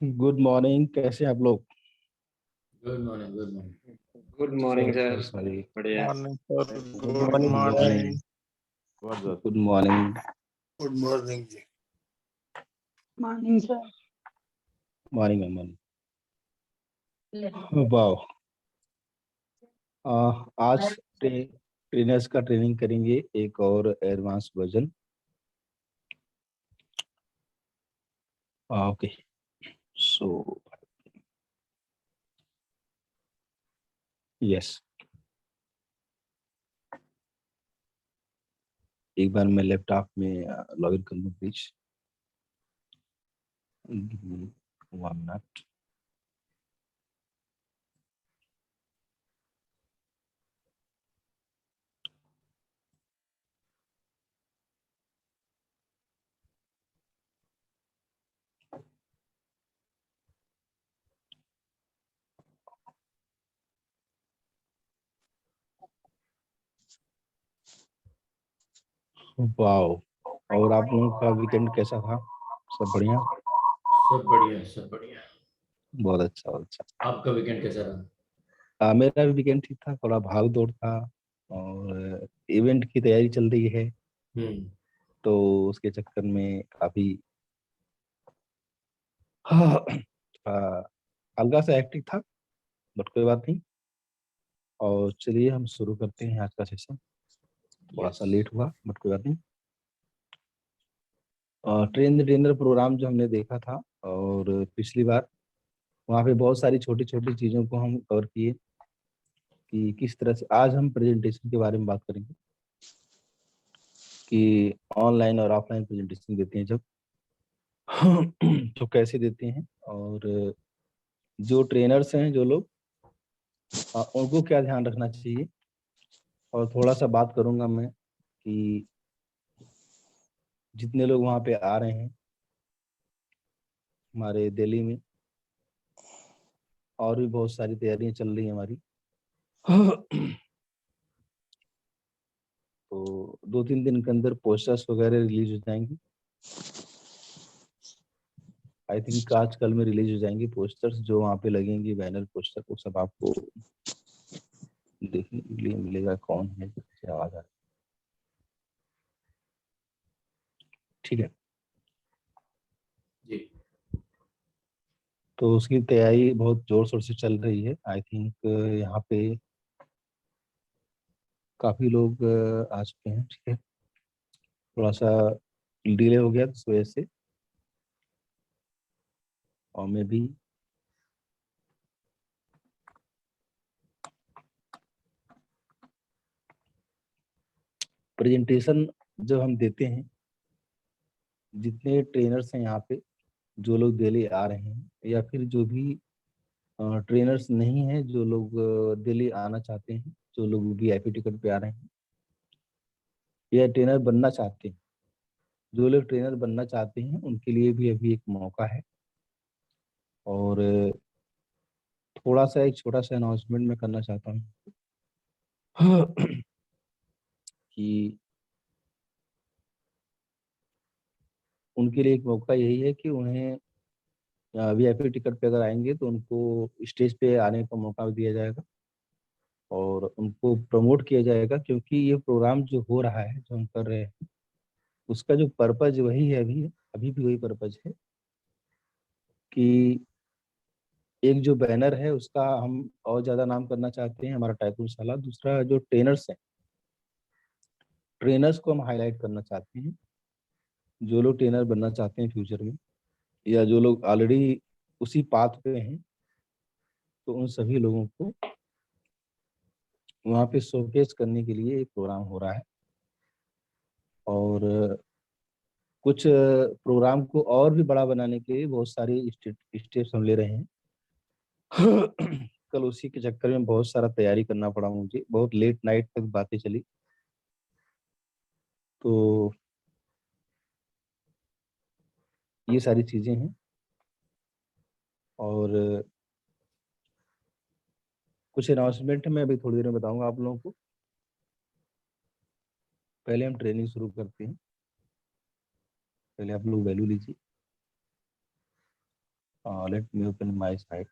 Good morning. कैसे हैं आप लोग? Good morning. Good morning. Good morning sorry sir. Sorry. बढ़िया। Morning sir. Good good morning. Good morning. Morning. Good morning. Good morning जी। Morning sir. Morning morning. Wow. आज trainers का training करेंगे, एक और advance version. Okay, so yes, एक बार मैं लैपटॉप में लॉगिन कर लूँ प्लीज। 1 मिनट। वाओ। और आप लोगों का वीकेंड कैसा था? सब बढ़िया? सब बढ़िया, सब बढ़िया। बहुत अच्छा, बहुत अच्छा। आपका वीकेंड कैसा रहा? मेरा भी वीकेंड ठीक था, थोड़ा भाग दौड़ था और इवेंट की तैयारी चल रही है, हम्म। तो उसके चक्कर में काफी थोड़ा हल्का सा एक्टिव था, बट कोई बात नहीं। और चलिए हम शुरू करते हैं आज का सेशन। थोड़ा सा लेट हुआ, बट कोई बात नहीं। ट्रेन ट्रेनर प्रोग्राम जो हमने देखा था, और पिछली बार वहाँ पे बहुत सारी छोटी छोटी चीज़ों को हम कवर किए कि किस तरह से। आज हम प्रेजेंटेशन के बारे में बात करेंगे कि ऑनलाइन और ऑफलाइन प्रेजेंटेशन देते हैं जब तो कैसे देते हैं, और जो ट्रेनर्स हैं जो लोग, उनको क्या ध्यान रखना चाहिए। और थोड़ा सा बात करूंगा मैं कि जितने लोग वहाँ पे आ रहे हैं हमारे दिल्ली में, और भी बहुत सारी तैयारियां चल रही हैं हमारी। तो 2-3 दिन के अंदर पोस्टर्स वगैरह रिलीज हो जाएंगी। आई थिंक आज कल में रिलीज हो जाएंगी पोस्टर्स, जो वहाँ पे लगेंगे बैनर पोस्टर, वो सब आपको देखने के लिए मिलेगा। कौन है? पीछे आवाज आ रही है। ठीक है, जी। तो उसकी तैयारी बहुत जोर शोर से चल रही है। आई थिंक यहाँ पे काफी लोग आ चुके हैं। ठीक है, थोड़ा सा डिले हो गया तो इस वजह से, और मैं भी प्रेजेंटेशन जब हम देते हैं, जितने ट्रेनर्स हैं यहाँ पे, जो लोग दिल्ली आ रहे हैं, या फिर जो भी ट्रेनर्स नहीं हैं, जो लोग दिल्ली आना चाहते हैं, जो लोग वीआईपी टिकट पे आ रहे हैं या ट्रेनर बनना चाहते हैं, जो लोग ट्रेनर बनना चाहते हैं उनके लिए भी अभी एक मौका है। और थोड़ा सा एक छोटा सा अनाउंसमेंट मैं करना चाहता हूँ कि उनके लिए एक मौका यही है कि उन्हें वीआईपी टिकट पे अगर आएंगे तो उनको स्टेज पे आने का मौका दिया जाएगा और उनको प्रमोट किया जाएगा, क्योंकि ये प्रोग्राम जो हो रहा है, जो हम कर रहे हैं, उसका जो पर्पज वही है, अभी अभी भी वही पर्पज है कि एक जो बैनर है उसका हम और ज्यादा नाम करना चाहते हैं, हमारा टाइकुन। दूसरा, जो ट्रेनर्स हैं, ट्रेनर्स को हम हाईलाइट करना चाहते हैं। जो लोग ट्रेनर बनना चाहते हैं फ्यूचर में, या जो लोग ऑलरेडी उसी पाथ पे हैं, तो उन सभी लोगों को वहाँ पे शोकेस करने के लिए एक प्रोग्राम हो रहा है। और कुछ प्रोग्राम को और भी बड़ा बनाने के लिए बहुत सारी स्टेप्स हम ले रहे हैं। कल उसी के चक्कर में बहुत सारा तैयारी करना पड़ा मुझे, बहुत लेट नाइट तक बातें चली। तो ये सारी चीजें हैं, और कुछ अनाउंसमेंट मैं अभी थोड़ी देर में बताऊंगा आप लोगों को। पहले हम ट्रेनिंग शुरू करते हैं। पहले आप लोग वैल्यू लीजिए। Let me open my site.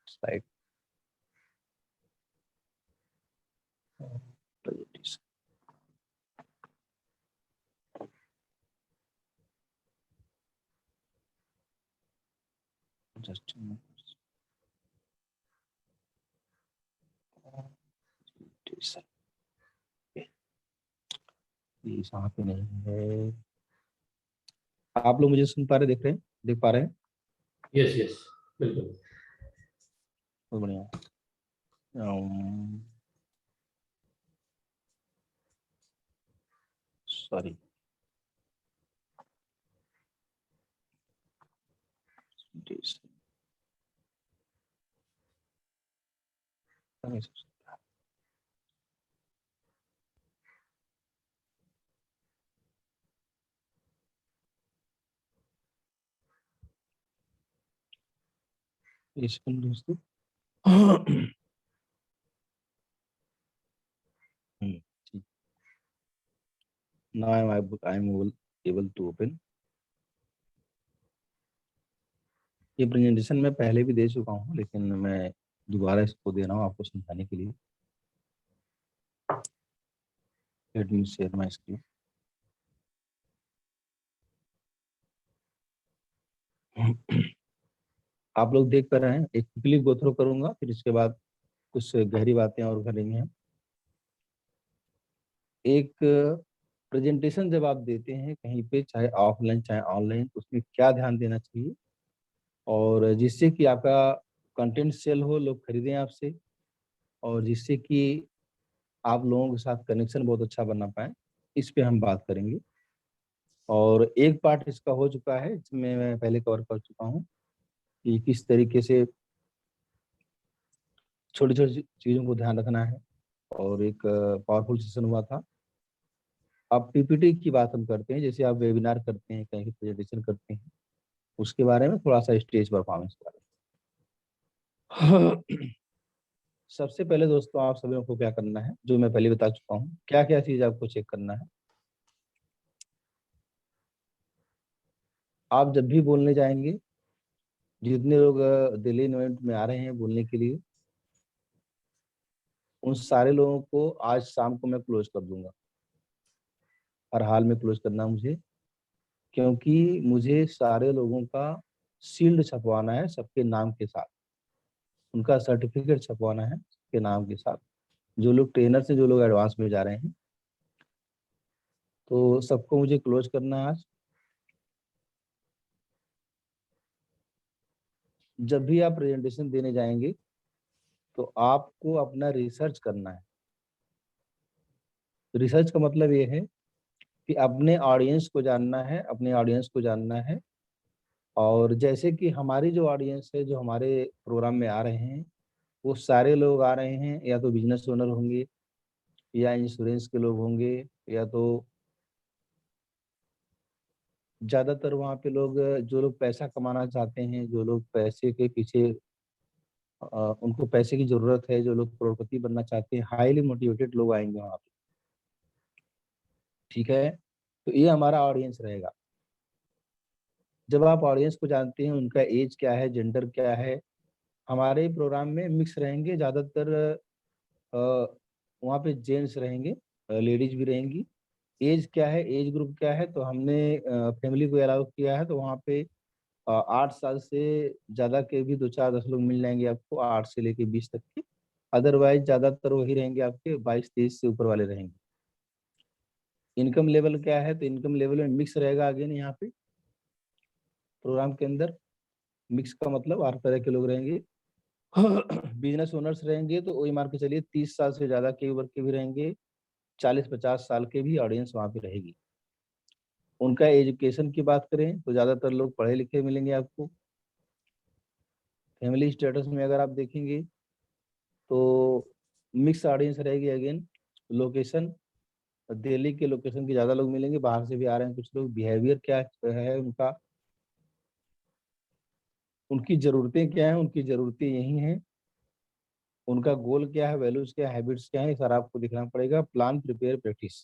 Presentation. Just a minute. Presentation. ये यहाँ पे नहीं है। आप लोग मुझे सुन पा रहे, देख पा रहे हैं? यस यस बिल्कुल। बहुत बढ़िया। सॉरी, दोस्तों। Now I'm able to open. ये प्रेजेंटेशन मैं पहले भी दे चुका हूँ, लेकिन मैं दोबारा इसको दे रहा हूँ आपको समझाने के लिए। Let me share my screen. आप लोग देख पा रहे हैं? एक क्विकली गो थ्रू करूंगा, फिर इसके बाद कुछ गहरी बातें और करेंगे हम। एक प्रेजेंटेशन जब आप देते हैं कहीं पे, चाहे ऑफलाइन चाहे ऑनलाइन, उसमें क्या ध्यान देना चाहिए और जिससे कि आपका कंटेंट सेल हो, लोग खरीदें आपसे, और जिससे कि आप लोगों के साथ कनेक्शन बहुत अच्छा बना पाए, इस पे हम बात करेंगे। और एक पार्ट इसका हो चुका है जिसमें मैं पहले कवर कर चुका हूँ कि किस तरीके से छोटी छोटी चीज़ों को ध्यान रखना है, और एक पावरफुल सेशन हुआ था। अब पीपीटी की बात हम करते हैं, जैसे आप वेबिनार करते हैं, कहीं प्रेजेंटेशन करते हैं, उसके बारे में थोड़ा सा स्टेज परफॉर्मेंस के बारे में। सबसे पहले दोस्तों, आप सभी को क्या करना है, जो मैं पहले बता चुका हूँ, क्या क्या चीज आपको चेक करना है। आप जब भी बोलने जाएंगे, जितने लोग दिल्ली इवेंट में आ रहे हैं बोलने के लिए, उन सारे लोगों को आज शाम को मैं क्लोज कर दूंगा। हर हाल में क्लोज करना मुझे, क्योंकि मुझे सारे लोगों का शील्ड छपवाना है सबके नाम के साथ, उनका सर्टिफिकेट छपवाना है सबके नाम के साथ। जो लोग ट्रेनर से, जो लोग एडवांस में जा रहे हैं, तो सबको मुझे क्लोज करना है आज। जब भी आप प्रेजेंटेशन देने जाएंगे तो आपको अपना रिसर्च करना है। रिसर्च का मतलब ये है कि अपने ऑडियंस को जानना है, अपने ऑडियंस को जानना है। और जैसे कि हमारी जो ऑडियंस है, जो हमारे प्रोग्राम में आ रहे हैं, वो सारे लोग आ रहे हैं, या तो बिजनेस ओनर होंगे, या इंश्योरेंस के लोग होंगे, या तो ज़्यादातर वहाँ पे लोग, जो लोग पैसा कमाना चाहते हैं, जो लोग पैसे के पीछे, उनको पैसे की ज़रूरत है, जो लोग करोड़पति बनना चाहते हैं, हाईली मोटिवेटेड लोग आएंगे वहाँ पे। ठीक है, तो ये हमारा ऑडियंस रहेगा। जब आप ऑडियंस को जानते हैं, उनका एज क्या है, जेंडर क्या है, हमारे प्रोग्राम में मिक्स रहेंगे। ज़्यादातर वहाँ पे जेंट्स रहेंगे, लेडीज भी रहेंगी। एज क्या है, एज ग्रुप क्या है, तो हमने फैमिली को अलाउ किया है, तो वहाँ पे 8 साल से ज़्यादा के भी 2 4 10 लोग मिल जाएंगे आपको, 8 से लेके 20 तक के। अदरवाइज ज़्यादातर वही रहेंगे आपके 22 23 से ऊपर वाले रहेंगे। इनकम लेवल क्या है, तो इनकम लेवल में मिक्स रहेगा। अगेन यहाँ पे प्रोग्राम के अंदर मिक्स का मतलब 8 तरह के लोग रहेंगे। बिजनेस ओनर्स रहेंगे, तो वही मान के चलिए 30 साल से ज़्यादा के उम्र के भी रहेंगे, 40 50 साल के भी ऑडियंस वहाँ पे रहेगी। उनका एजुकेशन की बात करें तो ज़्यादातर लोग पढ़े लिखे मिलेंगे आपको। फैमिली स्टेटस में अगर आप देखेंगे तो मिक्स ऑडियंस रहेगी। अगेन लोकेशन, दिल्ली के लोकेशन के ज़्यादा लोग मिलेंगे, बाहर से भी आ रहे हैं कुछ लोग। बिहेवियर क्या है उनका, उनकी ज़रूरतें क्या हैं, उनकी ज़रूरतें यही हैं। उनका गोल क्या है, वैल्यूज क्या है, हैबिट्स क्या है, सर आपको दिखना पड़ेगा। Plan, prepare, practice.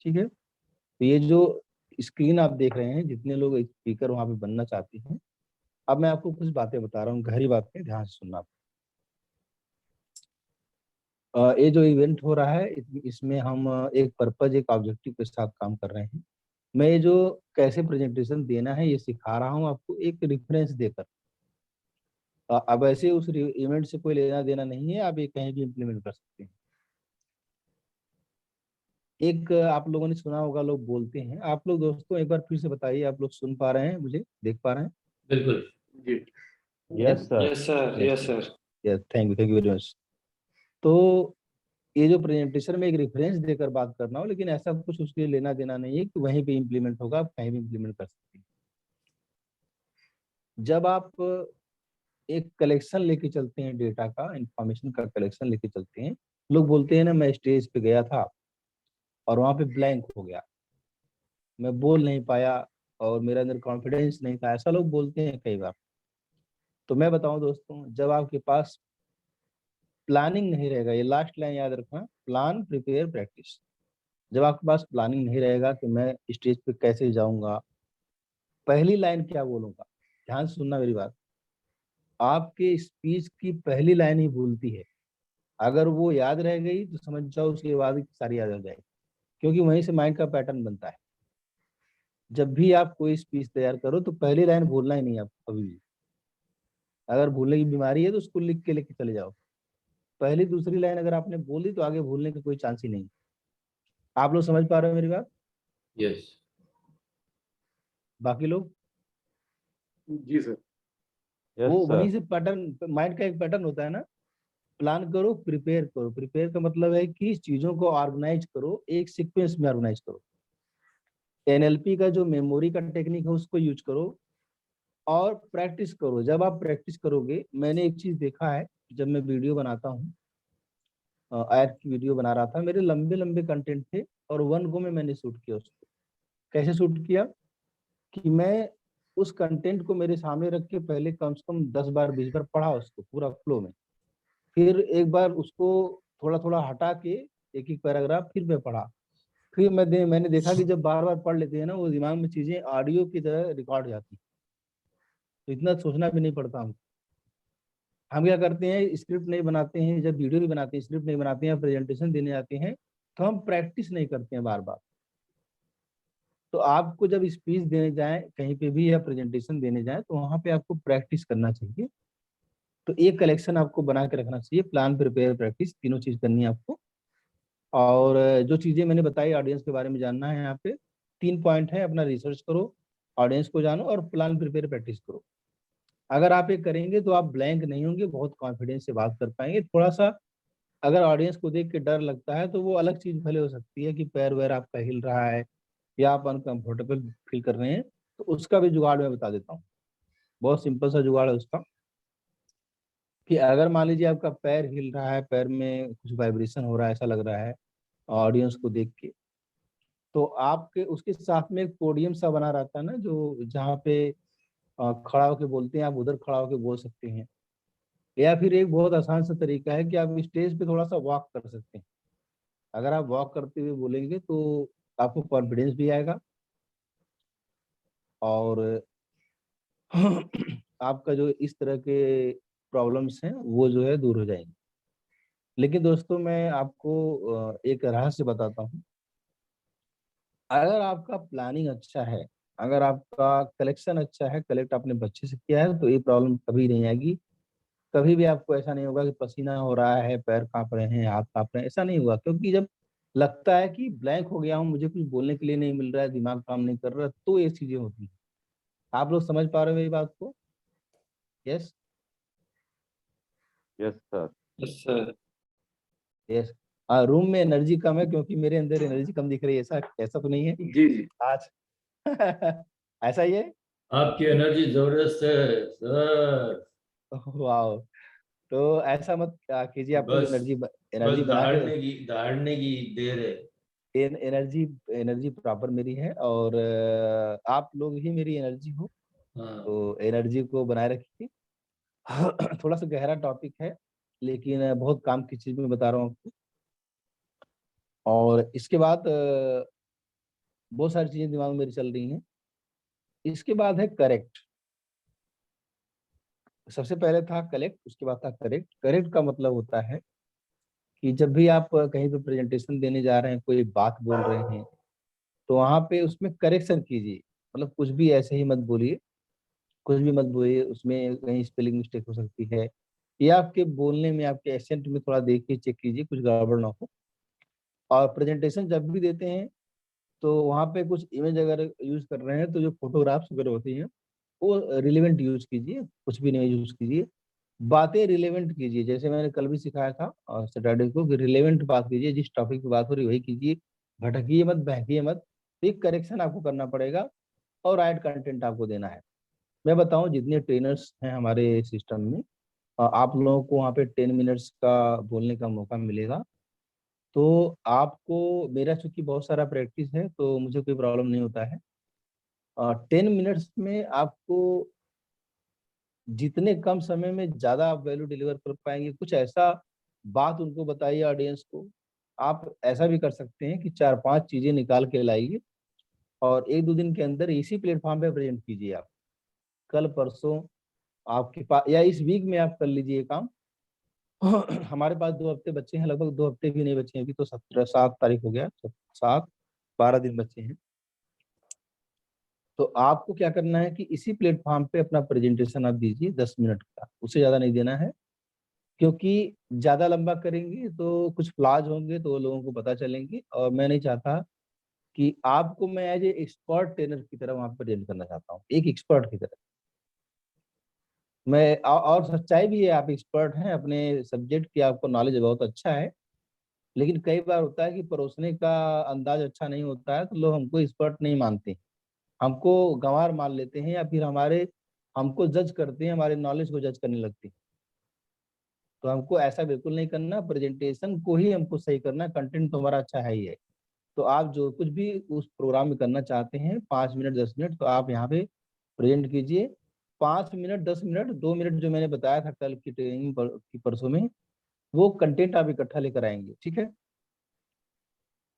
ठीक है, तो ये जो स्क्रीन आप देख रहे हैं, जितने लोग स्पीकर वहाँ पे बनना चाहते हैं, अब मैं आपको कुछ बातें बता रहा हूँ, गहरी बातें, ध्यान से सुनना। ये जो इवेंट हो रहा है इसमें हम एक पर्पज, एक ऑब्जेक्टिव के साथ काम कर रहे हैं। मैं ये जो कैसे प्रेजेंटेशन देना है ये सिखा रहा हूँ आपको एक रेफरेंस देकर। अब ऐसे उस इवेंट से कोई लेना देना नहीं है, आप ये कहीं भी इम्प्लीमेंट कर सकते हैं। एक आप लोगों ने सुना होगा, लोग बोलते हैं, आप लोग दोस्तों एक बार फिर से बताइए, आप लोग सुन पा रहे हैं, मुझे देख पा रहे हैं? बिल्कुल जी। Yes yes sir, yes sir. Yes, thank you very much. तो ये जो प्रेजेंटेशन में एक रेफरेंस देकर बात करना हो, लेकिन ऐसा कुछ उसके लिए लेना देना नहीं है कि वहीं पे इम्प्लीमेंट होगा, आप कहीं भी इम्प्लीमेंट कर सकते हैं। जब आप एक कलेक्शन लेके चलते हैं, डेटा का, इंफॉर्मेशन का कलेक्शन लेके चलते हैं, लोग बोलते हैं ना, मैं स्टेज पे गया था और वहां पे ब्लैंक हो गया, मैं बोल नहीं पाया और मेरे अंदर कॉन्फिडेंस नहीं था, ऐसा लोग बोलते हैं कई बार। तो मैं बताऊं दोस्तों, जब आपके पास प्लानिंग नहीं रहेगा, ये लास्ट लाइन याद रखना, प्लान प्रिपेयर प्रैक्टिस। जब आपके पास प्लानिंग नहीं रहेगा कि मैं स्टेज पे कैसे जाऊंगा, पहली लाइन क्या बोलूंगा, ध्यान से सुनना मेरी बात, आपके स्पीच की पहली लाइन ही भूलती है। अगर वो याद रह गई तो समझ जाओ उसके बाद की सारी याद आ जाएगी, क्योंकि वहीं से माइंड का पैटर्न बनता है। जब भी आप कोई स्पीच तैयार करो तो पहली लाइन भूलना ही नहीं आप कभी भी। अगर भूलने की बीमारी है तो उसको लिख के लेके चले जाओ। पहली दूसरी लाइन अगर आपने बोली तो आगे भूलने का कोई चांस ही नहीं। आप लोग समझ पा रहे हो मेरी बात? यस बाकी लोग? जी सर। यस वो सर। वहीं से पैटर्न, माइंड का एक पैटर्न होता है ना, प्लान करो, प्रिपेयर करो। प्रिपेयर का मतलब है कि चीजों को ऑर्गेनाइज करो, एक सीक्वेंस में ऑर्गेनाइज करो। एनएलपी का जो मेमोरी का टेक्निक है उसको यूज करो और प्रैक्टिस करो। जब आप प्रैक्टिस करोगे, मैंने एक चीज देखा है, जब मैं वीडियो बनाता हूँ, ऐड की वीडियो बना रहा था, मेरे लंबे लंबे कंटेंट थे और वन गो में मैंने शूट किया उसको। कैसे शूट किया कि मैं उस कंटेंट को मेरे सामने रख के पहले कम से कम 10 बार 20 बार पढ़ा उसको पूरा फ्लो में, फिर एक बार उसको थोड़ा थोड़ा हटा के एक एक पैराग्राफ फिर मैं पढ़ा। फिर मैंने देखा कि जब बार बार पढ़ लेते हैं ना, वो दिमाग में चीजें ऑडियो की तरह रिकॉर्ड हो जाती, तो इतना सोचना भी नहीं पड़ता। हम क्या करते हैं, स्क्रिप्ट नहीं बनाते हैं, जब वीडियो भी बनाते हैं स्क्रिप्ट नहीं बनाते हैं, प्रेजेंटेशन देने जाते हैं तो हम प्रैक्टिस नहीं करते हैं बार बार। तो आपको जब स्पीच देने जाएं कहीं पे भी या प्रेजेंटेशन देने जाएं तो वहां पे आपको प्रैक्टिस करना चाहिए। तो एक कलेक्शन आपको बना के रखना चाहिए, प्लान, प्रिपेयर, प्रैक्टिस, तीनों चीज करनी है आपको। और जो चीजें मैंने बताई ऑडियंस के बारे में जानना है, यहाँ पे 3 पॉइंट है, अपना रिसर्च करो, ऑडियंस को जानो और प्लान, प्रिपेयर, प्रैक्टिस करो। अगर आप ये करेंगे तो आप ब्लैंक नहीं होंगे, बहुत कॉन्फिडेंस से बात कर पाएंगे। थोड़ा सा अगर ऑडियंस को देख के डर लगता है तो वो अलग चीज भले हो सकती है कि पैर वैर आपका हिल रहा है या आप अनकंफर्टेबल फील कर रहे हैं, तो उसका भी जुगाड़ मैं बता देता हूँ। बहुत सिंपल सा जुगाड़ है उसका, कि अगर मान लीजिए आपका पैर हिल रहा है, पैर में कुछ वाइब्रेशन हो रहा है, ऐसा लग रहा है ऑडियंस को देख के, तो आपके उसके साथ में एक पोडियम सा बना रहता है ना, जो जहाँ पे खड़ा होके बोलते हैं, आप उधर खड़ा होके बोल सकते हैं। या फिर एक बहुत आसान सा तरीका है कि आप स्टेज पे थोड़ा सा वॉक कर सकते हैं। अगर आप वॉक करते हुए बोलेंगे तो आपको कॉन्फिडेंस भी आएगा और आपका जो इस तरह के प्रॉब्लम्स हैं वो जो है दूर हो जाएंगे। लेकिन दोस्तों मैं आपको एक रहस्य बताता हूँ, अगर आपका प्लानिंग अच्छा है, अगर आपका कलेक्शन अच्छा है, कलेक्ट आपने बच्चे से किया है, तो ये प्रॉब्लम कभी नहीं आएगी। कभी भी आपको ऐसा नहीं होगा कि पसीना हो रहा है, पैर कांप रहे हैं, हाथ कांप रहे हैं, ऐसा नहीं होगा। क्योंकि जब लगता है कि ब्लैंक हो गया हूँ, मुझे कुछ बोलने के लिए नहीं मिल रहा है, दिमाग काम नहीं कर रहा, तो ये चीजें होती हैं। आप लोग समझ पा रहे हो मेरी बात को? Yes yes sir. Yes sir. Yes. हाँ, रूम में एनर्जी कम है क्योंकि मेरे अंदर एनर्जी कम दिख रही है, ऐसा ऐसा तो नहीं है जी जी। आज? ऐसा ही है। आपकी एनर्जी जबरदस्त है सर। वाह। तो ऐसा मत कीजिए, आपको बस एनर्जी बस एनर्जी बना के दहाड़ने की देर है। एनर्जी एनर्जी प्रॉपर मेरी है और आप लोग ही मेरी एनर्जी हो। हाँ तो एनर्जी को बनाए रखिए। थोड़ा सा गहरा टॉपिक है, लेकिन बहुत काम की चीज मैं बता रहा हूँ आपको। और इसके बाद बहुत सारी चीजें दिमाग में मेरी चल रही हैं। इसके बाद है करेक्ट। सबसे पहले था कलेक्ट, उसके बाद था करेक्ट। करेक्ट का मतलब होता है कि जब भी आप कहीं पे प्रेजेंटेशन देने जा रहे हैं, कोई बात बोल रहे हैं, तो वहां पे उसमें करेक्शन कीजिए। मतलब कुछ भी ऐसे ही मत बोलिए, कुछ भी मत बोलिए, उसमें कहीं स्पेलिंग मिस्टेक हो सकती है, या आपके बोलने में, आपके एसेंट में थोड़ा देखिए, चेक कीजिए कुछ गड़बड़ ना हो। और प्रेजेंटेशन जब भी देते हैं तो वहाँ पे कुछ इमेज अगर यूज कर रहे हैं तो जो फोटोग्राफ्स वगैरह होती हैं वो रिलेवेंट यूज कीजिए, कुछ भी नहीं यूज कीजिए। बातें रिलेवेंट कीजिए, जैसे मैंने कल भी सिखाया था सैटरडे को कि रिलेवेंट बात कीजिए, जिस टॉपिक पे बात हो रही है वही कीजिए, भटकिए मत, बहकिए मत। तो एक करेक्शन आपको करना पड़ेगा और राइट कंटेंट आपको देना है। मैं बताऊं, जितने ट्रेनर्स हैं हमारे सिस्टम में, आप लोगों को वहाँ पे 10 मिनट्स का बोलने का मौका मिलेगा। तो आपको, मेरा चूंकि बहुत सारा प्रैक्टिस है तो मुझे कोई प्रॉब्लम नहीं होता है। 10 मिनट्स में आपको जितने कम समय में ज्यादा आप वैल्यू डिलीवर कर पाएंगे, कुछ ऐसा बात उनको बताइए ऑडियंस को। आप ऐसा भी कर सकते हैं कि 4-5 चीजें निकाल के लाइए और 1-2 दिन के अंदर इसी प्लेटफॉर्म पे प्रेजेंट कीजिए। आप कल परसों आपके पास, या इस वीक में आप कर लीजिए ये काम। हमारे पास 2 हफ्ते बच्चे हैं, लगभग 2 हफ्ते भी नहीं बचे हैं, अभी तो 7 तारीख हो गया, 7-12 दिन बचे हैं। तो आपको क्या करना है कि इसी प्लेटफॉर्म पे अपना प्रेजेंटेशन आप दीजिए 10 मिनट का, उससे ज्यादा नहीं देना है। क्योंकि ज्यादा लंबा करेंगे तो कुछ फ्लॉज होंगे तो लोगों को पता चलेंगे, और मैं नहीं चाहता कि आपको, मैं एज ए एक्सपर्ट ट्रेनर की तरह वहां पर प्रेजेंट करना चाहता हूँ, एक एक्सपर्ट की तरह। मैं और सच्चाई भी है, आप एक्सपर्ट हैं अपने सब्जेक्ट की, आपको नॉलेज बहुत अच्छा है। लेकिन कई बार होता है कि परोसने का अंदाज अच्छा नहीं होता है तो लोग हमको एक्सपर्ट नहीं मानते, हमको गंवार मान लेते हैं, या फिर हमको जज करते हैं, हमारे नॉलेज को जज करने लगते हैं। तो हमको ऐसा बिल्कुल नहीं करना, प्रेजेंटेशन को ही हमको सही करना, कंटेंट तो हमारा अच्छा है ही है। तो आप जो कुछ भी उस प्रोग्राम में करना चाहते हैं, 5 मिनट 10 मिनट, तो आप यहाँ पे प्रेजेंट कीजिए। 5 मिनट 10 मिनट 2 मिनट जो मैंने बताया था कल की ट्रेनिंग की परसों में, वो कंटेंट आप इकट्ठा लेकर आएंगे, ठीक है।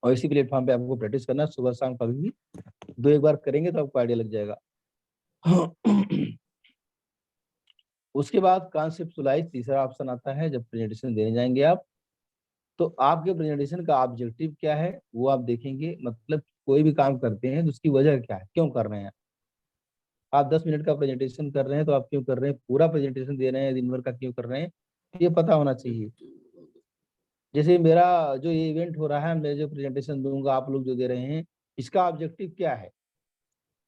और इसी प्लेटफॉर्म पे आपको प्रैक्टिस करना, सुबह शाम कभी भी 2-1 बार करेंगे तो आपको आइडिया लग जाएगा। उसके बाद कॉन्सेप्चुअलाइज, तीसरा ऑप्शन आता है जब प्रेजेंटेशन देने जाएंगे आप। तो आपके प्रेजेंटेशन का ऑब्जेक्टिव क्या है वो आप देखेंगे। मतलब कोई भी काम करते हैं तो उसकी वजह क्या है, क्यों कर रहे हैं। आप 10 मिनट का प्रेजेंटेशन कर रहे हैं तो आप क्यों कर रहे हैं, पूरा प्रेजेंटेशन दे रहे हैं दिन भर का क्यों कर रहे हैं, ये पता होना चाहिए। जैसे मेरा जो ये इवेंट हो रहा है, मैं जो प्रेजेंटेशन दूंगा, आप लोग जो दे रहे हैं, इसका ऑब्जेक्टिव क्या है,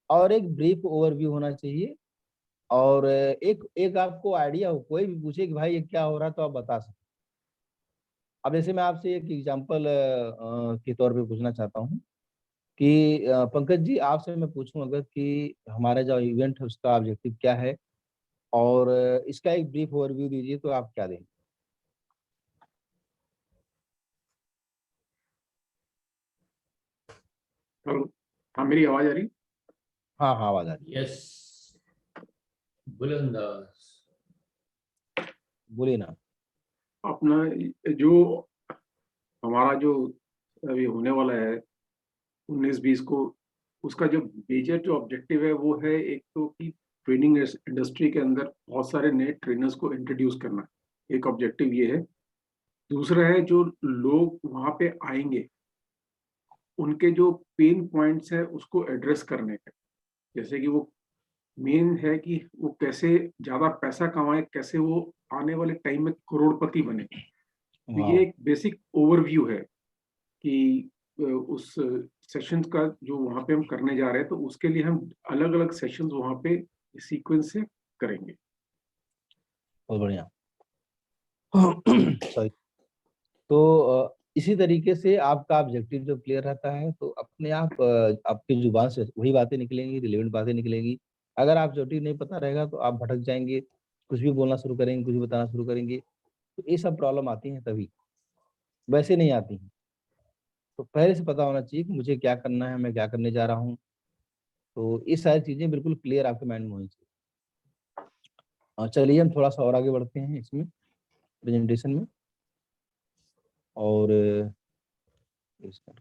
और एक ब्रीफ ओवरव्यू होना चाहिए। और एक एक आपको आइडिया हो, कोई भी पूछे कि भाई ये क्या हो रहा है तो आप बता सकते। अब जैसे मैं आपसे एक एग्जांपल के तौर पे पूछना चाहता हूँ कि पंकज जी, आपसे मैं पूछूं अगर कि हमारा जो इवेंट है उसका ऑब्जेक्टिव क्या है, और इसका एक ब्रीफ ओवरव्यू दीजिए, तो आप क्या देंगे। हेलो। हाँ, मेरी आवाज आ रही? हाँ हाँ, आवाज आ रही यस, बुलंदाज। है, बोलिए ना। अपना जो हमारा जो अभी होने वाला है 19-20 को, उसका जो मेजर जो ऑब्जेक्टिव है वो है, एक तो कि ट्रेनिंग इंडस्ट्री के अंदर बहुत सारे नए ट्रेनर्स को इंट्रोड्यूस करना, एक ऑब्जेक्टिव ये है। दूसरा है जो लोग वहाँ पे आएंगे उनके जो पेन पॉइंट्स है उसको एड्रेस करने का। जैसे कि वो मेन है कि वो कैसे ज्यादा पैसा कमाए, कैसे वो आने वाले टाइम में करोड़पति बने। तो ये वाह, एक बेसिक ओवरव्यू है कि उस सेशन का जो वहाँ पे हम करने जा रहे हैं, तो उसके लिए हम अलग अलग सेशंस वहाँ पे सीक्वेंस से करेंगे। बहुत बढ़िया। सॉरी। तो इसी तरीके से आपका ऑब्जेक्टिव जब क्लियर रहता है तो अपने आप आपकी जुबान से वही बातें निकलेंगी, रिलेवेंट बातें निकलेंगी। अगर आप ऑब्जेक्टिव नहीं पता रहेगा तो आप भटक जाएंगे, कुछ भी बोलना शुरू करेंगे, कुछ भी बताना शुरू करेंगे। तो ये सब प्रॉब्लम आती है तभी, वैसे नहीं आती है। तो पहले से पता होना चाहिए कि मुझे क्या करना है, मैं क्या करने जा रहा हूँ। तो ये सारी चीजें बिल्कुल क्लियर आपके माइंड में होनी चाहिए। चलिए हम थोड़ा सा और आगे बढ़ते हैं इसमें, प्रेजेंटेशन में। और इसका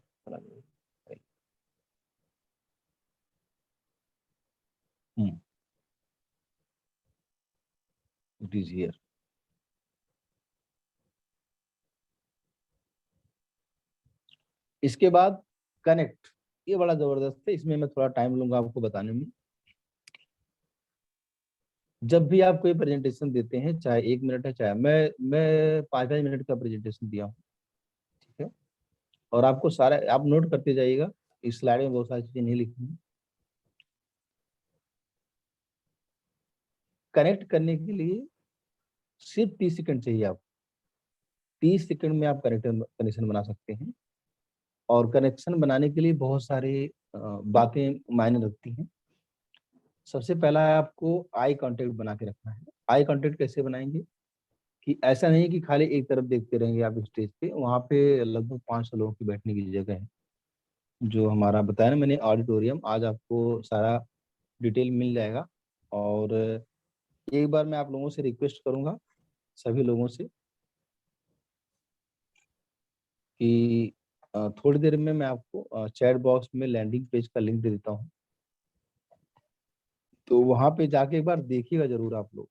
हम्म इट इज हियर। इसके बाद कनेक्ट, ये बड़ा जबरदस्त है, इसमें मैं थोड़ा टाइम लूंगा आपको बताने में। जब भी आप कोई प्रेजेंटेशन देते हैं, चाहे 1 मिनट है, चाहे मैं 5-5 मिनट का प्रेजेंटेशन दिया हूँ, ठीक है, और आपको सारा आप नोट करते जाइएगा, इस स्लाइड में बहुत सारी चीजें नहीं लिखी हैं। कनेक्ट करने के लिए सिर्फ 30 सेकंड चाहिए आपको। 30 सेकंड में आप कनेक्शन बना सकते हैं। और कनेक्शन बनाने के लिए बहुत सारे बातें मायने रखती हैं। सबसे पहला है आपको आई कांटेक्ट बना के रखना है। आई कांटेक्ट कैसे बनाएंगे कि ऐसा नहीं कि खाली एक तरफ देखते रहेंगे आप स्टेज पे, वहाँ पे लगभग 500 लोगों की बैठने की जगह है। जो हमारा बताया ना मैंने ऑडिटोरियम, आज आपको सारा डिटेल मिल जाएगा। और एक बार मैं आप लोगों से रिक्वेस्ट करूंगा, सभी लोगों से, कि थोड़ी देर में मैं आपको चैट बॉक्स में लैंडिंग पेज का लिंक दे देता हूँ, तो वहां पे जाके एक बार देखिएगा जरूर आप लोग।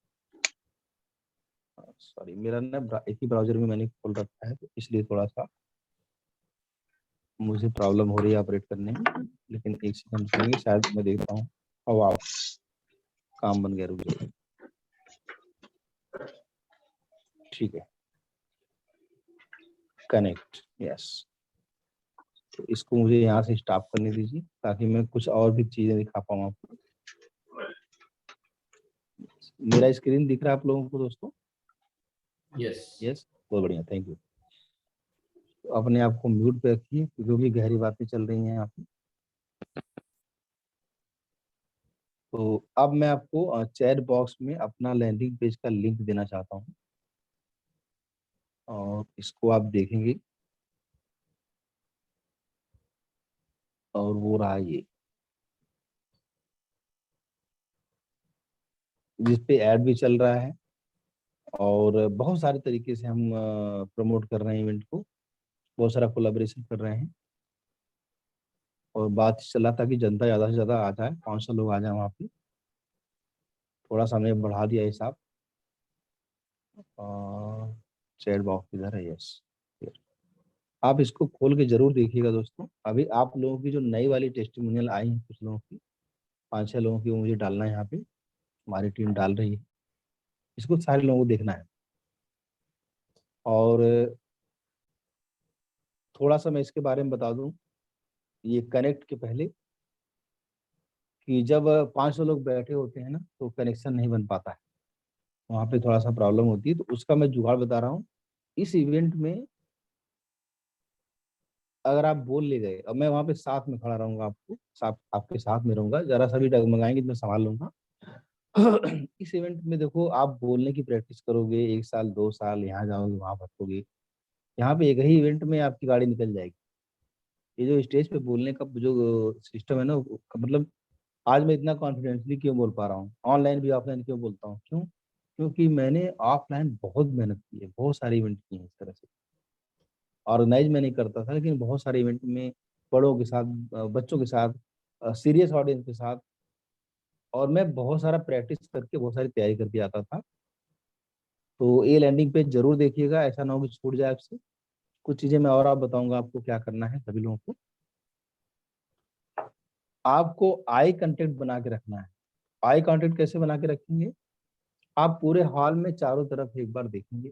सॉरी, मेरा ना एक ही ब्राउजर में मैंने खोल रखा है, तो इसलिए थोड़ा सा मुझे प्रॉब्लम हो रही है ऑपरेट करने में। लेकिन एक सेकंड सुनिए, शायद मैं देखता हूँ। वाह, काम बन गया, रुक जाइए। ठीक है, कनेक्ट, यस। तो इसको मुझे यहाँ से स्टॉप करने दीजिए ताकि मैं कुछ और भी चीजें दिखा पाऊँ आपको। मेरा स्क्रीन दिख रहा है आप लोगों को दोस्तों? यस। यस, बहुत बढ़िया, थैंक यू। तो अपने आप को म्यूट पे रखिए क्योंकि गहरी बातें चल रही हैं यहाँ पे। तो अब मैं आपको चैट बॉक्स में अपना लैंडिंग पेज का लिंक देना चाहता हूँ, और इसको आप देखेंगे, और वो रहा ये, जिसपे ऐड भी चल रहा है, और बहुत सारे तरीके से हम प्रमोट कर रहे हैं इवेंट को, बहुत सारा कोलैबोरेशन कर रहे हैं। और बात चला था कि जनता ज़्यादा से ज़्यादा आ जाए, 500 लोग आ जाए वहाँ पे। थोड़ा सा हमने बढ़ा दिया हिसाब। चैट बॉक्स इधर है, यस। आप इसको खोल के जरूर देखिएगा दोस्तों। अभी आप लोगों की जो नई वाली टेस्टिमोनियल आई है, कुछ लोगों की, 5-6 लोगों की, वो मुझे डालना है यहाँ पे, हमारी टीम डाल रही है। इसको सारे लोगों को देखना है। और थोड़ा सा मैं इसके बारे में बता दूं, ये कनेक्ट के पहले, कि जब 500 लोग बैठे होते हैं ना, तो कनेक्शन नहीं बन पाता है, वहाँ पे थोड़ा सा प्रॉब्लम होती है। तो उसका मैं जुगाड़ बता रहा हूँ। इस इवेंट में अगर आप बोल ले गए, और मैं वहाँ पे साथ में खड़ा रहूंगा, आपको साथ, आपके साथ में रहूंगा, जरा सा भी डगमगाएंगे तो मैं संभाल लूंगा। इस इवेंट में देखो, आप बोलने की प्रैक्टिस करोगे 1 साल 2 साल, यहाँ जाओगे वहां भटकोगे, यहाँ पे एक ही इवेंट में आपकी गाड़ी निकल जाएगी। ये जो स्टेज पे बोलने का जो सिस्टम है ना, मतलब आज मैं इतना कॉन्फिडेंटली क्यों बोल पा रहा हूँ, ऑनलाइन भी ऑफलाइन क्यों बोलता हूँ, क्यों? क्योंकि मैंने ऑफलाइन बहुत मेहनत की है, बहुत सारे इवेंट किए हैं इस तरह से। ऑर्गेनाइज मैं नहीं करता था, लेकिन बहुत सारे इवेंट में बड़ों के साथ, बच्चों के साथ, सीरियस ऑडियंस के साथ, और मैं बहुत सारा प्रैक्टिस करके, बहुत सारी तैयारी करके आता था। तो ये लैंडिंग पेज जरूर देखिएगा, ऐसा ना हो कि छूट जाए आपसे। कुछ चीजें मैं और आप बताऊंगा आपको क्या करना है सभी लोगों को। आपको आई कांटेक्ट बना के रखना है। आई कांटेक्ट कैसे बना के रखेंगे? आप पूरे हॉल में चारों तरफ एक बार देखेंगे,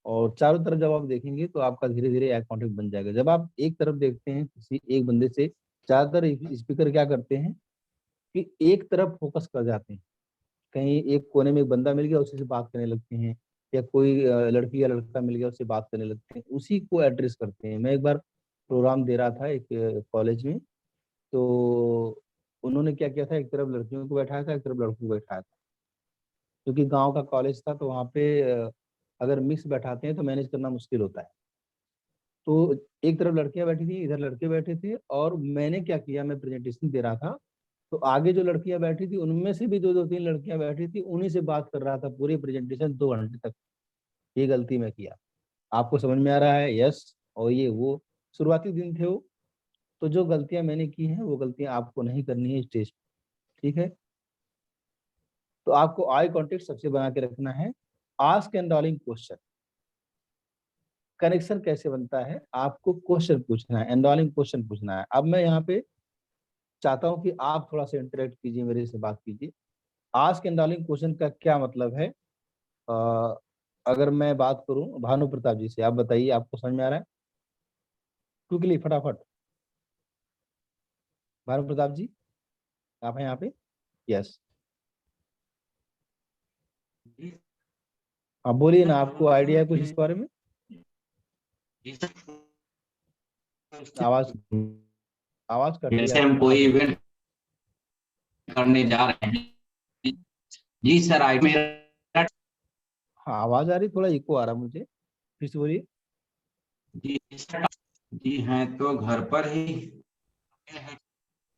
और चारों तरफ जब आप देखेंगे तो आपका धीरे धीरे आई कांटेक्ट बन जाएगा। जब आप एक तरफ देखते हैं किसी एक बंदे से, ज्यादातर स्पीकर क्या करते हैं कि एक तरफ फोकस कर जाते हैं, कहीं एक कोने में एक बंदा मिल गया, उसी से बात करने लगते हैं, या कोई लड़की या लड़का मिल गया, उससे बात करने लगते हैं, उसी को एड्रेस करते हैं। मैं एक बार प्रोग्राम दे रहा था एक कॉलेज में, तो उन्होंने क्या किया था, एक तरफ लड़कियों को बैठाया था, एक तरफ लड़कों को बैठाया था। क्योंकि गांव का कॉलेज था, तो वहाँ पे अगर मिक्स बैठाते हैं तो मैनेज करना मुश्किल होता है। तो एक तरफ लड़कियां बैठी थी, इधर लड़के बैठे थे, और मैंने क्या किया, मैं प्रेजेंटेशन दे रहा था, तो आगे जो लड़कियां बैठी थी उनमें से भी दो दो तीन लड़कियां बैठी थी, उन्हीं से बात कर रहा था पूरी प्रेजेंटेशन 2 घंटे तक। ये गलती मैं किया। आपको समझ में आ रहा है? यस। और ये वो शुरुआती दिन थे वो, तो जो गलतियां मैंने की हैं वो गलतियां आपको नहीं करनी है स्टेज पे, ठीक है? तो आपको आई कांटेक्ट सबसे बना के रखना है। आस्क एनरोलिंग क्वेश्चन, कनेक्शन कैसे बनता है, आपको क्वेश्चन पूछना है, एनरोलिंग क्वेश्चन पूछना है। अब मैं यहाँ पे चाहता हूँ कि आप थोड़ा सा इंटरेक्ट कीजिए, मेरे से बात कीजिए। आस्क एनरोलिंग क्वेश्चन का क्या मतलब है? अगर मैं बात करूं भानु प्रताप जी से, आप बताइए, आपको समझ में आ रहा है? क्विकली, फटाफट। भानु प्रताप जी, आप हैं यहाँ पे? यस, आप बोलिए ना, आपको आइडिया है कुछ इस बारे में? आवाज आवाज कट रही है जैसे हम आपकी, कोई फटाफट। इवेंट करने जा रहे हैं। जी सर, आई मेरा हाँ, आवाज आ रही, थोड़ा इको आ रहा मुझे, फिर से बोलिए। जी सर, जी हैं तो घर पर ही।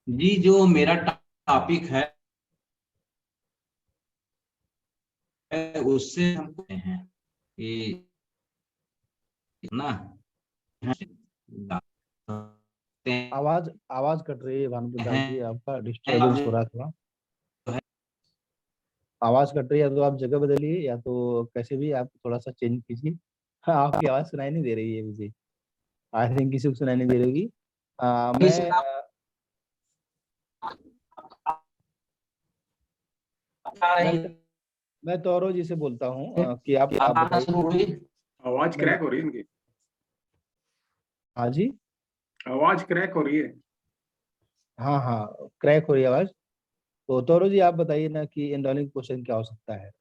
जी, जो मेरा टॉपिक है उससे हम पूछते हैं कि ना आवाज आवाज कट रही है भानु प्रताप जी, हैं। आपका डिस्टरबेंस हो रहा है थोड़ा। आवाज कट रही है, तो आप जगह बदलिए, या तो कैसे भी आप थोड़ा सा चेंज कीजिए। हाँ, आपकी आवाज सुनाई नहीं दे रही है मुझे, आई थिंक किसी को सुनाई नहीं दे रही होगी। मैं मैं मैं तौरो जी से बोलता हूँ कि आप बताइए। आवाज क्रैक हो रही है इनकी, हाँ जी, आवाज क्रैक हो रही है। हाँ हाँ, क्रैक हो रही है आवाज। तो तौरो जी, आप बताइए ना कि एनरोलिंग क्वेश्चन क्या हो सकता है?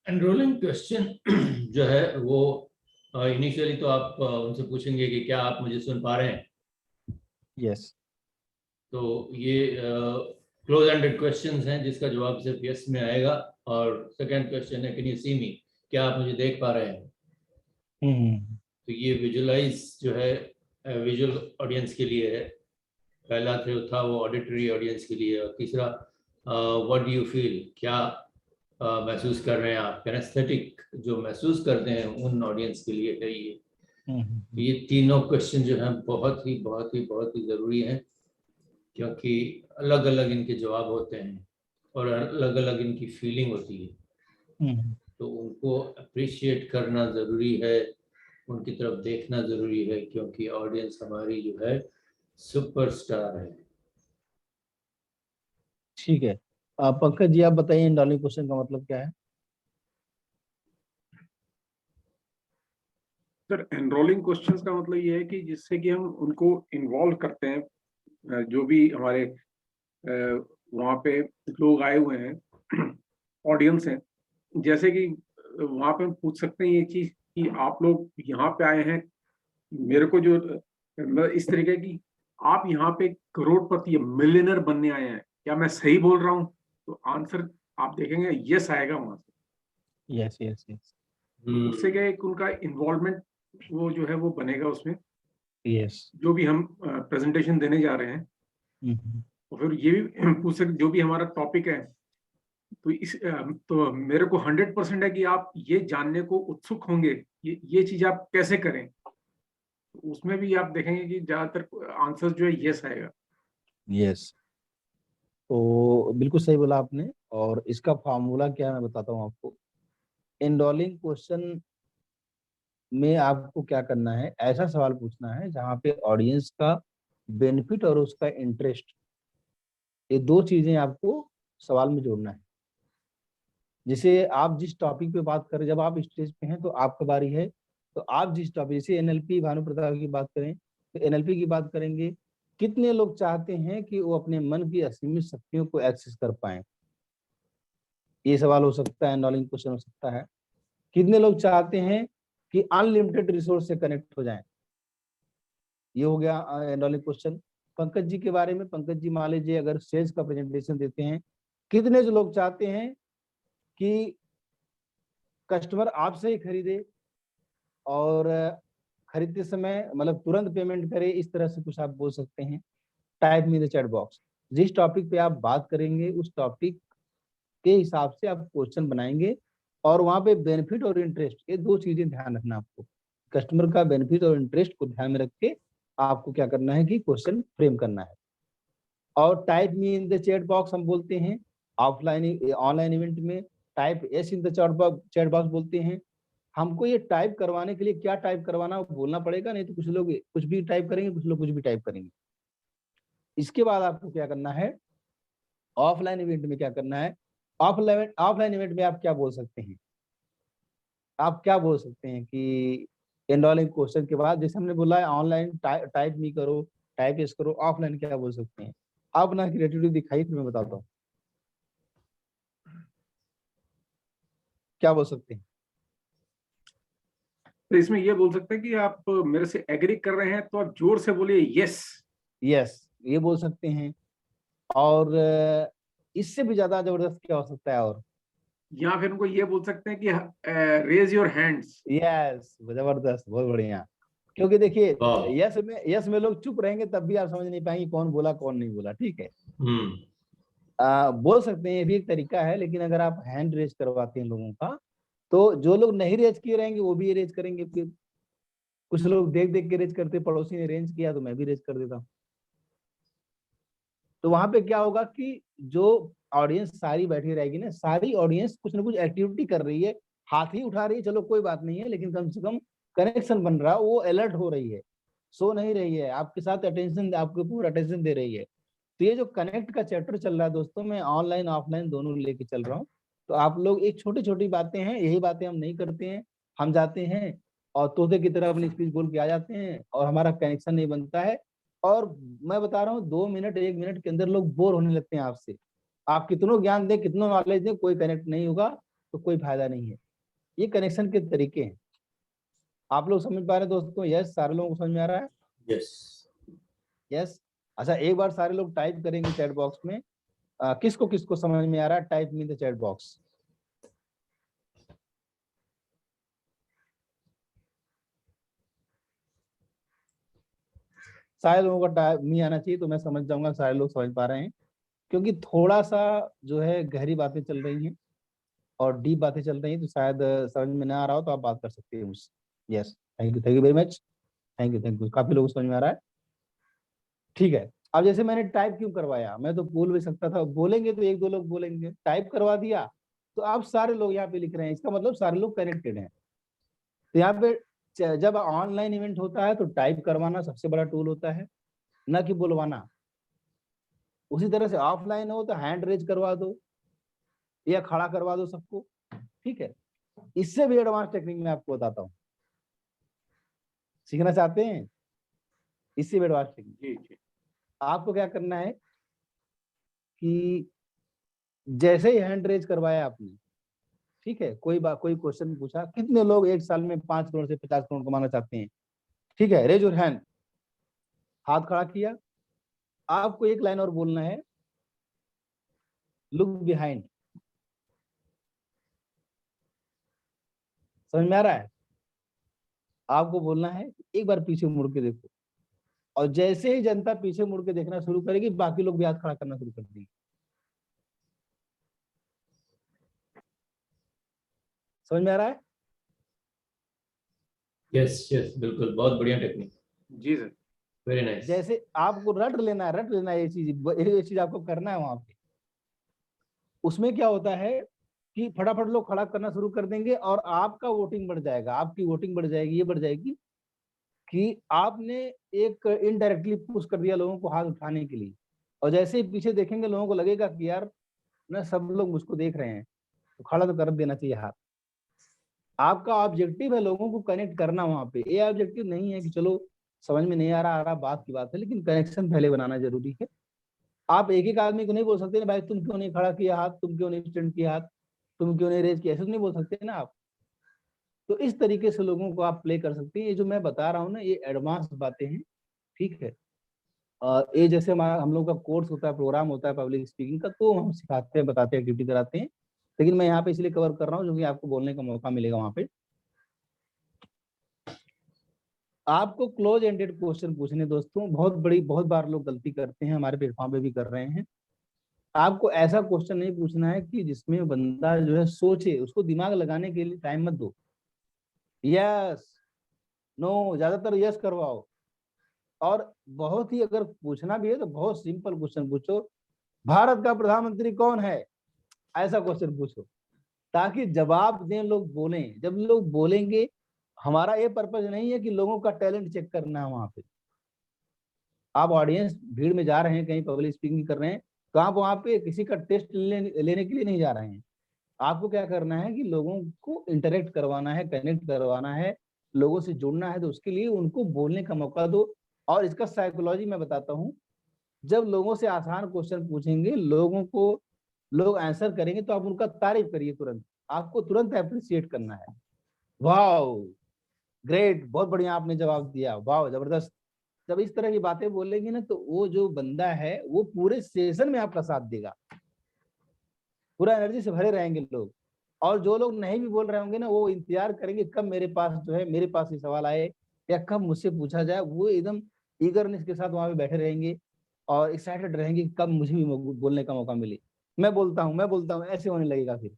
एनरोलिंग क्वेश्चन जो है वो इनिशियली तो आप उनसे पूछेंगे कि क्या आप मुझे सुन पा रहे हैं। यस। तो ये क्लोज एंडेड क्वेश्चंस हैं जिसका जवाब सिर्फ यस में आएगा। और सेकंड क्वेश्चन है कैन यू सी मी, क्या आप मुझे देख पा रहे हैं। तो ये विजुअलाइज जो है विजुअल ऑडियंस के लिए है। पहला जो था वो ऑडिटरी ऑडियंस के लिए। और तीसरा व्हाट डू यू फील, क्या महसूस कर रहे हैं आप, कैनेस्थेटिक जो महसूस करते हैं उन ऑडियंस के लिए है ये। ये तीनों क्वेश्चन जो हैं बहुत ही बहुत ही बहुत ही ज़रूरी हैं, क्योंकि अलग अलग इनके जवाब होते हैं और अलग अलग इनकी फीलिंग होती है। तो उनको अप्रिशिएट करना ज़रूरी है, उनकी तरफ देखना ज़रूरी है, क्योंकि ऑडियंस हमारी जो है सुपरस्टार है। ठीक है, पंकज जी, आप बताइए एनरोलिंग क्वेश्चन का मतलब क्या है? सर, एनरोलिंग क्वेश्चंस का मतलब ये है कि जिससे कि हम उनको इन्वॉल्व करते हैं, जो भी हमारे वहाँ पे लोग आए हुए हैं, ऑडियंस हैं। जैसे कि वहाँ पे हम पूछ सकते हैं ये चीज कि आप लोग यहाँ पे आए हैं, मेरे को जो मतलब इस तरीके की, आप यहाँ पे करोड़पति या मिलियनर बनने आए हैं, क्या मैं सही बोल रहा हूँ? तो आंसर आप देखेंगे यस आएगा वहां से। यस यस यस उससे क्या है कि उनका इन्वॉल्वमेंट वो जो है वो बनेगा उसमें, यस। जो भी हम प्रेजेंटेशन देने जा रहे हैं। और फिर ये भी पूछ सकते जो भी हमारा टॉपिक है, तो तो मेरे को 100% है कि आप ये जानने को उत्सुक होंगे ये चीज आप कैसे करें। तो उसमें भी आप देखेंगे कि ज्यादातर आंसर जो है यस आएगा। यस, तो बिल्कुल सही बोला आपने। और इसका फार्मूला क्या है मैं बताता हूँ आपको। एनरोलिंग क्वेश्चन में आपको क्या करना है, ऐसा सवाल पूछना है जहाँ पे ऑडियंस का बेनिफिट और उसका इंटरेस्ट, ये दो चीजें आपको सवाल में जोड़ना है। जैसे आप जिस टॉपिक पे बात कर रहे हैं, जब आप स्टेज पे हैं तो आपका बारी है, तो आप जिस टॉपिक, जैसे एनएलपी, भानु प्रताप की बात करें तो एनएलपी की बात करेंगे, कितने लोग चाहते हैं कि वो अपने मन की असीमित शक्तियों को एक्सेस कर पाए, ये सवाल हो सकता है, एनरोलिंग क्वेश्चन हो सकता है। कितने लोग चाहते हैं कि अनलिमिटेड रिसोर्स से कनेक्ट हो जाएं, ये हो गया एनरोलिंग क्वेश्चन। पंकज जी के बारे में, पंकज जी मान लीजिए अगर सेल्स का प्रेजेंटेशन देते हैं, कितने जो लोग चाहते हैं कि कस्टमर आपसे ही खरीदे और खरीदते समय मतलब तुरंत पेमेंट करे, इस तरह से कुछ आप बोल सकते हैं। टाइप में द चैट बॉक्स, जिस टॉपिक पे आप बात करेंगे उस टॉपिक के हिसाब से आप क्वेश्चन बनाएंगे, और वहां पे बेनिफिट और इंटरेस्ट, ये दो चीजें ध्यान रखना आपको। कस्टमर का बेनिफिट और इंटरेस्ट को ध्यान में रख के आपको क्या करना है कि क्वेश्चन फ्रेम करना है। और type me in the chat box हम बोलते हैं ऑफलाइन ऑनलाइन इवेंट में type S in the chat box बोलते हैं। हमको ये टाइप करवाने के लिए क्या टाइप करवाना बोलना पड़ेगा, नहीं तो कुछ लोग कुछ भी टाइप करेंगे, कुछ लोग कुछ भी टाइप करेंगे। इसके बाद आपको क्या करना है, ऑफलाइन इवेंट में क्या करना है, ऑफलाइन इवेंट में आप क्या बोल सकते हैं, आप क्या बोल सकते हैं कि एनरोलिंग क्वेश्चन के बाद, जैसे हमने बोला है ऑनलाइन टाइप नहीं करो, टाइप एस करो, ऑफलाइन क्या बोल सकते हैं आप ना, क्रिएटिविटी दिखाई फिर मैं बताता हूँ क्या बोल सकते हैं। तो इसमें ये बोल सकते हैं कि आप मेरे से एग्री कर रहे हैं तो आप जोर से बोलिए यस। यस ये बोल सकते हैं, और इससे भी ज्यादा जबरदस्त क्या हो सकता है, और या फिर उनको ये बोल सकते हैं कि रेज योर हैंड्स। यस जबरदस्त, बहुत बढ़िया। क्योंकि देखिए वाह। यस में लोग चुप रहेंगे तब भी आप समझ नहीं पाएंगे कौन बोला कौन नहीं बोला, ठीक है। हम्म। बोल सकते हैं, ये भी एक तरीका है, लेकिन अगर आप हैंड रेज करवाते हैं लोगों का, तो जो लोग नहीं रेज किए रहेंगे वो भी रेज करेंगे। फिर कुछ लोग देख देख के रेज करते, पड़ोसी ने रेंज किया तो मैं भी रेज कर देता हूँ। तो वहां पे क्या होगा कि जो ऑडियंस सारी बैठी रहेगी ना, सारी ऑडियंस कुछ ना कुछ एक्टिविटी कर रही है, हाथ ही उठा रही है, चलो कोई बात नहीं है, लेकिन कम से कम कनेक्शन बन रहा है, वो अलर्ट हो रही है, सो नहीं रही है, आपके साथ अटेंशन, आपको पूरा अटेंशन दे रही है। तो ये जो कनेक्ट का चैप्टर चल रहा है दोस्तों, मैं ऑनलाइन ऑफलाइन दोनों लेके चल रहा हूँ। तो आप लोग एक छोटी छोटी बातें हैं, यही बातें हम नहीं करते हैं, हम जाते हैं और तोते की तरह अपनी स्पीच बोल के आ जाते हैं और हमारा कनेक्शन नहीं बनता है। और मैं बता रहा हूँ 2 मिनट 1 मिनट के अंदर लोग बोर होने लगते हैं आपसे। आप कितनों ज्ञान दें, कितनों नॉलेज दें, कोई कनेक्ट नहीं होगा तो कोई फायदा नहीं है। ये कनेक्शन के तरीके हैं। आप लोग समझ पा रहे हैं दोस्तों? यस, सारे लोगों को समझ में आ रहा है? यस। यस। अच्छा, एक बार सारे लोग टाइप करेंगे चैट बॉक्स में, किसको किसको समझ में आ रहा है, type me the chat box. सारे लोगों का टाइप मी आना चाहिए, तो मैं समझ जाऊंगा सारे लोग समझ पा रहे हैं। क्योंकि थोड़ा सा जो है गहरी बातें चल रही हैं और डीप बातें चल रही हैं, तो शायद समझ में ना आ रहा हो तो आप बात कर सकते हैं मुझसे। Yes, thank you very much, thank you, काफी लोगों को समझ में आ रहा है। ठीक है, अब जैसे मैंने टाइप क्यों करवाया, मैं तो बोल भी सकता था, बोलेंगे तो 1-2 लोग बोलेंगे, टाइप करवा दिया तो आप सारे लोग यहाँ पे लिख रहे हैं, इसका मतलब सारे लोग कनेक्टेड हैं। तो यहाँ पे जब ऑनलाइन इवेंट होता है तो टाइप करवाना सबसे बड़ा टूल होता है, ना कि बुलवाना। उसी तरह से ऑफलाइन हो तो हैंड रेज करवा दो या खड़ा करवा दो सबको, ठीक है। इससे भी एडवांस टेक्निक मैं आपको बताता हूँ, सीखना चाहते हैं? इससे भी एडवांस टेक्निक। जी जी। आपको क्या करना है कि जैसे ही हैंड रेज करवाया आपने, ठीक है, कोई क्वेश्चन पूछा, कितने लोग एक साल में 5 करोड़ से 50 करोड़ कमाना चाहते हैं, ठीक है, रेज योर हैंड, हाथ खड़ा किया। आपको एक लाइन और बोलना है, लुक बिहाइंड। समझ में आ रहा है? आपको बोलना है एक बार पीछे मुड़ के देखो, और जैसे ही जनता पीछे मुड़ के देखना शुरू करेगी, बाकी लोग भी हाथ खड़ा करना शुरू कर देंगे। समझ में आ रहा है? यस यस, बिल्कुल, बहुत बढ़िया टेक्निक। जी सर। Very nice. जैसे आपको रट लेना है, ये चीज आपको करना है वहां पे। उसमें क्या होता है कि फटाफट लोग खड़ा करना शुरू कर देंगे और आपका वोटिंग बढ़ जाएगा, आपकी वोटिंग बढ़ जाएगी, ये बढ़ जाएगी कि आपने एक इनडायरेक्टली पुश कर दिया लोगों को हाथ उठाने के लिए। और जैसे ही पीछे देखेंगे लोगों को लगेगा कि यार ना सब लोग मुझको देख रहे हैं, तो खड़ा तो कर देना चाहिए हाथ। आपका ऑब्जेक्टिव है लोगों को कनेक्ट करना वहां पे, ये ऑब्जेक्टिव नहीं है कि चलो समझ में नहीं आ रहा बात की बात है, लेकिन कनेक्शन पहले बनाना जरूरी है। आप एक एक आदमी को नहीं बोल सकते ना, भाई तुम क्यों नहीं खड़ा किया हाथ, तुम क्यों नहीं स्टैंड किया हाथ, तुम क्यों नहीं रेज किया, ऐसे तो नहीं बोल सकते ना आप। तो इस तरीके से लोगों को आप प्ले कर सकते हैं। ये जो मैं बता रहा हूँ ना, ये एडवांस बातें हैं, ठीक है। ये जैसे हमारा हम लोग का कोर्स होता है, प्रोग्राम होता है पब्लिक स्पीकिंग का, तो हम सिखाते हैं, बताते हैं, एक्टिविटी कराते हैं। लेकिन मैं यहाँ पे इसलिए कवर कर रहा हूँ क्योंकि आपको बोलने का मौका मिलेगा वहां पे। आपको क्लोज एंडेड क्वेश्चन पूछने दोस्तों, बहुत बार लोग गलती करते हैं, हमारे प्लेटफॉर्म पे भी कर रहे हैं। आपको ऐसा क्वेश्चन नहीं पूछना है कि जिसमें बंदा जो है सोचे, उसको दिमाग लगाने के लिए टाइम मत दो। यस नो, ज्यादातर यस करवाओ। और बहुत ही अगर पूछना भी है तो बहुत सिंपल क्वेश्चन पूछो, भारत का प्रधानमंत्री कौन है? ऐसा क्वेश्चन पूछो ताकि जवाब दें, लोग बोलें। जब लोग बोलेंगे, हमारा ये पर्पज नहीं है कि लोगों का टैलेंट चेक करना है वहां पे। आप ऑडियंस भीड़ में जा रहे हैं, कहीं पब्लिक स्पीकिंग कर रहे हैं, तो आप वहां पे किसी का टेस्ट लेने के लिए नहीं जा रहे हैं। आपको क्या करना है कि लोगों को इंटरेक्ट करवाना है, कनेक्ट करवाना है, लोगों से जुड़ना है। तो उसके लिए उनको बोलने का मौका दो। और इसका साइकोलॉजी मैं बताता हूँ। जब लोगों से आसान क्वेश्चन पूछेंगे, लोग आंसर करेंगे, तो आप उनका तारीफ करिए तुरंत। आपको तुरंत अप्रिशिएट करना है। वाओ, ग्रेट, बहुत बढ़िया आपने जवाब दिया, वाओ जबरदस्त। जब इस तरह की बातें बोलेंगे ना, तो वो जो बंदा है वो पूरे सेशन में आपका साथ देगा, पूरा एनर्जी से भरे रहेंगे लोग। और जो लोग नहीं भी बोल रहे होंगे ना, वो इंतजार करेंगे कब मेरे पास जो है, मेरे पास ये सवाल आए या कब मुझसे पूछा जाए। वो एकदम ईगरनेस के साथ वहां पे बैठे रहेंगे और एक्साइटेड रहेंगे कि कब मुझे भी बोलने का मौका मिले। मैं बोलता हूँ, ऐसे होने लगेगा फिर।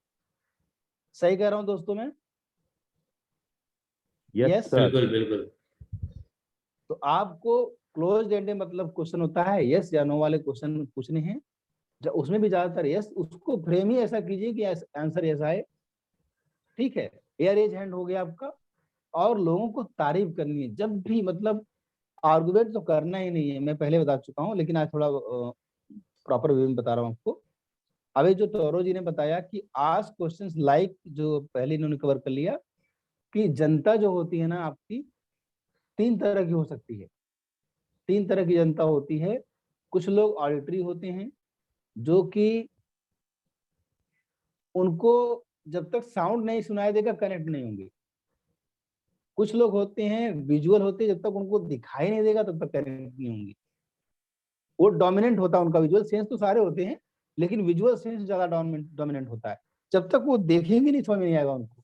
सही कह रहा हूँ दोस्तों मैं? Yes sir. बिल्कुल बिल्कुल। तो आपको क्लोज एंडेड मतलब क्वेश्चन होता है यस या नो वाले क्वेश्चन पूछने हैं। जब उसमें भी ज्यादातर यस, उसको फ्रेम ही ऐसा कीजिए कि आंसर यस आए। ठीक है, एयर रेज हैंड हो गया आपका। और लोगों को तारीफ करनी है जब भी, मतलब आर्गुमेंट तो करना ही नहीं है, मैं पहले बता चुका हूँ, लेकिन आज थोड़ा प्रॉपर वे में बता रहा हूँ आपको। अभी जो तौरो जी ने बताया कि आस्क क्वेश्चंस लाइक, जो पहले इन्होंने कवर कर लिया कि जनता जो होती है ना आपकी, 3 तरह की हो सकती है। 3 तरह की जनता होती है। कुछ लोग ऑडिटरी होते हैं, जो कि उनको जब तक साउंड नहीं सुनाई देगा कनेक्ट नहीं होंगे। कुछ लोग होते हैं विजुअल होते हैं, जब तक उनको दिखाई नहीं देगा तब तक कनेक्ट नहीं होंगे। वो डोमिनेंट होता है उनका, विजुअल सेंस तो सारे होते हैं, लेकिन विजुअल सेंस ज्यादा डोमिनेंट होता है। जब तक वो देखेंगे नहीं समझ में नहीं आएगा उनको।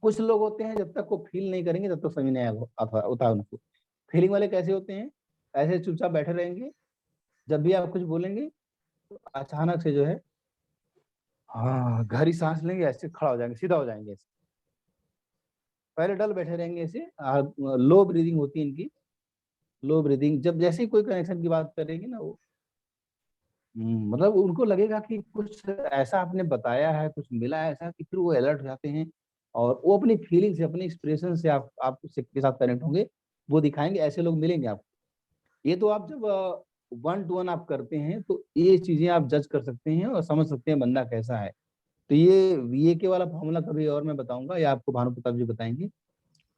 कुछ लोग होते हैं जब तक वो फील नहीं करेंगे तब तक समझ नहीं आएगा होता है उनको। फीलिंग वाले कैसे होते हैं? ऐसे चुपचाप बैठे रहेंगे, जब भी आप कुछ बोलेंगे तो अचानक से जो है, हाँ, गहरी सांस लेंगे, ऐसे खड़ा हो जाएंगे, सीधा हो जाएंगे ऐसे। पहले डल बैठे रहेंगे ऐसे, लो ब्रीदिंग होती है इनकी। लो ब्रीदिंग, जब जैसे ही कोई कनेक्शन की बात करेंगे ना, वो मतलब उनको लगेगा कि कुछ ऐसा आपने बताया है, कुछ मिला है ऐसा, कि फिर वो अलर्ट हो जाते हैं। और वो अपनी फीलिंग से, अपने एक्सप्रेशन से आप के साथ कनेक्ट होंगे, वो दिखाएंगे। ऐसे लोग मिलेंगे आपको। ये तो आप जब 1-to-1 आप करते हैं, तो ये चीजें आप जज कर सकते हैं और समझ सकते हैं बंदा कैसा है। तो ये VAK वाला फॉर्मूला कभी और मैं बताऊंगा, या आपको भानु प्रताप जी बताएंगे।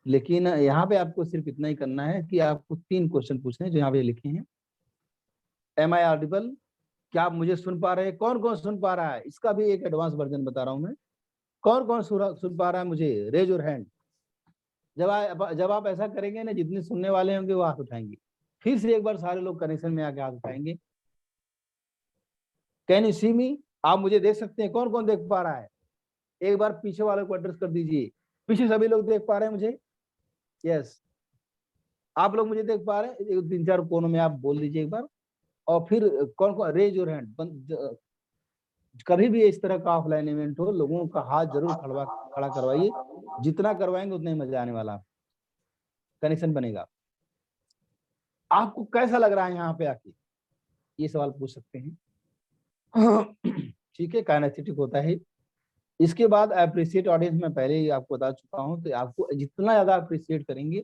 लेकिन यहाँ पे आपको सिर्फ इतना ही करना है कि आपको 3 क्वेश्चन पूछने हैं जो यहाँ पे लिखे हैं। एम आई ऑडिबल, क्या आप मुझे सुन पा रहे हैं? कौन कौन सुन पा रहा है? इसका भी एक एडवांस वर्जन बता रहा हूँ मैं। कौन कौन सुन पा रहा है मुझे? Raise your hand. जब आप ऐसा करेंगे ना, जितने सुनने वाले होंगे वो हाथ उठाएंगे। फिर से एक बार सारे लोग कनेक्शन में आके हाथ उठाएंगे। कैन यू सी मी? आप मुझे देख सकते हैं? कौन कौन देख पा रहा है? एक बार पीछे वाले को एड्रेस कर दीजिए। पीछे सभी लोग देख पा रहे हैं मुझे? यस, आप लोग मुझे देख पा रहे हैं? 3-4 कोनों में आप बोल दीजिए एक बार। और फिर कौन कौन रेज योर हैंड। कभी भी इस तरह का ऑफलाइन इवेंट हो, लोगों का हाथ जरूर खड़ा करवाइए। जितना करवाएंगे उतना ही मजा आने वाला, कनेक्शन बनेगा। आपको कैसा लग रहा है यहाँ पे आके? ये सवाल पूछ सकते हैं। ठीक है, काइनेस्थेटिक होता है। इसके बाद अप्रिशिएट ऑडियंस, मैं पहले ही आपको बता चुका हूँ। तो आपको जितना ज्यादा अप्रिशिएट करेंगे,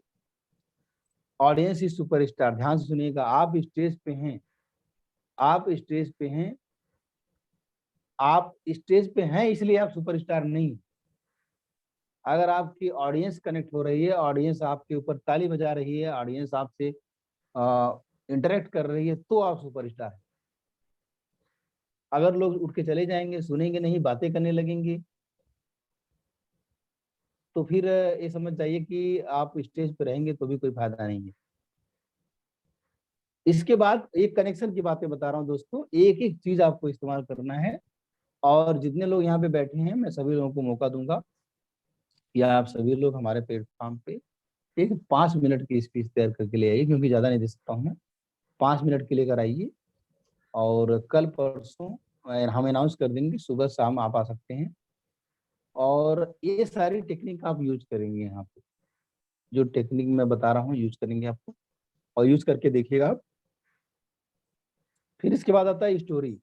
ऑडियंस इज सुपरस्टार। ध्यान से सुनिएगा, आप स्टेज पे हैं, आप स्टेज पे हैं, आप स्टेज पे हैं, इसलिए आप सुपरस्टार नहीं। अगर आपकी ऑडियंस कनेक्ट हो रही है, ऑडियंस आपके ऊपर ताली बजा रही है, ऑडियंस आपसे इंटरेक्ट कर रही है, तो आप सुपरस्टार हैं। अगर लोग उठ के चले जाएंगे, सुनेंगे नहीं, बातें करने लगेंगे, तो फिर ये समझ जाइए कि आप स्टेज पे रहेंगे तो भी कोई फायदा नहीं है। इसके बाद एक कनेक्शन की बातें बता रहा हूँ दोस्तों, एक एक चीज आपको इस्तेमाल करना है। और जितने लोग यहाँ पे बैठे हैं, मैं सभी लोगों को मौका दूंगा कि आप सभी लोग हमारे प्लेटफॉर्म पे एक 5 मिनट की स्पीच तैयार करके ले आइए, क्योंकि ज्यादा नहीं दे सकता हूँ मैं। 5 मिनट के लेकर आइए। और कल परसों हम अनाउंस कर देंगे, सुबह शाम आप आ सकते हैं। और ये सारी टेक्निक आप यूज करेंगे यहाँ पे, जो टेक्निक मैं बता रहा हूँ यूज करेंगे आपको, और यूज करके देखिएगा आप। फिर इसके बाद आता है स्टोरी।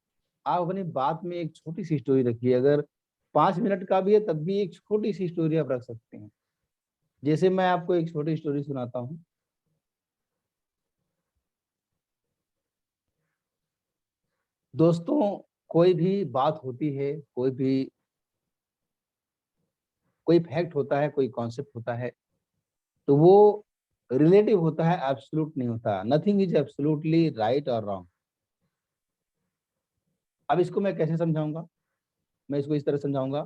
आप अपनी बात में एक छोटी सी स्टोरी रखिए, अगर 5 मिनट का भी है तब भी एक छोटी सी स्टोरी आप रख सकते हैं। जैसे मैं आपको एक छोटी स्टोरी सुनाता हूँ। दोस्तों, कोई भी बात होती है, कोई फैक्ट होता है, कोई कॉन्सेप्ट होता है, तो वो रिलेटिव होता है, एब्सोल्यूट नहीं होता। नथिंग इज एब्सोल्युटली राइट और रॉन्ग। अब इसको मैं कैसे समझाऊंगा? मैं इसको इस तरह समझाऊंगा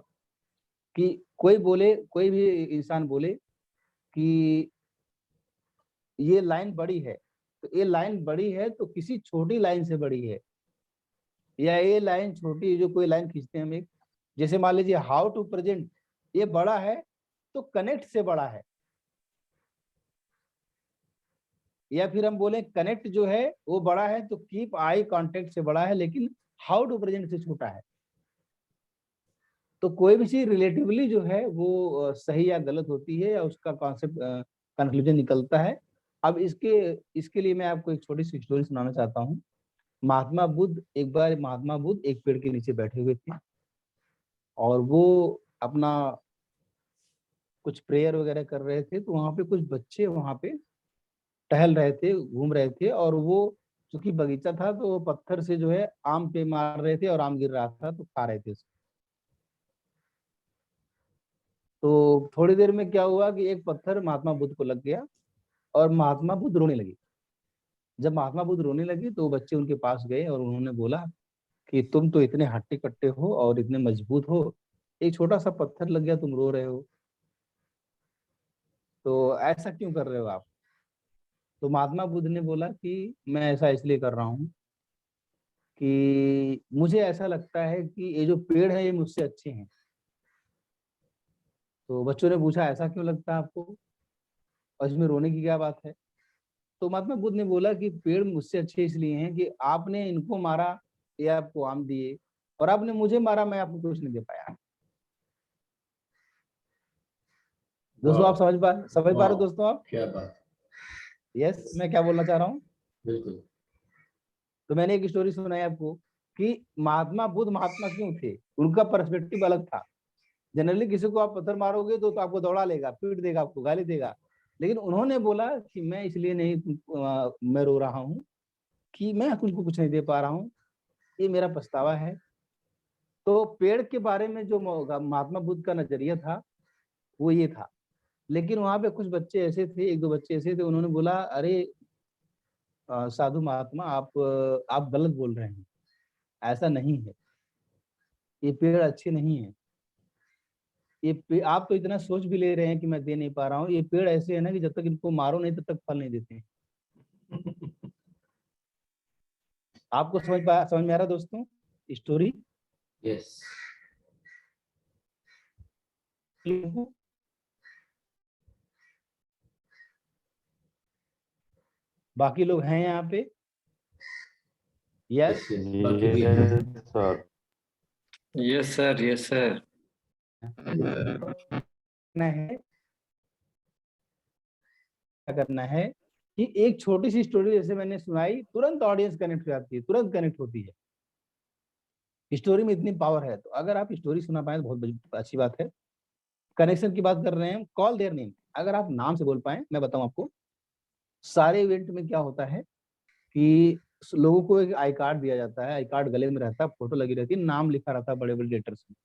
कि कोई भी इंसान बोले कि ये लाइन बड़ी है, तो ये लाइन बड़ी है तो किसी छोटी लाइन से बड़ी है, या ये लाइन छोटी है, जो कोई लाइन खींचते हैं हम एक, जैसे मान लीजिए हाउ टू प्रेजेंट, ये बड़ा है तो कनेक्ट से बड़ा है, या फिर हम बोले कनेक्ट जो है वो बड़ा है तो कीप आई कांटेक्ट से बड़ा है, लेकिन हाउ टू प्रेजेंट से छोटा है। तो कोई भी चीज रिलेटिवली जो है वो सही या गलत होती है, या उसका कॉन्सेप्ट कंक्लूजन निकलता है। अब इसके लिए मैं आपको एक छोटी सी स्टोरी सुनाना चाहता हूँ। एक बार महात्मा बुद्ध एक पेड़ के नीचे बैठे हुए थे, और वो अपना कुछ प्रेयर वगैरह कर रहे थे। तो वहां पे कुछ बच्चे वहां पे टहल रहे थे, घूम रहे थे, और वो चूंकि बगीचा था तो वो पत्थर से जो है आम पे मार रहे थे, और आम गिर रहा था तो खा रहे थे उसको। तो थोड़ी देर में क्या हुआ कि एक पत्थर महात्मा बुद्ध को लग गया, और महात्मा बुद्ध रोने लगे। जब महात्मा बुद्ध रोने लगे तो बच्चे उनके पास गए और उन्होंने बोला कि तुम तो इतने हट्टे कट्टे हो और इतने मजबूत हो, एक छोटा सा पत्थर लग गया, तुम रो रहे हो, तो ऐसा क्यों कर रहे हो आप? तो महात्मा बुद्ध ने बोला कि मैं ऐसा इसलिए कर रहा हूँ कि मुझे ऐसा लगता है कि ये जो पेड़ है ये मुझसे अच्छे हैं। तो बच्चों ने पूछा ऐसा क्यों लगता है आपको, और इसमें रोने की क्या बात है? तो महात्मा बुद्ध ने बोला कि पेड़ मुझसे अच्छे इसलिए हैं कि आपने इनको मारा, ये आपको आम दिए, और आपने मुझे मारा, मैं आपको कुछ नहीं दे पाया। दोस्तों आप समझ पा रहे हो वाह, दोस्तों आप? क्या बात। यस, मैं क्या बोलना चाह रहा हूँ? बिल्कुल। तो मैंने एक स्टोरी सुनाई आपको कि महात्मा बुद्ध महात्मा क्यों थे, उनका पर्सपेक्टिव अलग था। जनरली किसी को आप पत्थर मारोगे तो आपको दौड़ा लेगा, पीट देगा, आपको गाली देगा, लेकिन उन्होंने बोला कि मैं इसलिए नहीं मैं रो रहा हूँ कि मैं तुमको कुछ नहीं दे पा रहा हूँ, ये मेरा पछतावा है। तो पेड़ के बारे में जो महात्मा बुद्ध का नजरिया था वो ये था। लेकिन वहां पे कुछ बच्चे ऐसे थे, एक दो बच्चे ऐसे थे, उन्होंने बोला अरे साधु महात्मा आप गलत बोल रहे हैं, ऐसा नहीं है, ये पेड़ अच्छे नहीं है, आप तो इतना सोच भी ले रहे हैं कि मैं दे नहीं पा रहा हूँ, ये पेड़ ऐसे है ना कि जब तक इनको मारो नहीं तब तक फल नहीं देते हैं। आपको समझ में आ रहा दोस्तों स्टोरी? यस। बाकी लोग हैं यहाँ पे? यस। बाकी भी Yes, sir. Yes, sir. Yes, sir. क्या करना है कि एक छोटी सी स्टोरी जैसे मैंने सुनाई, तुरंत ऑडियंस कनेक्ट हो जाती है, तुरंत कनेक्ट होती है। स्टोरी में इतनी पावर है, तो अगर आप स्टोरी सुना पाए तो बहुत अच्छी बात है। कनेक्शन की बात कर रहे हैं, कॉल देयर नेम, अगर आप नाम से बोल पाए। मैं बताऊं आपको, सारे इवेंट में क्या होता है कि लोगों को एक आई कार्ड दिया जाता है, आई कार्ड गले में रहता है, फोटो लगी रहती है, नाम लिखा रहता है बड़े बड़े लेटर्स में।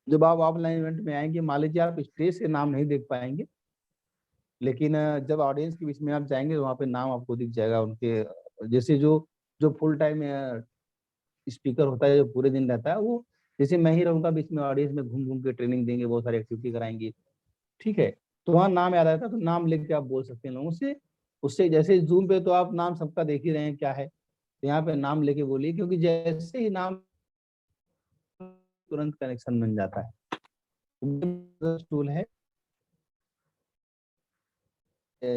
जब आप ऑफलाइन इवेंट में आएंगे, मान लीजिए आप स्टेज से नाम नहीं देख पाएंगे, लेकिन जब ऑडियंस के बीच में आप जाएंगे तो वहाँ पे नाम आपको दिख जाएगा उनके। जैसे जो जो फुल टाइम स्पीकर होता है, जो पूरे दिन रहता है, वो जैसे मैं ही रहूंगा बीच में, ऑडियंस में घूम घूम के ट्रेनिंग देंगे, बहुत सारी एक्टिविटी कराएंगे, ठीक है? तो वहाँ नाम याद आता है, तो नाम लिख के आप बोल सकते हैं लोगों से। उससे जैसे जूम पे तो आप नाम सबका देख ही रहे हैं क्या है, तो यहाँ पे नाम लेके बोलिए, क्योंकि जैसे ही नाम तुरंत कनेक्शन बन जाता है। टूल है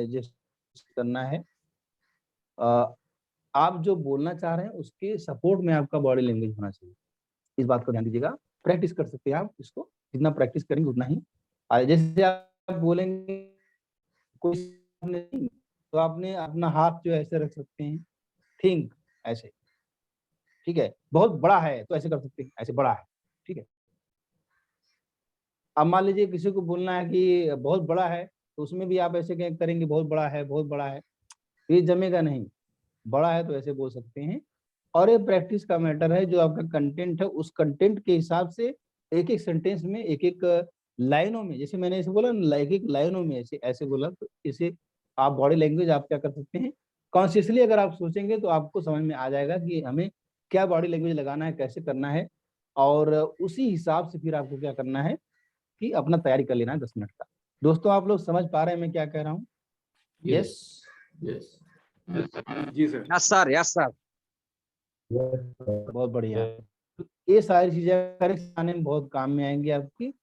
जिस करना है, आप जो बोलना चाह रहे हैं उसके सपोर्ट में आपका बॉडी लैंग्वेज होना चाहिए। इस बात को ध्यान दीजिएगा। प्रैक्टिस कर सकते हैं आप इसको, जितना प्रैक्टिस करेंगे उतना ही। जैसे आप बोलेंगे कोई नहीं, तो आपने अपना हाथ जो ऐसे रख सकते हैं, थिंक ऐसे, ठीक है, बहुत बड़ा है तो ऐसे कर सकते हैं, ऐसे बड़ा है, ठीक है। अब मान लीजिए किसी को बोलना है कि बहुत बड़ा है, तो उसमें भी आप ऐसे करेंगे बहुत बड़ा है, बहुत बड़ा है, ये जमेगा नहीं। बड़ा है तो ऐसे बोल सकते हैं। और ये प्रैक्टिस का मैटर है, जो आपका कंटेंट है उस कंटेंट के हिसाब से एक एक सेंटेंस में, एक एक लाइनों में, जैसे मैंने ऐसे बोला ना, एक एक लाइनों में ऐसे ऐसे बोला, तो इसे आप बॉडी लैंग्वेज आप क्या कर सकते हैं, कॉन्शियसली अगर आप सोचेंगे तो आपको समझ में आ जाएगा कि हमें क्या बॉडी लैंग्वेज लगाना है, कैसे करना है, और उसी हिसाब से फिर आपको क्या करना है कि अपना तैयारी कर लेना है 10 मिनट का। दोस्तों आप लोग समझ पा रहे हैं मैं क्या कह रहा हूँ? Yes. Yes. जी सर। Yes sir, yes sir. बहुत बढ़िया। तो ये सारी चीजें आने में बहुत काम में आएंगी आपकी,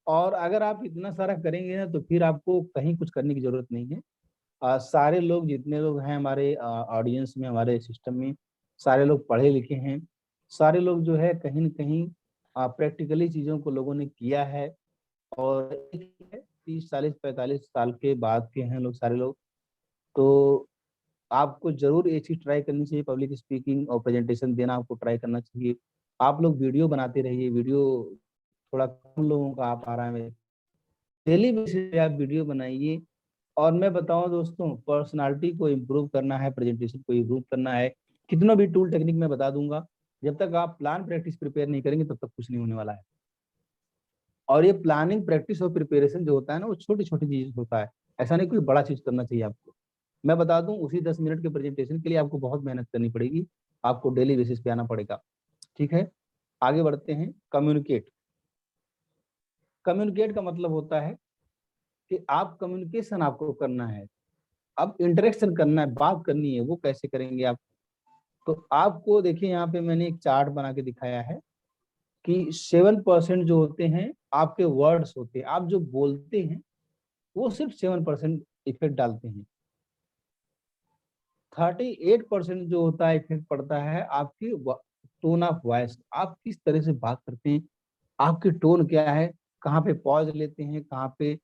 और अगर आप इतना सारा करेंगे ना तो फिर आपको कहीं कुछ करने की जरूरत नहीं है। सारे लोग, जितने लोग हैं हमारे ऑडियंस में, हमारे सिस्टम में, सारे लोग पढ़े लिखे हैं, सारे लोग जो है कहीं न कहीं प्रैक्टिकली चीज़ों को लोगों ने किया है, और 30, 40, 45 साल के बाद के हैं लोग, सारे लोग। तो आपको जरूर ये चीज़ ट्राई करनी चाहिए, पब्लिक स्पीकिंग और प्रेजेंटेशन देना आपको ट्राई करना चाहिए। आप लोग वीडियो बनाते रहिए, वीडियो थोड़ा कम लोगों का आ पा रहा है, डेली बेसिस पे आप वीडियो बनाइए। और मैं बताऊं दोस्तों, पर्सनालिटी को इम्प्रूव करना है, प्रेजेंटेशन को इम्प्रूव करना है, कितना भी टूल टेक्निक मैं बता दूंगा, जब तक आप प्लान प्रैक्टिस प्रिपेयर नहीं करेंगे तब तक कुछ नहीं होने वाला है। और ये प्लानिंग, प्रैक्टिस और प्रिपरेशन जो होता है ना, वो छोटी छोटी चीज होता है, ऐसा नहीं कोई बड़ा चीज करना चाहिए आपको। मैं बता दूं, उसी 10 मिनट के प्रेजेंटेशन के लिए आपको बहुत मेहनत करनी पड़ेगी, आपको डेली बेसिस पे आना पड़ेगा, ठीक है। आगे बढ़ते हैं। कम्युनिकेट। कम्युनिकेट का मतलब होता है कि आप कम्युनिकेशन आपको करना है, अब इंटरेक्शन करना है, बात करनी है। वो कैसे करेंगे आप? तो आपको देखिए, यहाँ पे मैंने एक चार्ट बना के दिखाया है कि 7% जो होते हैं आपके वर्ड्स होते हैं, आप जो बोलते हैं वो सिर्फ 7% इफेक्ट डालते हैं। 38% जो होता है इफेक्ट पड़ता है आपकी टोन ऑफ वॉइस, आप किस तरह से बात करते हैं, आपकी टोन क्या है, कहाँ पे पॉज लेते हैं, कहाँ पे,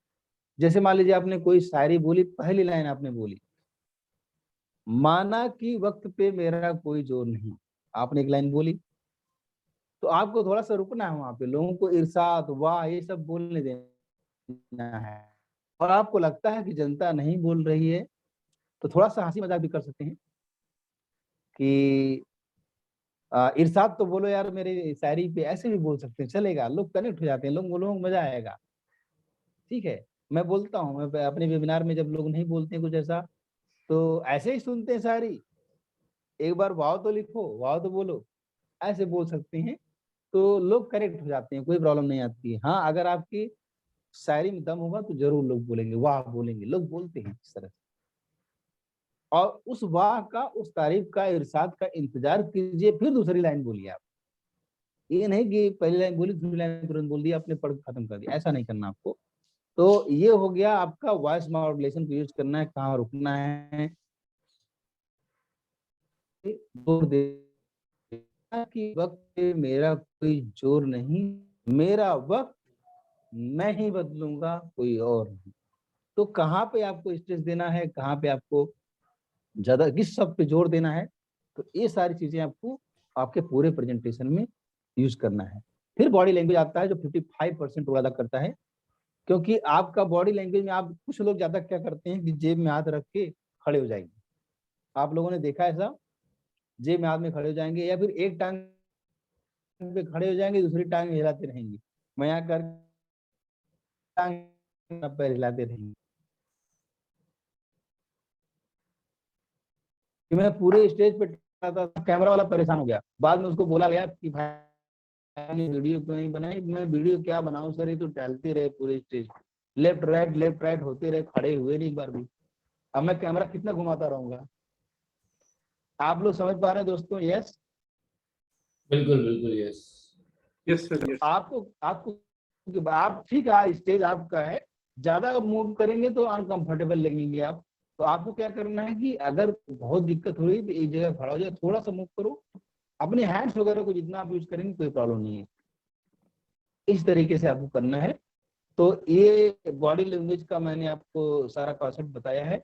जैसे मान लीजिए आपने कोई शायरी बोली, पहली लाइन आपने बोली, माना कि वक्त पे मेरा कोई जोर नहीं, आपने एक लाइन बोली, तो आपको थोड़ा सा रुकना है वहां पे, लोगों को इरशाद, वाह, ये सब बोलने देना है। और आपको लगता है कि जनता नहीं बोल रही है, तो थोड़ा सा हंसी मजाक भी कर सकते हैं कि इरशाद तो बोलो यार मेरे शायरी पे, ऐसे भी बोल सकते हैं, चलेगा, लोग कनेक्ट हो जाते हैं, लोगों को मजा आएगा, ठीक है। मैं बोलता हूँ, मैं अपने वेबिनार में जब लोग नहीं बोलते हैं कुछ ऐसा, तो ऐसे ही सुनते हैं शायरी, एक बार वाव तो लिखो, वाव तो बोलो, ऐसे बोल सकते हैं, तो लोग करेक्ट हो जाते हैं, कोई प्रॉब्लम नहीं आती है। हाँ, अगर आपकी शायरी में दम होगा तो जरूर लोग बोलेंगे, वाह बोलेंगे, लोग बोलते हैं इस तरह से। और उस वाह का, उस तारीफ का, इरशाद का इंतजार कीजिए, फिर दूसरी लाइन बोलिए आप। ये नहीं कि पहली लाइन बोली, दूसरी लाइन तुरंत बोल दिया, आपने पढ़ के खत्म कर दिया, ऐसा नहीं करना आपको। तो ये हो गया आपका वॉइस मॉड्यूलेशन को यूज करना है, कहाँ रुकना है, जोर दे कि वक्त पे मेरा कोई जोर नहीं, मेरा वक्त मैं ही बदलूंगा, कोई और नहीं। तो कहाँ पे आपको स्ट्रेस देना है, कहाँ पे आपको ज्यादा किस शब्द पे जोर देना है, तो ये सारी चीजें आपको आपके पूरे प्रेजेंटेशन में यूज करना है। फिर बॉडी लैंग्वेज आता है, जो 55% रोल अदा करता है, क्योंकि आपका बॉडी लैंग्वेज में, आप कुछ लोग ज्यादा क्या करते हैं कि जेब में हाथ रख के खड़े हो जाएंगे, आप लोगों ने देखा ऐसा, जेब में हाथ में खड़े हो जाएंगे, या फिर एक टांग पे खड़े हो जाएंगे, दूसरी टांग हिलाते रहेंगे, मैं यहाँ कर टांग पैर हिलाते रहेंगे। कि मैं पूरे स्टेज पे था, कैमरा वाला परेशान हो गया, बाद में उसको बोला गया कि भाई वीडियो क्यों नहीं बनाई, मैं वीडियो क्या बनाऊं सर, ये तो टहलते रहे पूरे स्टेज, लेफ्ट राइट होते रहे, खड़े हुए नहीं एक बार भी, अब मैं कैमरा कितना घुमाता रहूंगा। आप लोग समझ पा रहे हैं दोस्तों? यस, बिल्कुल बिल्कुल, यस। Yes sir, yes. आपको आपको आप ठीक है, स्टेज आपका है, ज्यादा मूव करेंगे तो अनकंफर्टेबल लगेंगे आप, तो आपको क्या करना है कि अगर बहुत दिक्कत हो रही है तो एक जगह खड़ा हो जाए, थोड़ा सा मूव करो, अपने हैंड्स वगैरह को जितना आप यूज करेंगे कोई प्रॉब्लम नहीं है, इस तरीके से आपको करना है। तो ये बॉडी लैंग्वेज का मैंने आपको सारा कॉन्सेप्ट बताया है,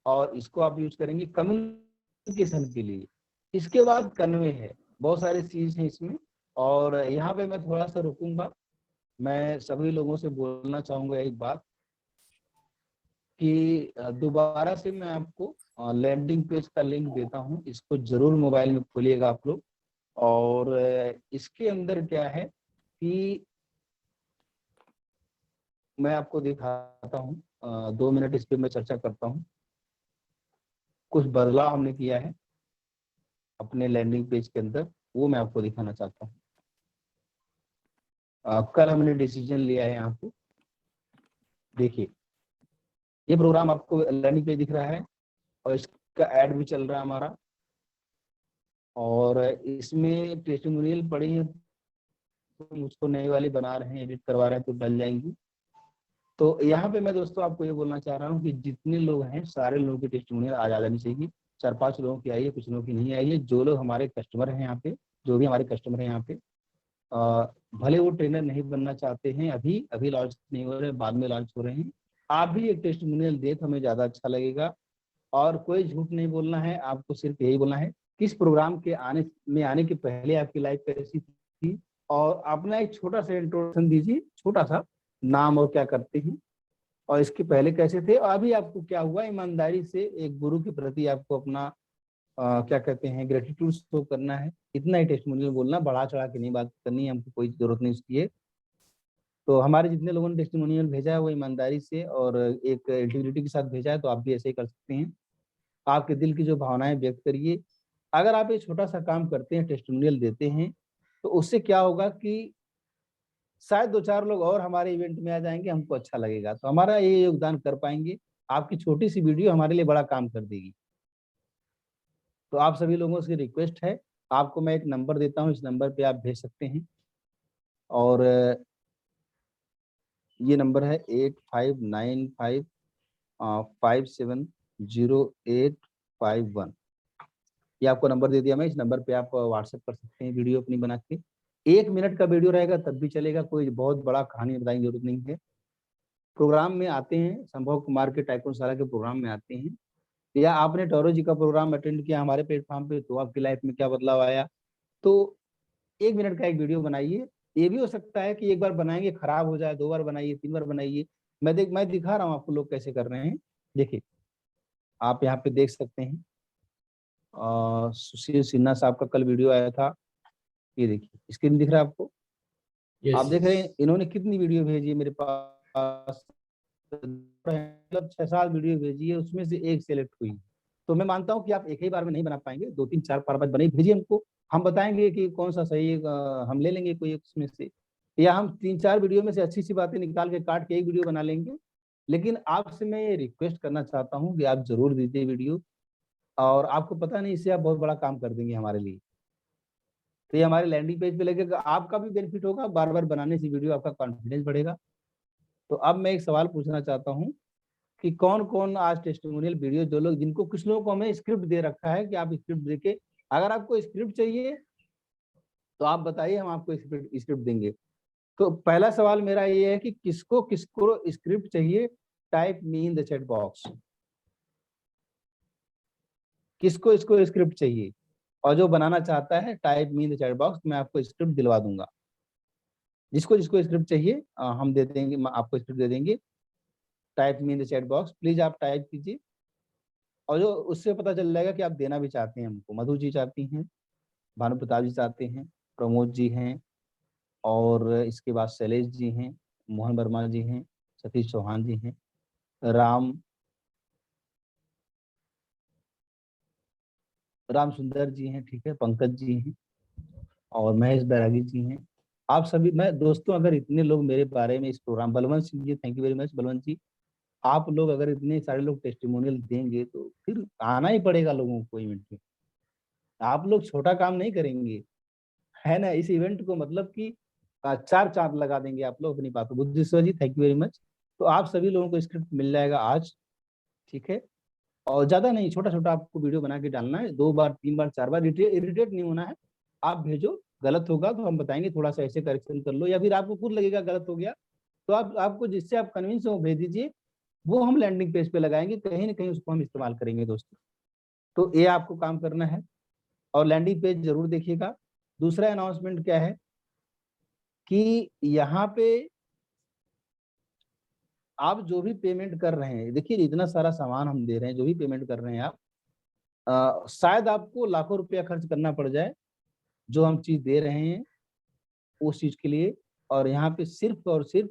और इसको आप यूज करेंगे कम्युनिकेशन के लिए। इसके बाद कन्वे है, बहुत सारी चीज हैं इसमें। और यहाँ पे मैं थोड़ा सा रुकूंगा। मैं सभी लोगों से बोलना चाहूंगा एक बात कि दोबारा से मैं आपको लैंडिंग पेज का लिंक देता हूँ, इसको जरूर मोबाइल में खोलिएगा आप लोग। और इसके अंदर क्या है कि मैं आपको दिखाता हूँ, 2 मिनट इस पे मैं चर्चा करता हूँ। कुछ बदलाव हमने किया है अपने लैंडिंग पेज के अंदर, वो मैं आपको दिखाना चाहता हूँ। कल हमने डिसीजन लिया है यहाँ पे, देखिए ये प्रोग्राम आपको लैंडिंग पेज दिख रहा है और इसका ऐड भी चल रहा है हमारा, और इसमें टेस्टिमोनियल पड़ी है तो मुझको नई वाली बना रहे हैं, एडिट करवा रहे हैं तो डल जाएंगी। तो यहाँ पे मैं दोस्तों आपको ये बोलना चाह रहा हूँ कि जितने लोग हैं सारे लोगों की टेस्टिमोनियल आ जानी चाहिए। 4-5 लोगों की आई है, कुछ लोगों की नहीं आई है। जो लोग हमारे कस्टमर हैं यहाँ पे, जो भी हमारे कस्टमर हैं यहाँ पे, भले वो ट्रेनर नहीं बनना चाहते हैं, अभी अभी लॉन्च नहीं हो रहे, बाद में लॉन्च हो रहे हैं, आप भी एक टेस्टिमोनियल देख हमें ज्यादा अच्छा लगेगा। और कोई झूठ नहीं बोलना है, आपको सिर्फ यही बोलना है किस प्रोग्राम के आने के पहले आपकी लाइफ कैसी थी, और अपना एक छोटा सा इंट्रोडक्शन दीजिए, छोटा सा नाम और क्या करते हैं और इसके पहले कैसे थे और अभी आपको क्या हुआ। ईमानदारी से एक गुरु के प्रति आपको अपना क्या कहते हैं ग्रेटिट्यूड शो करना है। इतना ही टेस्टिमोनियल बोलना, बढ़ा चढ़ा के नहीं बात करनी है, हमको कोई जरूरत नहीं उसकी है। तो हमारे जितने लोगों ने टेस्टिमोनियल भेजा है वो ईमानदारी से और एक इंटीग्रिटी के साथ भेजा है, तो आप भी ऐसे ही कर सकते हैं। आपके दिल की जो भावनाएं व्यक्त करिए। अगर आप ये छोटा सा काम करते हैं, टेस्टिमोनियल देते हैं, तो उससे क्या होगा कि शायद 2-4 लोग और हमारे इवेंट में आ जाएंगे, हमको अच्छा लगेगा, तो हमारा ये योगदान कर पाएंगे। आपकी छोटी सी वीडियो हमारे लिए बड़ा काम कर देगी। तो आप सभी लोगों से रिक्वेस्ट है, आपको मैं एक नंबर देता हूँ, इस नंबर पे आप भेज सकते हैं। और ये नंबर है 8595570851। ये आपको नंबर दे दिया मैं, इस नंबर पे आप व्हाट्सएप कर सकते हैं वीडियो अपनी बना के। 1 मिनट का वीडियो रहेगा तब भी चलेगा, कोई बहुत बड़ा कहानी बताने की जरूरत नहीं है। प्रोग्राम में आते हैं, संभव कुमार के टाइकोनशाला के प्रोग्राम में आते हैं, या आपने टोरो जी का प्रोग्राम अटेंड किया हमारे प्लेटफॉर्म पे, तो आपकी लाइफ में क्या बदलाव आया। तो 1 मिनट का एक वीडियो बनाइए। ये भी हो सकता है कि एक बार बनाएंगे खराब हो जाए, 2 बार बनाइए, 3 बार बनाइए। मैं दिखा रहा हूँ आपको लोग कैसे कर रहे हैं। देखिए आप यहाँ पे देख सकते हैं, सुशील सिन्हा साहब का कल वीडियो आया था, ये देखिए स्क्रीन दिख रहा है आपको। आप देख रहे हैं इन्होंने कितनी वीडियो भेजी है मेरे पास, मतलब 6-7 वीडियो भेजी है, उसमें से एक सिलेक्ट हुई। तो मैं मानता हूँ कि आप एक ही बार में नहीं बना पाएंगे, 2-3-4 बार बने भेजिए हमको, हम बताएंगे कि कौन सा सही है, हम ले लेंगे कोई एक उसमें से, या हम 3-4 वीडियो में से अच्छी सी बातें निकाल के काट के एक वीडियो बना लेंगे। लेकिन आपसे मैं ये रिक्वेस्ट करना चाहता हूँ कि आप जरूर दीजिए वीडियो, और आपको पता नहीं इससे आप बहुत बड़ा काम कर देंगे हमारे लिए। तो ये हमारे लैंडिंग पेज पे लगेगा, आपका भी बेनिफिट होगा, बार बार बनाने से वीडियो आपका कॉन्फिडेंस बढ़ेगा। तो अब मैं एक सवाल पूछना चाहता हूँ कि कौन कौन आज टेस्टिमोनियल वीडियो, जो लोग, जिनको, कुछ लोगों को हमें स्क्रिप्ट दे रखा है कि आप स्क्रिप्ट देके, अगर आपको स्क्रिप्ट चाहिए तो आप बताइए, हम आपको स्क्रिप्ट देंगे। तो पहला सवाल मेरा ये है कि किसको किसको स्क्रिप्ट चाहिए, type me in the chat box. किसको इसको स्क्रिप्ट चाहिए, और जो बनाना चाहता है type me in the chat box, मैं आपको स्क्रिप्ट दिलवा दूंगा। जिसको जिसको स्क्रिप्ट चाहिए हम दे देंगे, आपको स्क्रिप्ट दे देंगे। Type me in the chat box, please आप टाइप कीजिए, और जो उससे पता चल जाएगा कि आप देना भी चाहते हैं हमको। मधु जी चाहती हैं, भानु प्रताप जी चाहते हैं, प्रमोद जी हैं, और इसके बाद शैलेश जी हैं, मोहन वर्मा जी हैं, सतीश चौहान जी हैं, राम सुंदर जी हैं, ठीक है, पंकज जी हैं, और महेश बैरागी जी हैं। आप सभी, मैं दोस्तों, अगर इतने लोग मेरे बारे में इस programme, Balwant Singh ji, thank you very much Balwant ji, आप लोग अगर इतने सारे लोग टेस्टिमोनियल देंगे तो फिर आना ही पड़ेगा लोगों को इवेंट में। आप लोग छोटा काम नहीं करेंगे, है ना। इस इवेंट को मतलब कि 4 चांद लगा देंगे आप लोग अपनी बातों। बुद्धेश्वर जी थैंक यू वेरी मच। तो आप सभी लोगों को स्क्रिप्ट मिल जाएगा आज, ठीक है। और ज्यादा नहीं, छोटा छोटा आपको वीडियो बना के डालना है, 2 बार 3 बार 4 बार, इरिटेट नहीं होना है। आप भेजो, गलत होगा तो हम बताएंगे, थोड़ा सा ऐसे करेक्शन कर लो, या फिर आपको खुद लगेगा गलत हो गया तो आपको जिससे आप कन्विंस हो भेज दीजिए, वो हम लैंडिंग पेज पे लगाएंगे, कहीं ना कहीं उसको हम इस्तेमाल करेंगे दोस्तों। तो ये आपको काम करना है, और लैंडिंग पेज जरूर देखिएगा। दूसरा अनाउंसमेंट क्या है कि यहाँ पे आप जो भी पेमेंट कर रहे हैं, देखिए इतना सारा सामान हम दे रहे हैं, जो भी पेमेंट कर रहे हैं आप, शायद आपको लाखों रुपया खर्च करना पड़ जाए जो हम चीज दे रहे हैं उस चीज के लिए। और यहाँ पे सिर्फ और सिर्फ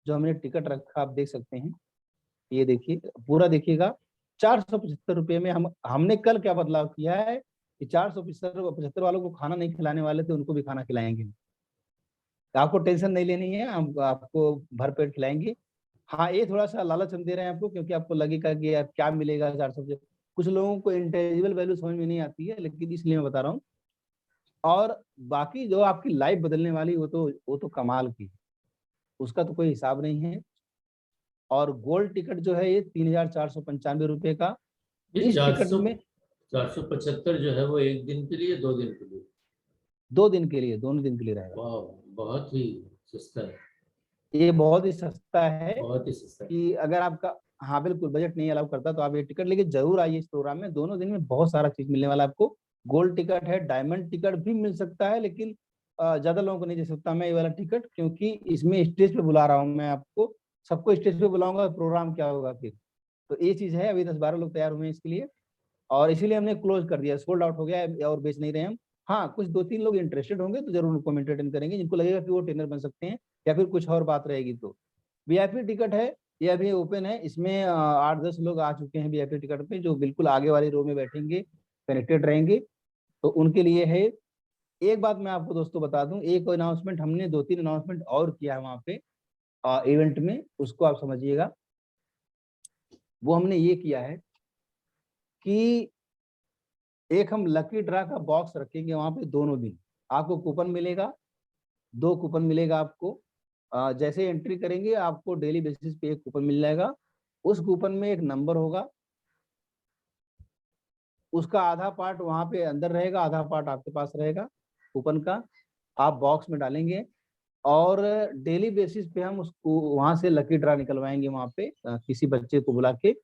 जो हमने टिकट रखा, आप देख सकते हैं, ये देखिए पूरा देखिएगा, 475 रुपये में हमने कल क्या बदलाव किया है कि 475 वालों को खाना नहीं खिलाने वाले थे, उनको भी खाना खिलाएंगे। आपको टेंशन नहीं लेनी है, हम आपको भरपेट खिलाएंगे। हाँ, ये थोड़ा सा लालच हम दे रहे हैं आपको, क्योंकि आपको लगेगा कि यार क्या मिलेगा 400। कुछ लोगों को इंटेंजिबल वैल्यू समझ में नहीं आती है, लेकिन इसलिए मैं बता रहा हूँ। और बाकी जो आपकी लाइफ बदलने वाली, वो तो कमाल की, उसका तो कोई हिसाब नहीं है। और गोल्ड टिकट जो है ये 3,495 रुपये का, ये इस टिकट में 475 जो है वो एक दिन के लिए, 2 दिन के लिए? 2 दिन के लिए, दोनों दिन के लिए रहेगा। वाह, बहुत ही सस्ता है, ये बहुत ही सस्ता है बहुत ही सस्ता है। कि अगर आपका, हाँ बिल्कुल, बजट नहीं अलाउ करता तो आप ये टिकट लेके जरूर आइए इस प्रोग्राम में। दोनों दिन में बहुत सारा चीज मिलने वाला है आपको। गोल्ड टिकट है, डायमंड टिकट भी मिल सकता है, लेकिन ज्यादा लोगों को नहीं दे सकता मैं ये वाला टिकट, क्योंकि इसमें स्टेज पे बुला रहा हूँ मैं आपको, सबको स्टेज पे बुलाऊंगा, प्रोग्राम क्या होगा फिर। तो ये चीज है, अभी 10-12 लोग तैयार हुए हैं इसके लिए, और इसीलिए हमने क्लोज कर दिया, सोल्ड आउट हो गया है और बेच नहीं रहे हम। हाँ, कुछ 2-3 लोग इंटरेस्टेड होंगे तो जरूर उनको मेंटेन करेंगे, जिनको लगेगा कि वो ट्रेनर बन सकते हैं या फिर कुछ और बात रहेगी तो। वीआईपी टिकट है, ये अभी ओपन है, इसमें 8-10 लोग आ चुके हैं वीआईपी टिकट पे, जो बिल्कुल आगे वाली रो में बैठेंगे, कनेक्टेड रहेंगे, तो उनके लिए है। एक बात मैं आपको दोस्तों बता दूं, एक अनाउंसमेंट हमने 2-3 अनाउंसमेंट और किया है वहां पे इवेंट में, उसको आप समझिएगा। वो हमने ये किया है कि एक हम लकी ड्रा का बॉक्स रखेंगे वहां पे, दोनों दिन आपको कूपन मिलेगा, 2 कूपन मिलेगा आपको। जैसे एंट्री करेंगे आपको डेली बेसिस पे एक कूपन मिल जाएगा। उस कूपन में एक नंबर होगा, उसका आधा पार्ट वहां पे अंदर रहेगा, आधा पार्ट आपके पास रहेगा कूपन का, आप बॉक्स में डालेंगे। और डेली बेसिस पे हम उसको वहां से लकी ड्रा निकलवाएंगे, वहां पे किसी बच्चे को बुला के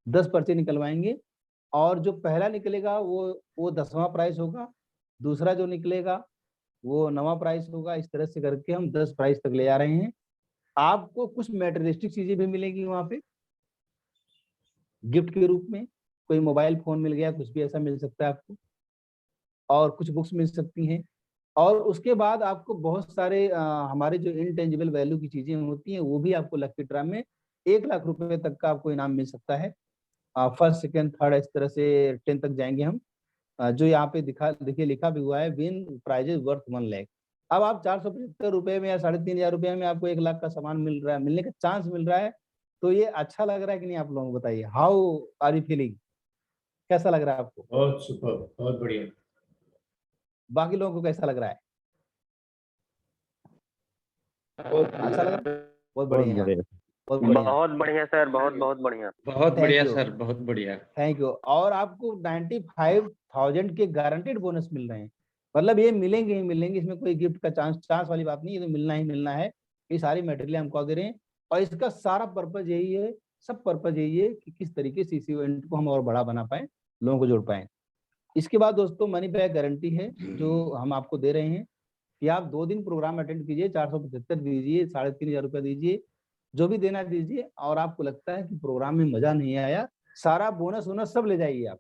10 पर्चे निकलवाएंगे, और जो पहला निकलेगा वो 10वां प्राइस होगा, दूसरा जो निकलेगा वो 9वां प्राइस होगा। इस तरह से करके हम 10 प्राइस तक ले आ रहे हैं। आपको कुछ मेटेरियलिस्टिक चीजें भी मिलेंगी वहां पे गिफ्ट के रूप में, कोई मोबाइल फोन मिल गया, कुछ भी ऐसा मिल सकता है आपको, और कुछ बुक्स मिल सकती हैं। और उसके बाद आपको बहुत सारे हमारे जो इंटेंजिबल वैल्यू की चीजें होती हैं वो भी आपको लकी ड्रा में 1 लाख रुपए तक का आपको इनाम मिल सकता है। फर्स्ट, सेकंड, थर्ड, इस तरह से 10 तक जाएंगे हम। जो यहाँ पे देखिए लिखा भी हुआ है, विन प्राइजेस वर्थ 1 लाख। अब आप 475 रुपए में या 3,500 रुपए में आपको 1 लाख का सामान मिल रहा है, मिलने का चांस मिल रहा है, तो ये अच्छा लग रहा है कि नहीं? आप लोगों को बताइए, हाउ आर यू फीलिंग, कैसा लग रहा है आपको? बहुत सुपर, बहुत बढ़िया। बाकी लोगों को कैसा लग रहा है? अच्छा लग रहा है? बहुत बढ़िया, बहुत बढ़िया, बहुत बढ़िया सर, बहुत बहुत बढ़िया। बहुत Thank बढ़िया you. सर, बहुत बढ़िया। Thank you. और आपको 95,000 के गारंटेड बोनस मिल रहे हैं, मतलब ये मिलेंगे ही मिलेंगे, इसमें कोई गिफ्ट का चांस वाली बात नहीं, ये तो मिलना ही मिलना है। ये सारी मटेरियल हमको दे रहे हैं, और इसका सारा पर्पज यही है, सब पर्पज यही है कि किस तरीके से इस इवेंट को हम और बड़ा बना पाए, लोगों को जोड़ पाए। इसके बाद दोस्तों मनी बैक गारंटी है जो हम आपको दे रहे हैं कि आप 2 दिन प्रोग्राम अटेंड कीजिए, 475 दीजिए, 3,500 रुपया दीजिए, जो भी देना दीजिए, और आपको लगता है कि प्रोग्राम में मजा नहीं आया, सारा बोनस वोनस सब ले जाइए, आप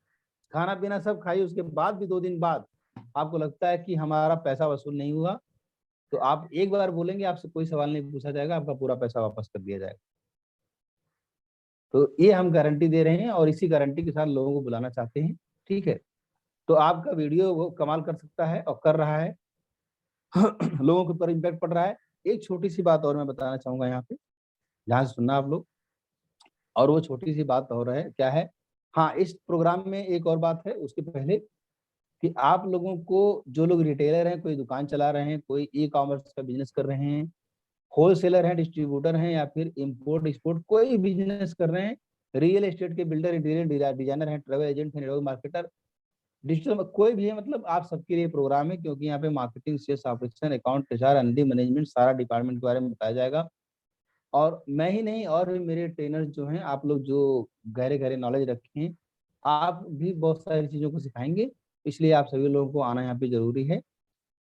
खाना पीना सब खाइए। उसके बाद भी 2 दिन बाद आपको लगता है कि हमारा पैसा वसूल नहीं हुआ, तो आप एक बार बोलेंगे, आपसे कोई सवाल नहीं पूछा जाएगा, आपका पूरा पैसा वापस कर दिया जाएगा। तो ये हम गारंटी दे रहे हैं, और इसी गारंटी के साथ लोगों को बुलाना चाहते हैं, ठीक है? तो आपका वीडियो वो कमाल कर सकता है और कर रहा है लोगों के ऊपर इम्पैक्ट पड़ रहा है। एक छोटी सी बात और मैं बताना चाहूंगा यहाँ पे, ध्यान से सुनना आप लोग, और वो छोटी सी बात और है, क्या है? हाँ, इस प्रोग्राम में एक और बात है उसके पहले, कि आप लोगों को, जो लोग रिटेलर हैं, कोई दुकान चला रहे हैं, कोई ई कॉमर्स का बिजनेस कर रहे हैं, होलसेलर हैं, डिस्ट्रीब्यूटर हैं, या फिर इम्पोर्ट एक्सपोर्ट कोई बिजनेस कर रहे हैं, रियल एस्टेट के बिल्डर, इंटीरियर डिजाइनर हैं, ट्रेवल एजेंट हैं, नेटवर्क मार्केटर, डिजिटल कोई भी है, मतलब आप सबके लिए प्रोग्राम है, क्योंकि यहाँ पे marketing, sales, operation, account, HR, एंडी, मैनेजमेंट, सारा डिपार्टमेंट के बारे में बताया जाएगा। और मैं ही नहीं, और भी मेरे ट्रेनर्स जो हैं, आप लोग जो गहरे गहरे नॉलेज रखे हैं, आप भी बहुत सारी चीज़ों को सिखाएंगे, इसलिए आप सभी लोगों को आना यहाँ पे जरूरी है।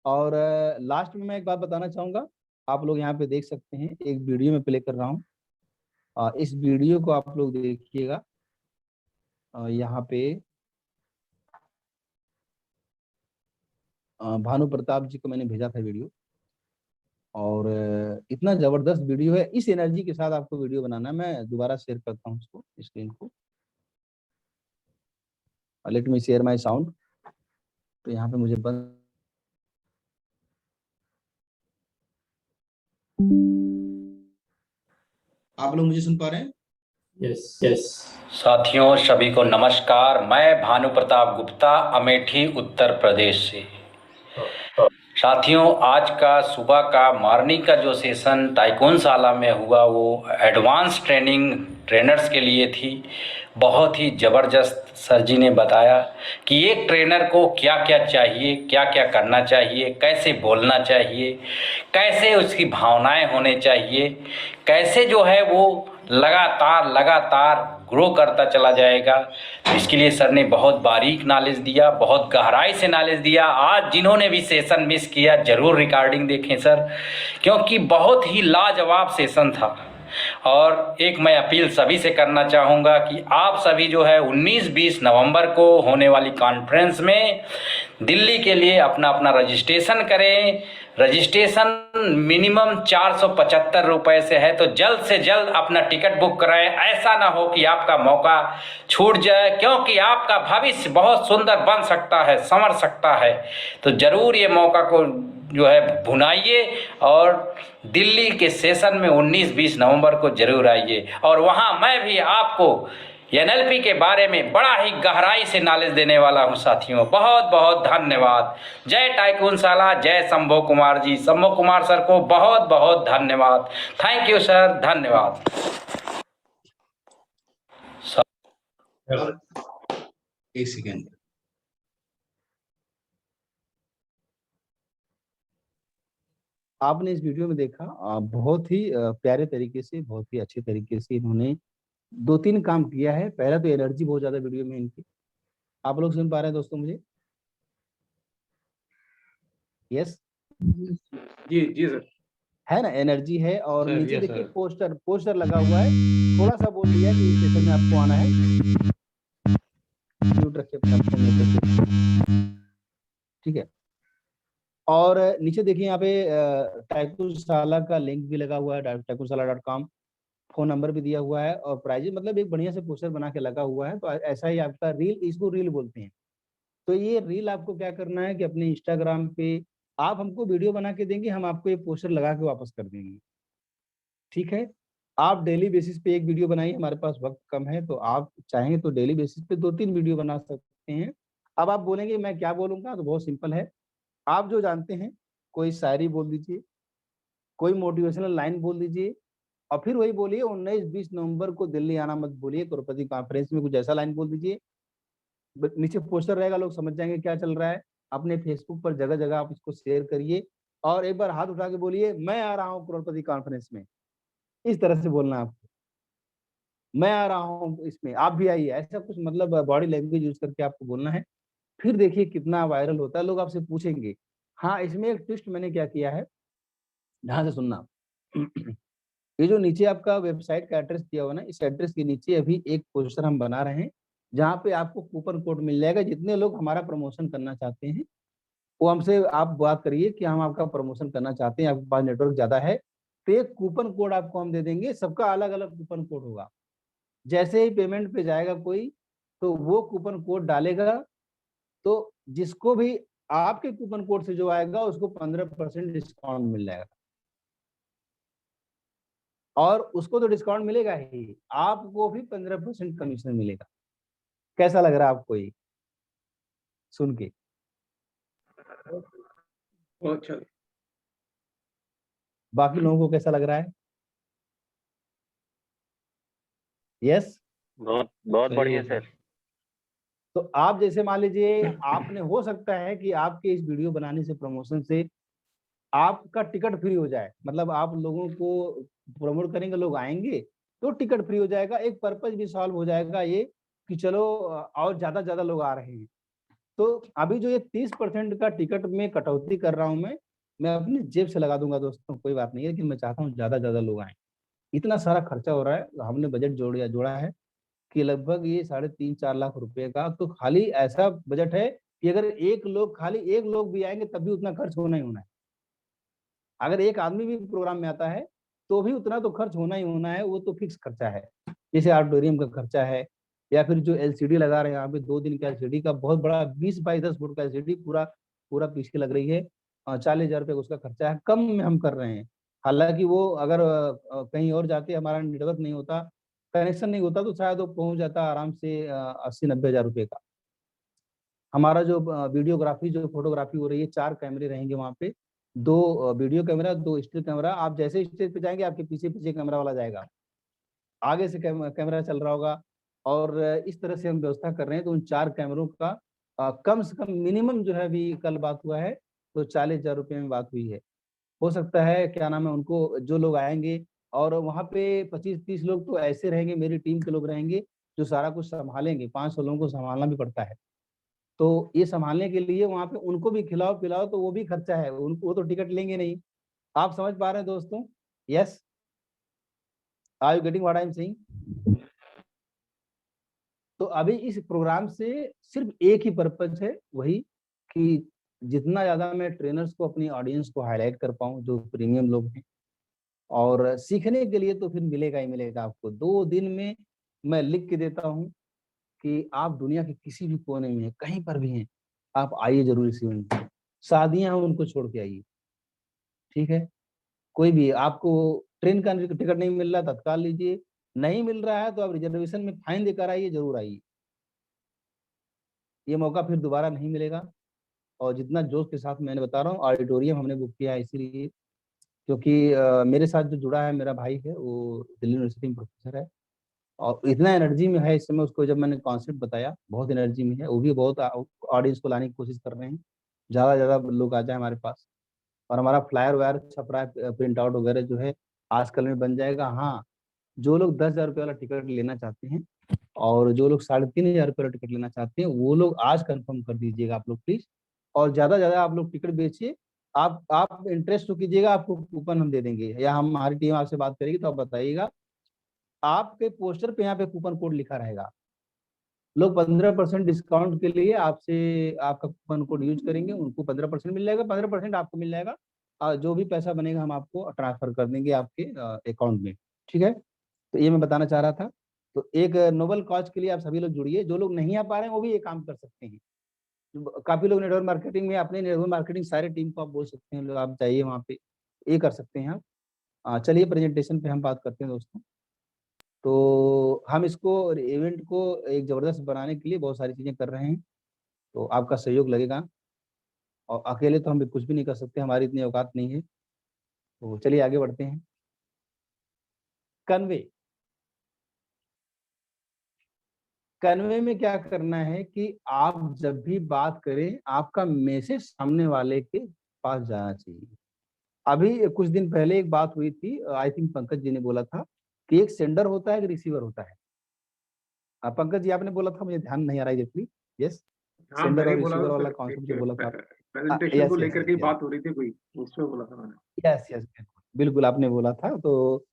और लास्ट में मैं एक बात बताना चाहूँगा, आप लोग यहाँ पे देख सकते हैं, एक वीडियो में प्ले कर रहा हूँ। इस वीडियो को आप लोग देखिएगा। यहाँ पे भानु प्रताप जी को मैंने भेजा था वीडियो, और इतना जबरदस्त वीडियो है। इस एनर्जी के साथ आपको वीडियो बनाना है। मैं दोबारा शेयर करता हूँ उसको, स्क्रीन को। Let me share my sound. तो यहाँ पे मुझे बंद, आप लोग मुझे सुन पा रहे हैं? Yes yes. साथियों सभी को नमस्कार। मैं भानु प्रताप गुप्ता, अमेठी उत्तर प्रदेश से। साथियों, आज का सुबह का मॉर्निंग का जो सेशन टाइकोनशाला में हुआ वो एडवांस ट्रेनर्स के लिए थी। बहुत ही ज़बरदस्त सर जी ने बताया कि एक ट्रेनर को क्या क्या चाहिए, क्या क्या करना चाहिए, कैसे बोलना चाहिए, कैसे उसकी भावनाएं होने चाहिए, कैसे जो है वो लगातार ग्रो करता चला जाएगा। तो इसके लिए सर ने बहुत बारीक नॉलेज दिया, बहुत गहराई से नॉलेज दिया। आज जिन्होंने भी सेशन मिस किया ज़रूर रिकॉर्डिंग देखें सर, क्योंकि बहुत ही लाजवाब सेशन था। और एक मैं अपील सभी से करना चाहूँगा कि आप सभी जो है 19-20 नवंबर को होने वाली कॉन्फ्रेंस में दिल्ली के लिए अपना अपना रजिस्ट्रेशन करें। रजिस्ट्रेशन मिनिमम 475 रुपये से है, तो जल्द से जल्द अपना टिकट बुक कराएं। ऐसा ना हो कि आपका मौका छूट जाए, क्योंकि आपका भविष्य बहुत सुंदर बन सकता है, संवर सकता है। तो ज़रूर ये मौका को जो है भुनाइए और दिल्ली के सेशन में 19-20 नवंबर को जरूर आइए। और वहाँ मैं भी आपको NLP के बारे में बड़ा ही गहराई से नॉलेज देने वाला हूँ साथियों। बहुत बहुत धन्यवाद। जय टाइकोनशाला, जय शंभो कुमार जी। शंभो कुमार सर को बहुत बहुत धन्यवाद। थैंक यू सर, धन्यवाद। एक सेकेंड। आपने इस वीडियो में देखा, बहुत ही प्यारे तरीके से, बहुत ही अच्छे तरीके से इन्होंने 2-3 काम किया है। पहला तो एनर्जी बहुत ज्यादा वीडियो में इनकी, आप लोग सुन पा रहे हैं दोस्तों मुझे? यस जी जी सर। है ना, एनर्जी है। और सर, नीचे yes, देखिए सर। पोस्टर लगा हुआ है। थोड़ा सा बोल दिया कि इस स्टेशन में आपको आना है। म्यूट रखिए अपना फोन, ठीक है। और नीचे देखिए यहाँ पे टाइकोनशाला का लिंक भी लगा हुआ है, taikonshalla.com। फोन नंबर भी दिया हुआ है और प्राइजेस, मतलब एक बढ़िया से पोस्टर बना के लगा हुआ है। तो ऐसा ही आपका रील, इसको रील बोलते हैं। तो ये रील आपको क्या करना है कि अपने इंस्टाग्राम पे आप हमको वीडियो बना के देंगे, हम आपको ये पोस्टर लगा के वापस कर देंगे, ठीक है। आप डेली बेसिस पे एक वीडियो बनाइए, हमारे पास वक्त कम है, तो आप चाहेंगे तो डेली बेसिस पे 2-3 वीडियो बना सकते हैं। अब आप बोलेंगे मैं क्या बोलूंगा, तो बहुत सिंपल है। आप जो जानते हैं, कोई शायरी बोल दीजिए, कोई मोटिवेशनल लाइन बोल दीजिए, और फिर वही बोलिए 19-20 नवंबर को दिल्ली आना मत बोलिए, करोड़पति कॉन्फ्रेंस में कुछ ऐसा लाइन बोल दीजिए। नीचे पोस्टर रहेगा, लोग समझ जाएंगे क्या चल रहा है। अपने फेसबुक पर जगह जगह आप इसको शेयर करिए और एक बार हाथ उठा के बोलिए मैं आ रहा हूँ करोड़पति कॉन्फ्रेंस में। इस तरह से बोलना आपको, मैं आ रहा हूँ इसमें, आप भी आइए। ऐसा कुछ मतलब बॉडी लैंग्वेज यूज करके आपको बोलना है। फिर देखिए कितना वायरल होता है, लोग आपसे पूछेंगे। हाँ, इसमें एक ट्विस्ट मैंने क्या किया है, ध्यान से सुनना। ये जो नीचे आपका वेबसाइट का एड्रेस दिया हुआ ना, इस एड्रेस के नीचे अभी एक पोस्टर हम बना रहे हैं, जहाँ पे आपको कूपन कोड मिल जाएगा। जितने लोग हमारा प्रमोशन करना चाहते हैं वो हमसे आप बात करिए कि हम आपका प्रमोशन करना चाहते हैं, आपके पास नेटवर्क ज्यादा है, तो एक कूपन कोड आपको हम दे देंगे। सबका अलग अलग कूपन कोड होगा। जैसे ही पेमेंट पे जाएगा कोई, तो वो कूपन कोड डालेगा, तो जिसको भी आपके कूपन कोड से जो आएगा उसको 15% डिस्काउंट मिल जाएगा। और उसको तो डिस्काउंट मिलेगा ही, आपको भी 15% कमीशन मिलेगा। कैसा लग रहा है आपको ये सुन के? अच्छा, बाकी लोगों को कैसा लग रहा है? यस, बहुत बहुत सही बढ़िया है सर। तो आप जैसे मान लीजिए, आपने, हो सकता है कि आपके इस वीडियो बनाने से, प्रमोशन से आपका टिकट फ्री हो जाए। मतलब आप लोगों को प्रमोट करेंगे, लोग आएंगे तो टिकट फ्री हो जाएगा। एक पर्पज भी सॉल्व हो जाएगा ये कि चलो और ज्यादा लोग आ रहे हैं। तो अभी जो ये 30% का टिकट में कटौती कर रहा हूँ मैं अपनी जेब से लगा दूंगा दोस्तों, कोई बात नहीं है, लेकिन मैं चाहता हूँ ज्यादा लोग आए। इतना सारा खर्चा हो रहा है, हमने बजट जोड़ा है कि लगभग ये 3.5-4 लाख रुपए का। तो खाली ऐसा बजट है कि अगर खाली एक लोग भी आएंगे तब भी उतना खर्च होना ही होना है। अगर एक आदमी भी प्रोग्राम में आता है तो भी उतना तो खर्च होना ही होना है, वो तो फिक्स खर्चा है। जैसे ऑडिटोरियम का खर्चा है, या फिर जो एलसीडी लगा रहे हैं यहाँ पे 2 दिन का एलसीडी का बहुत बड़ा 20 बाई 10 फुट का एलसीडी पूरा पीस के लग रही है, 40,000 रुपये उसका खर्चा है। कम में हम कर रहे हैं, हालांकि वो अगर कहीं और जाते, हमारा नेटवर्क नहीं होता, कनेक्शन नहीं होता, तो शायद वो पहुंच जाता आराम से 80-90 हजार रुपये का। हमारा जो वीडियोग्राफी जो फोटोग्राफी हो रही है, 4 कैमरे रहेंगे वहाँ पे, 2 वीडियो कैमरा, 2 स्टिल कैमरा। आप जैसे स्टेज पे जाएंगे आपके पीछे पीछे कैमरा वाला जाएगा, आगे से कैमरा चल रहा होगा। और इस तरह से हम व्यवस्था कर रहे हैं। तो उन 4 कैमरों का कम से कम मिनिमम जो है, अभी कल बात हुआ है तो 40,000 रुपये में बात हुई है। हो सकता है क्या नाम है, उनको जो लोग आएंगे, और वहाँ पे 25-30 लोग तो ऐसे रहेंगे, मेरी टीम के लोग रहेंगे जो सारा कुछ संभालेंगे। 500 लोगों को संभालना भी पड़ता है, तो ये संभालने के लिए वहाँ पे उनको भी खिलाओ पिलाओ, तो वो भी खर्चा है, उनको वो तो टिकट लेंगे नहीं। आप समझ पा रहे हैं दोस्तों? Yes, are you getting what I am saying? तो अभी इस प्रोग्राम से सिर्फ एक ही पर्पज है, वही कि जितना ज्यादा मैं ट्रेनर्स को, अपनी ऑडियंस को हाईलाइट कर पाऊँ जो प्रीमियम लोग हैं। और सीखने के लिए तो फिर मिलेगा ही मिलेगा आपको। 2 दिन में मैं लिख के देता हूँ कि आप दुनिया के किसी भी कोने में हैं, कहीं पर भी हैं, आप आइए जरूर इस इवेंट में। शादियां हैं उनको छोड़ के आइए, ठीक है? कोई भी आपको ट्रेन का टिकट नहीं मिल रहा तत्काल लीजिए, नहीं मिल रहा है तो आप रिजर्वेशन में फाइन देकर आइए, जरूर आइए। ये मौका फिर दोबारा नहीं मिलेगा। और जितना जोश के साथ मैंने बता रहा हूँ, ऑडिटोरियम हमने बुक किया है इसीलिए क्योंकि मेरे साथ जो जुड़ा है मेरा भाई है, वो दिल्ली यूनिवर्सिटी में प्रोफेसर है, और इतना एनर्जी में है इस समय। उसको जब मैंने कॉन्सेप्ट बताया, बहुत एनर्जी में है वो भी, बहुत ऑडियंस को लाने की कोशिश कर रहे हैं, ज़्यादा लोग आ जाए हमारे पास। और हमारा फ्लायर वायर छप रहा है, प्रिंट आउट वगैरह जो है आजकल में बन जाएगा। हाँ, जो लोग 10,000 रुपये वाला टिकट लेना चाहते हैं और जो लोग 3,500 रुपये वाला टिकट लेना चाहते हैं, वो लोग आज कंफर्म कर दीजिएगा आप लोग प्लीज। और ज्यादा आप लोग टिकट बेचिए। आप इंटरेस्ट तो कीजिएगा, आपको कूपन हम दे देंगे, या हमारी टीम आपसे बात करेगी तो आप बताइएगा। आपके पोस्टर पे यहाँ पे कूपन कोड लिखा रहेगा। लोग 15% डिस्काउंट के लिए आपसे आपका कूपन कोड यूज करेंगे, उनको 15% मिल जाएगा, 15% आपको मिल जाएगा। जो भी पैसा बनेगा हम आपको ट्रांसफर कर देंगे आपके अकाउंट में, ठीक है? तो ये मैं बताना चाह रहा था। तो एक नोबल कॉज के लिए आप सभी लोग जुड़िए। जो लोग नहीं आ पा रहे हैं वो भी ये काम कर सकते हैं। काफी लोग नेटवर्क मार्केटिंग में, अपने नेटवर्क मार्केटिंग सारे टीम को आप बोल सकते हैं, लोग आप जाइए वहाँ पे, ये कर सकते हैं आप। चलिए प्रेजेंटेशन पे हम बात करते हैं दोस्तों। तो हम इसको इवेंट को एक जबरदस्त बनाने के लिए बहुत सारी चीजें कर रहे हैं, तो आपका सहयोग लगेगा। और अकेले तो हम कुछ भी नहीं कर सकते, हमारी इतनी औकात नहीं है। तो चलिए आगे बढ़ते हैं। कन्वे में क्या करना है कि आप जब भी बात करें, आपका मैसेज सामने वाले के पास जाना चाहिए। अभी कुछ दिन पहले एक बात हुई थी, आई थिंक पंकज जी ने बोला था कि एक सेंडर होता है, एक रिसीवर होता है। पंकज जी आपने बोला था, मुझे ध्यान नहीं आ रहा है। यस, हाँ, सेंडर मैंने और बोला रिसीवर था वाला सर, कॉन्सेप्ट जो एक बोला था। प्रेजेंटेशन को लेकर के बात हो रही थी कोई, उसमें बोला था मैंने। यस, बिल्कुल आपने बोला था। तो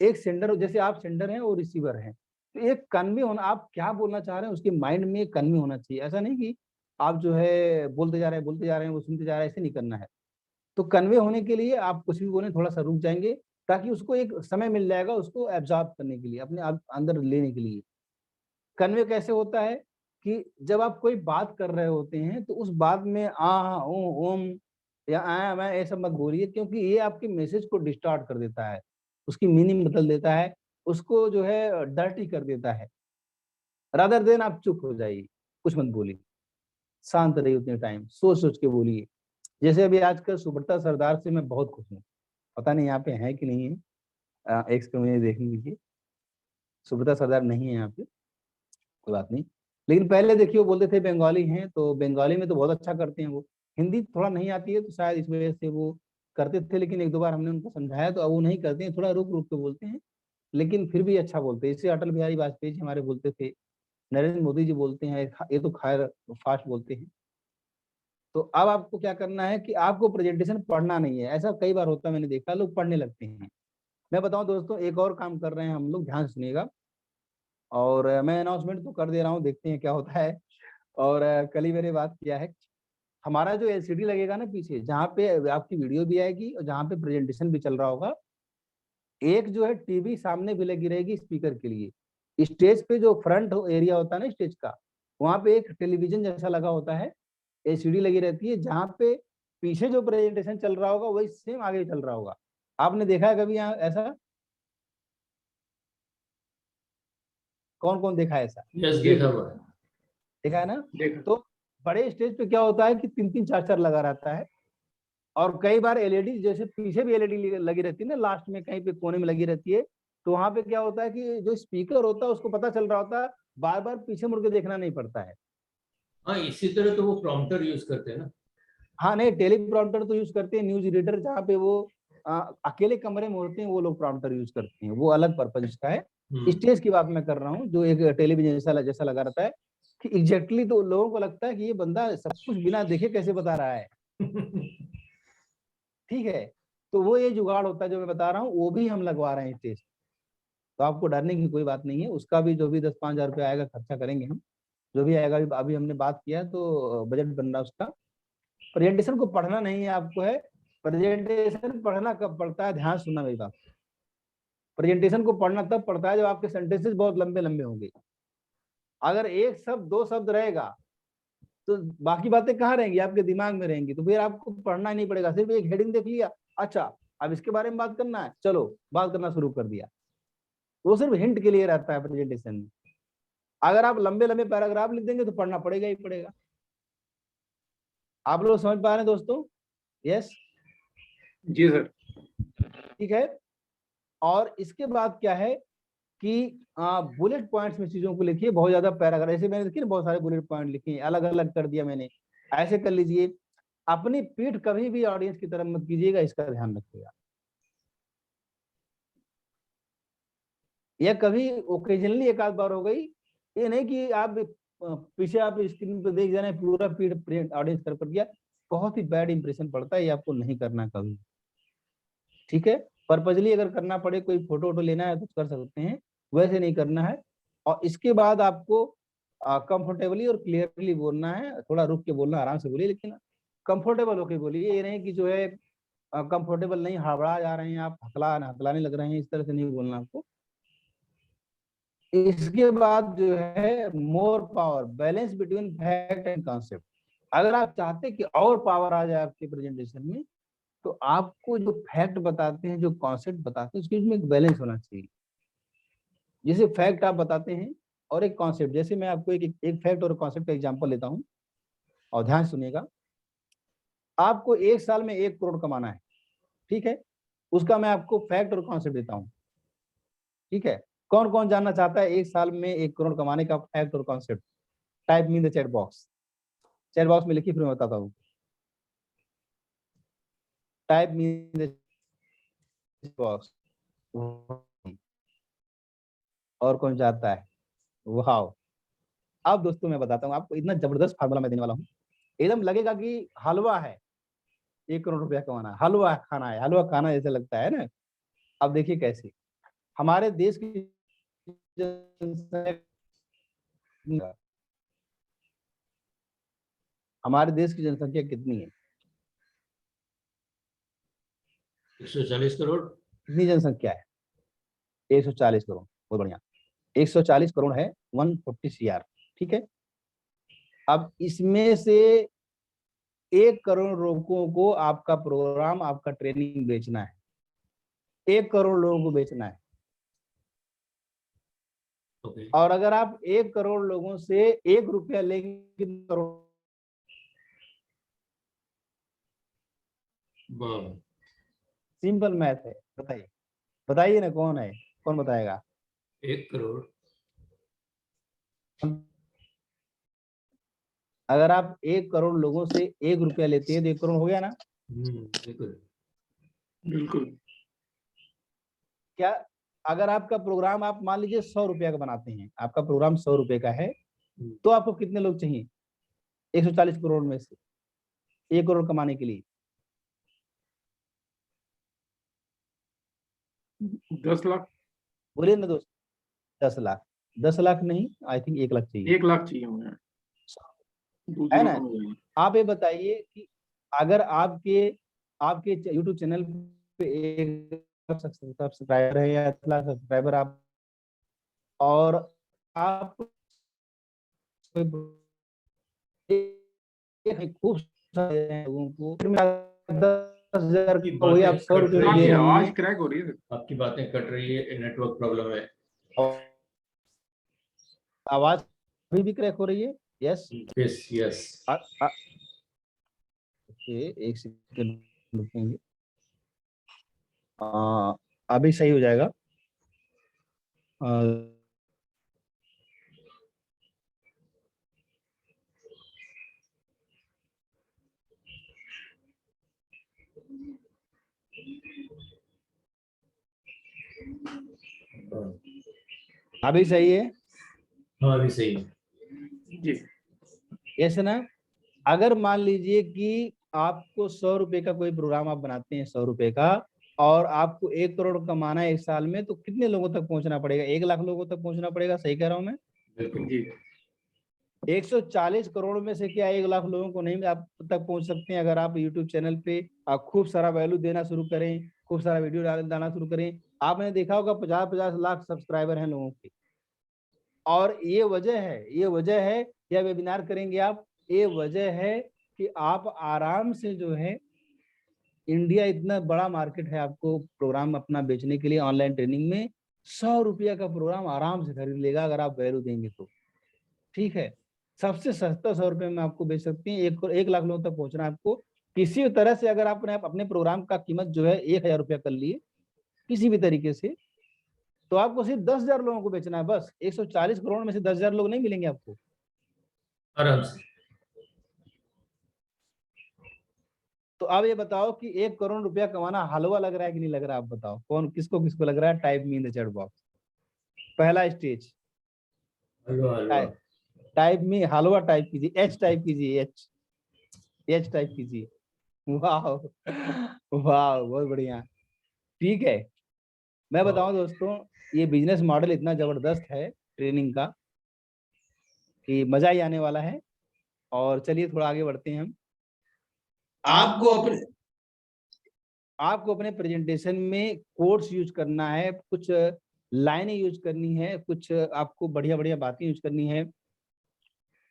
एक सेंडर, जैसे आप सेंडर हैं और रिसीवर हैं, तो एक कन्वे होना, आप क्या बोलना चाह रहे हैं उसके माइंड में एक कन्वे होना चाहिए। ऐसा नहीं कि आप जो है बोलते जा रहे हैं वो सुनते जा रहे हैं, ऐसे नहीं करना है। तो कन्वे होने के लिए आप कुछ भी बोलें, थोड़ा सा रुक जाएंगे ताकि उसको एक समय मिल जाएगा उसको एब्जॉर्ब करने के लिए, अपने अंदर लेने के लिए। कन्वे कैसे होता है कि जब आप कोई बात कर रहे होते हैं तो उस बात में आ ओम या आया मैं ये सब मत बोलिए, क्योंकि ये आपके मैसेज को डिस्टॉर्ट कर देता है, उसकी मीनिंग बदल देता है, उसको जो है डर्टी कर देता है। रादर देन आप चुप हो जाइए, कुछ मत बोलिए, शांत रहिए, उतने टाइम सोच सोच के बोलिए। जैसे अभी आजकल सुब्रता सरदार से मैं बहुत खुश हूँ, पता नहीं यहाँ पे है कि नहीं है, एक्स पे मुझे देख लीजिए। सुब्रता सरदार नहीं है यहाँ पे, कोई बात नहीं। लेकिन पहले देखिए वो बोलते थे बंगाली हैं, तो बंगाली में तो बहुत अच्छा करते हैं वो। हिंदी थोड़ा नहीं आती है तो शायद इस वजह से वो करते थे, लेकिन एक दो बार हमने उनको समझाया तो अब वो नहीं करते हैं, थोड़ा रुक रुक के बोलते हैं, लेकिन फिर भी अच्छा बोलते हैं। इससे अटल बिहारी वाजपेयी जी हमारे बोलते थे, नरेंद्र मोदी जी बोलते हैं, ये तो खैर फास्ट बोलते हैं। तो अब आपको क्या करना है कि आपको प्रेजेंटेशन पढ़ना नहीं है। ऐसा कई बार होता है, मैंने देखा लोग पढ़ने लगते हैं। मैं बताऊं दोस्तों, एक और काम कर रहे हैं हम लोग, ध्यान से सुनिएगा। और मैं अनाउंसमेंट तो कर दे रहा हूँ, देखते हैं क्या होता है। और कल ही मैंने बात किया है, हमारा जो एलसीडी लगेगा ना पीछे, जहाँ पे आपकी वीडियो भी आएगी और जहाँ पे प्रेजेंटेशन भी चल रहा होगा, एक जो है टीवी सामने भी लगी रहेगी स्पीकर के लिए। स्टेज पे जो फ्रंट एरिया होता है ना स्टेज का, वहाँ पे एक टेलीविजन जैसा लगा होता है, एलसीडी लगी रहती है, जहाँ पे पीछे जो प्रेजेंटेशन चल रहा होगा वही सेम आगे चल रहा होगा। आपने देखा है कभी यहाँ ऐसा? कौन कौन देखा है ऐसा? यस, देखा हुआ है। देखा है ना? देखा। तो बड़े स्टेज पे क्या होता है कि 3-3 4-4 लगा रहता है, और कई बार एलईडी, जैसे पीछे भी एलईडी लगी रहती है ना, लास्ट में कहीं पे कोने में लगी रहती है। तो वहां पे क्या होता है कि जो स्पीकर होता है उसको पता चल रहा होता है, बार बार पीछे मुड़ के देखना नहीं पड़ता है। हाँ, इसी तरह तो वो प्रॉम्प्टर यूज करते हैं ना। हाँ नहीं, टेलीप्रॉम्प्टर तो यूज करते हैं, न्यूज रीडर जहाँ पे वो अकेले कमरे में होते हैं वो लोग प्रॉम्प्टर यूज करते हैं, वो अलग पर्पज इसका है। स्टेज की बात मैं कर रहा हूँ, जो एक टेलीविजन जैसा लगा रहता है कि एग्जैक्टली, तो लोगों को लगता है कि ये बंदा सब कुछ बिना देखे कैसे बता रहा है। ठीक है, तो वो ये जुगाड़ होता है जो मैं बता रहा हूँ, वो भी हम लगवा रहे हैं स्टेज। तो आपको डरने की कोई बात नहीं है, उसका भी जो भी 10-5 हजार रुपया आएगा खर्चा करेंगे हम, जो भी आएगा। अभी हमने बात किया तो बजट बन रहा है उसका। प्रेजेंटेशन को पढ़ना नहीं है आपको, है प्रेजेंटेशन पढ़ना कब पड़ता है, ध्यान सुनना मेरी बात। प्रेजेंटेशन को पढ़ना तब पड़ता है जब आपके सेंटेंसेस बहुत लंबे लंबे होंगे। अगर एक शब्द 2 शब्द रहेगा तो बाकी बातें कहाँ रहेंगी, आपके दिमाग में रहेंगी। तो फिर आपको पढ़ना ही नहीं पड़ेगा, सिर्फ एक हेडिंग देख लिया, अच्छा अब इसके बारे में बात करना है, चलो बात करना शुरू कर दिया। वो सिर्फ हिंट के लिए रहता है प्रेजेंटेशन में। अगर आप लंबे लंबे पैराग्राफ लिख देंगे तो पढ़ना पड़ेगा ही पड़ेगा। आप लोग समझ पा रहे हैं दोस्तों? यस जी सर। ठीक है। और इसके बाद क्या है कि बुलेट पॉइंट्स में चीजों को लिखिए, बहुत ज्यादा पैराग्राफ, ऐसे मैंने देखिए बहुत सारे बुलेट पॉइंट लिखे हैं, अलग अलग कर दिया मैंने, ऐसे कर लीजिए। अपनी पीठ कभी भी ऑडियंस की तरफ मत कीजिएगा, इसका ध्यान रखिएगा। यह कभी ओकेजनली एक आध बार हो गई, ये नहीं कि आप पीछे आप स्क्रीन पर देख जाना पूरा पीठ ऑडियंस कर दिया, बहुत ही बैड इंप्रेशन पड़ता है, ये आपको नहीं करना कभी। ठीक है, पर्पजली अगर करना पड़े, कोई फोटो वोटो लेना है तो कर सकते हैं, वैसे नहीं करना है। और इसके बाद आपको कंफर्टेबली और क्लियरली बोलना है, थोड़ा रुक के बोलना, आराम से बोलिए, लेकिन कंफर्टेबल होके बोलिए। ये नहीं कि जो है कंफर्टेबल नहीं, हड़बड़ा जा रहे हैं आप, हकलाने लग रहे हैं, इस तरह से नहीं बोलना आपको। इसके बाद जो है more power, balance between fact and concept. अगर आप चाहते हैं कि और पावर आ जाए आपके प्रेजेंटेशन में, तो आपको जो फैक्ट बताते हैं, जो कॉन्सेप्ट बताते हैं, उसके बीच में एक बैलेंस होना चाहिए। जैसे फैक्ट आप बताते हैं और एक कॉन्सेप्ट, जैसे मैं आपको एक फैक्ट और कॉन्सेप्ट का एग्जांपल लेता हूं, और ध्यान सुनिएगा। आपको 1 साल में 1 करोड़ कमाना है, ठीक है, उसका मैं आपको फैक्ट और कॉन्सेप्ट देता हूं। ठीक है, कौन कौन जानना चाहता है 1 साल में 1 करोड़ कमाने का फैक्ट और concept? Type me in the chat box, chat box में लिखिए, फिर मैं बताता हूँ। Type me in the box. और कौन चाहता है? वाह। अब दोस्तों मैं बताता हूँ आपको, इतना जबरदस्त फार्मूला मैं देने वाला हूँ, एकदम लगेगा कि हलवा है, 1 करोड़ रुपया कमाना, हलवा खाना है, हलवा खाना जैसे लगता है ना। अब देखिए कैसे हमारे देश की हमारे देश की जनसंख्या कितनी है? 140 करोड़। कितनी जनसंख्या है? 140 करोड़। बहुत बढ़िया, 140 करोड़ है, 140 CR। ठीक है, अब इसमें से 1 करोड़ लोगों को आपका प्रोग्राम, आपका ट्रेनिंग बेचना है। 1 करोड़ लोगों को बेचना है। ओके। और अगर आप 1 करोड़ लोगों से 1 रुपया लेंगे, करोड़। सिंपल मैथ है, बताइए बताइए ना, कौन है, कौन बताएगा? 1 करोड़। अगर आप 1 करोड़ लोगों से 1 रुपया लेते हैं तो 1 करोड़ हो गया ना? बिल्कुल। बिल्कुल। क्या अगर आपका प्रोग्राम, आप मान लीजिए 100 रुपया का बनाते हैं, आपका प्रोग्राम 100 रुपए का है, तो आपको कितने लोग चाहिए 140 करोड़ में से? 1 करोड़ कमाने के लिए? 10 लाख। बोलिए ना दोस्त। 10 लाख? 10 लाख नहीं, आई थिंक 1 लाख चाहिए। 1 लाख चाहिए हमें, है दूसरों ना? को मिलेगा। आप ये बताइए कि अगर आपके आपके यूट्यूब चैनल पे 1 लाख सब्सक्राइबर है या 1 लाख सब्सक्राइबर आप, और आप खूब सारे लोगों को 10,000 आपकी का वही आप बातें 100 कट रुपये में रही दे है, रहे आवाज हैं। क्रैक हो रही है। आपकी बातें कट रही है, नेटवर्क प्रॉब्लम है। आवाज अभी भी क्रैक हो रही है? यस। Yes yes. ओके, एक सेकंड रुकेंगे। अभी सही हो जाएगा। अभी सही है? हाँ अभी सही है जी। ऐसे ना, अगर मान लीजिए कि आपको 100 रुपए का कोई प्रोग्राम आप बनाते हैं, 100 रुपए का, और आपको 1 करोड़ कमाना है 1 साल में, तो कितने लोगों तक पहुंचना पड़ेगा? 1 लाख लोगों तक पहुंचना पड़ेगा। सही कह रहा हूं मैं? बिल्कुल जी 140 करोड़ में से क्या 1 लाख लोगों को नहीं आप तक पहुंच सकते हैं? अगर आप यूट्यूब चैनल पे आप खूब सारा वैल्यू देना शुरू करें, खूब सारा वीडियो डालना शुरू करें। आपने देखा होगा 50-50 लाख सब्सक्राइबर हैं लोगों के, और ये वजह है, यह वेबिनार करेंगे आप, ये वजह है कि आप आराम से जो है, इंडिया इतना बड़ा मार्केट है, आपको प्रोग्राम अपना बेचने के लिए ऑनलाइन ट्रेनिंग में 100 रुपया का प्रोग्राम आराम से खरीद लेगा अगर आप वैल्यू देंगे तो। ठीक है, सबसे सस्ता 100 रुपये में आपको बेच सकते हैं। 1 लाख लोगों तक पहुंचना है आपको किसी भी तरह से। अगर आपने अपने प्रोग्राम का कीमत जो है 1,000 रुपया कर लिए किसी भी तरीके से, तो आपको सिर्फ 10,000 लोगों को बेचना है बस। 140 करोड़ में से 10,000 लोग नहीं मिलेंगे आपको आराम से। तो अब ये बताओ कि 1 करोड़ रुपया कमाना हलवा लग रहा है कि नहीं लग रहा है? आप बताओ कौन किसको किसको लग रहा है? Type me in the chat box. पहला स्टेज, हलवा हलवा। टाइप मी हलवा टाइप कीजिए, एच टाइप कीजिए, एच टाइप कीजिए। वाह वाह, बहुत बढ़िया। ठीक है, मैं बताऊं दोस्तों, ये बिजनेस मॉडल इतना जबरदस्त है ट्रेनिंग का कि मजा ही आने वाला है। और चलिए थोड़ा आगे बढ़ते हैं हम। आपको अपने प्रेजेंटेशन में कोट्स यूज करना है, कुछ लाइनें यूज करनी है, कुछ आपको बढ़िया बढ़िया बातें यूज करनी है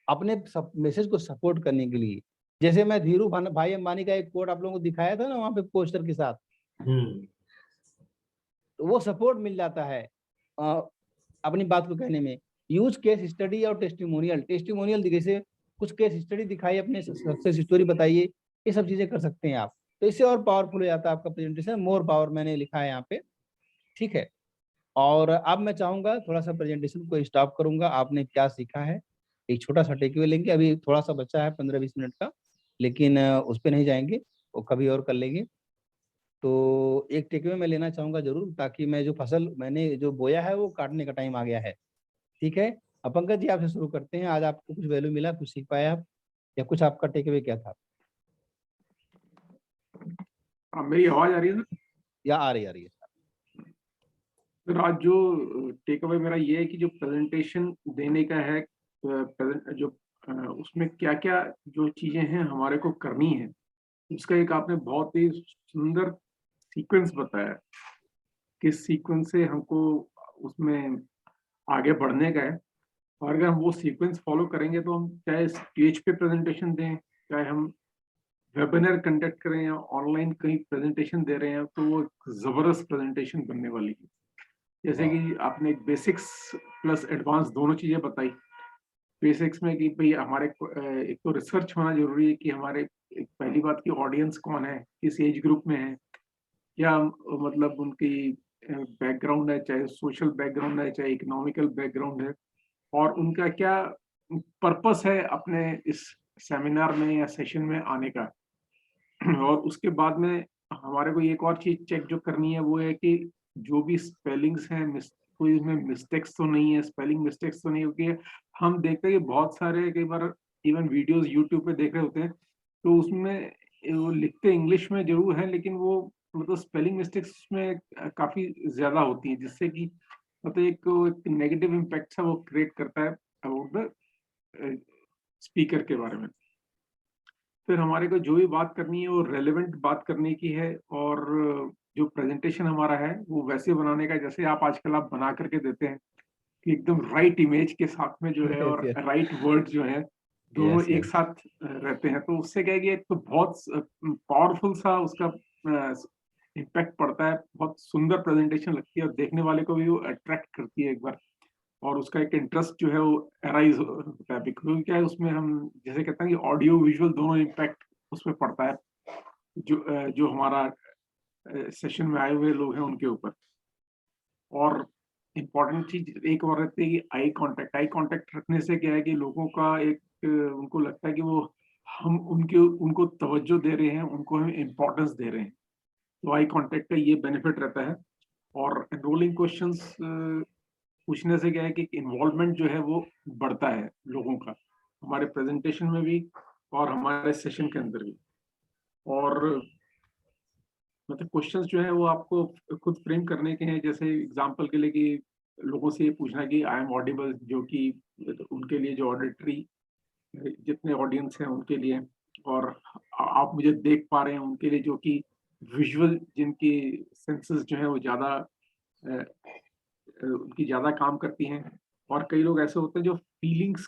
अपने मैसेज को सपोर्ट करने के लिए। जैसे मैं धीरू भाई अंबानी का एक कोट आप लोगों को दिखाया था ना वहां पे पोस्टर के साथ, तो वो सपोर्ट मिल जाता है अपनी बात को कहने में। यूज केस स्टडी और टेस्टिमोनियल जैसे कुछ केस स्टडी दिखाई, अपने सक्सेस स्टोरी बताइए, ये सब चीजें कर सकते हैं आप। तो इससे और पावरफुल हो जाता है आपका प्रेजेंटेशन। मोर पावर मैंने लिखा है यहाँ पे। ठीक है, और अब मैं चाहूंगा थोड़ा सा प्रेजेंटेशन को स्टॉप करूंगा। आपने क्या सीखा है, एक छोटा सा टेकअवे लेंगे। अभी थोड़ा सा बचा है 15-20 मिनट का, लेकिन उस पर नहीं जाएंगे, वो कभी और कर लेंगे। तो एक टेकअवे मैं लेना चाहूंगा जरूर, ताकि मैं जो फसल मैंने जो बोया है वो काटने का टाइम आ गया है। ठीक है, अब पंकज जी आपसे शुरू करते हैं। आज आपको कुछ वैल्यू मिला, कुछ सीख पाए आप, या कुछ आपका टेकअवे क्या था? मेरी आवाज आ रही है सर? या आ रही है? सर आज जो टेक अवे मेरा ये है कि जो प्रेजेंटेशन देने का है, जो उसमें क्या क्या जो चीजें हैं हमारे को करनी है, उसका एक आपने बहुत ही सुंदर सीक्वेंस बताया। किस सीक्वेंस से हमको उसमें आगे बढ़ने का है, और अगर हम वो सीक्वेंस फॉलो करेंगे तो हम चाहे स्टेज पे प्रेजेंटेशन दें, चाहे हम वेबिनार कंडक्ट करें या ऑनलाइन कहीं प्रेजेंटेशन दे रहे हैं, तो वो एक जबरदस्त प्रेजेंटेशन बनने वाली है। जैसे कि आपने बेसिक्स प्लस एडवांस दोनों चीजें बताई। बेसिक्स में कि भाई हमारे एक तो रिसर्च होना जरूरी है कि हमारे पहली बात की ऑडियंस कौन है, किस एज ग्रुप में है, क्या मतलब उनकी बैकग्राउंड है, चाहे सोशल बैकग्राउंड है, चाहे इकोनॉमिकल बैकग्राउंड है, और उनका क्या पर्पस है अपने इस सेमिनार में या सेशन में आने का। और उसके बाद में हमारे को एक और चीज चेक जो करनी है वो है कि जो भी स्पेलिंग्स हैं, कोई इसमें मिस्टेक्स तो नहीं है, स्पेलिंग मिस्टेक्स तो नहीं, क्योंकि हम देखते हैं कि बहुत सारे कई बार इवन वीडियोस यूट्यूब पे देख रहे होते हैं, तो उसमें वो लिखते इंग्लिश में जरूर है, लेकिन वो मतलब स्पेलिंग मिस्टेक्स उसमें काफी ज्यादा होती हैं, जिससे कि मतलब एक नेगेटिव इम्पैक्ट है वो क्रिएट करता है अबाउट द स्पीकर के बारे में। फिर हमारे को जो भी बात करनी है वो रेलेवेंट बात करने की है, और जो प्रेजेंटेशन हमारा है वो वैसे बनाने का जैसे आप आजकल आप बना करके देते हैं कि एकदम राइट इमेज के साथ में जो है और Yes, yes. राइट वर्ड जो है दोनों Yes, एक yes. साथ रहते हैं, तो उससे क्या है कि एक तो बहुत पावरफुल सा उसका इम्पैक्ट पड़ता है, बहुत सुंदर प्रेजेंटेशन लगती है और देखने वाले को भी वो अट्रैक्ट करती है एक बार, और उसका एक इंटरेस्ट जो है वो अराइज होता है, क्योंकि क्या है उसमें हम जैसे कहते हैं कि ऑडियो विजुअल दोनों इम्पैक्ट उसमें पड़ता है जो हमारा सेशन में आए हुए लोग हैं उनके ऊपर। और इम्पोर्टेंट चीज एक और रहती है कि आई कांटेक्ट रखने से क्या है कि लोगों का एक उनको लगता है कि वो हम उनको तवज्जो दे रहे हैं, उनको हम इम्पोर्टेंस दे रहे हैं, तो आई कांटेक्ट का ये बेनिफिट रहता है। और एनरोलिंग क्वेश्चंस पूछने से क्या है कि इन्वॉल्वमेंट जो है वो बढ़ता है लोगों का, हमारे प्रेजेंटेशन में भी और हमारे सेशन के अंदर भी। और मतलब क्वेश्चंस जो है वो आपको खुद फ्रेम करने के हैं, जैसे एग्जांपल के लिए कि लोगों से ये पूछना कि आई एम ऑडिबल, जो कि उनके लिए जो ऑडिटरी जितने ऑडियंस हैं उनके लिए, और आप मुझे देख पा रहे हैं उनके लिए, जो कि विजुअल जिनकी सेंसेस जो है वो ज़्यादा उनकी ज़्यादा काम करती हैं। और कई लोग ऐसे होते हैं जो फीलिंग्स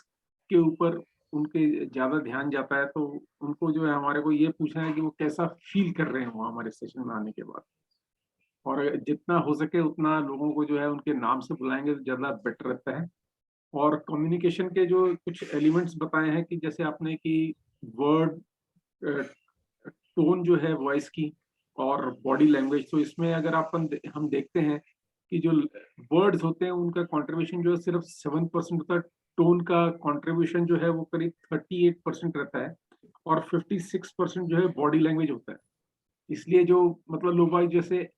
के ऊपर उनके ज़्यादा ध्यान जाता है, तो उनको जो है हमारे को ये पूछना है कि वो कैसा फील कर रहे हैं वो हमारे सेशन में आने के बाद। और जितना हो सके उतना लोगों को जो है उनके नाम से बुलाएंगे तो ज़्यादा बेटर रहता है। और कम्युनिकेशन के जो कुछ एलिमेंट्स बताए हैं कि जैसे आपने कि वर्ड टोन जो है वॉइस की और बॉडी लैंग्वेज, तो इसमें अगर हम देखते हैं कि जो वर्ड्स होते हैं उनका कंट्रीब्यूशन जो है सिर्फ 7% होता है, टोन का कंट्रीब्यूशन जो है वो करीब 38% रहता है, और 56% जो है बॉडी लैंग्वेज होता है। इसलिए जो मतलब लोग भाई जैसे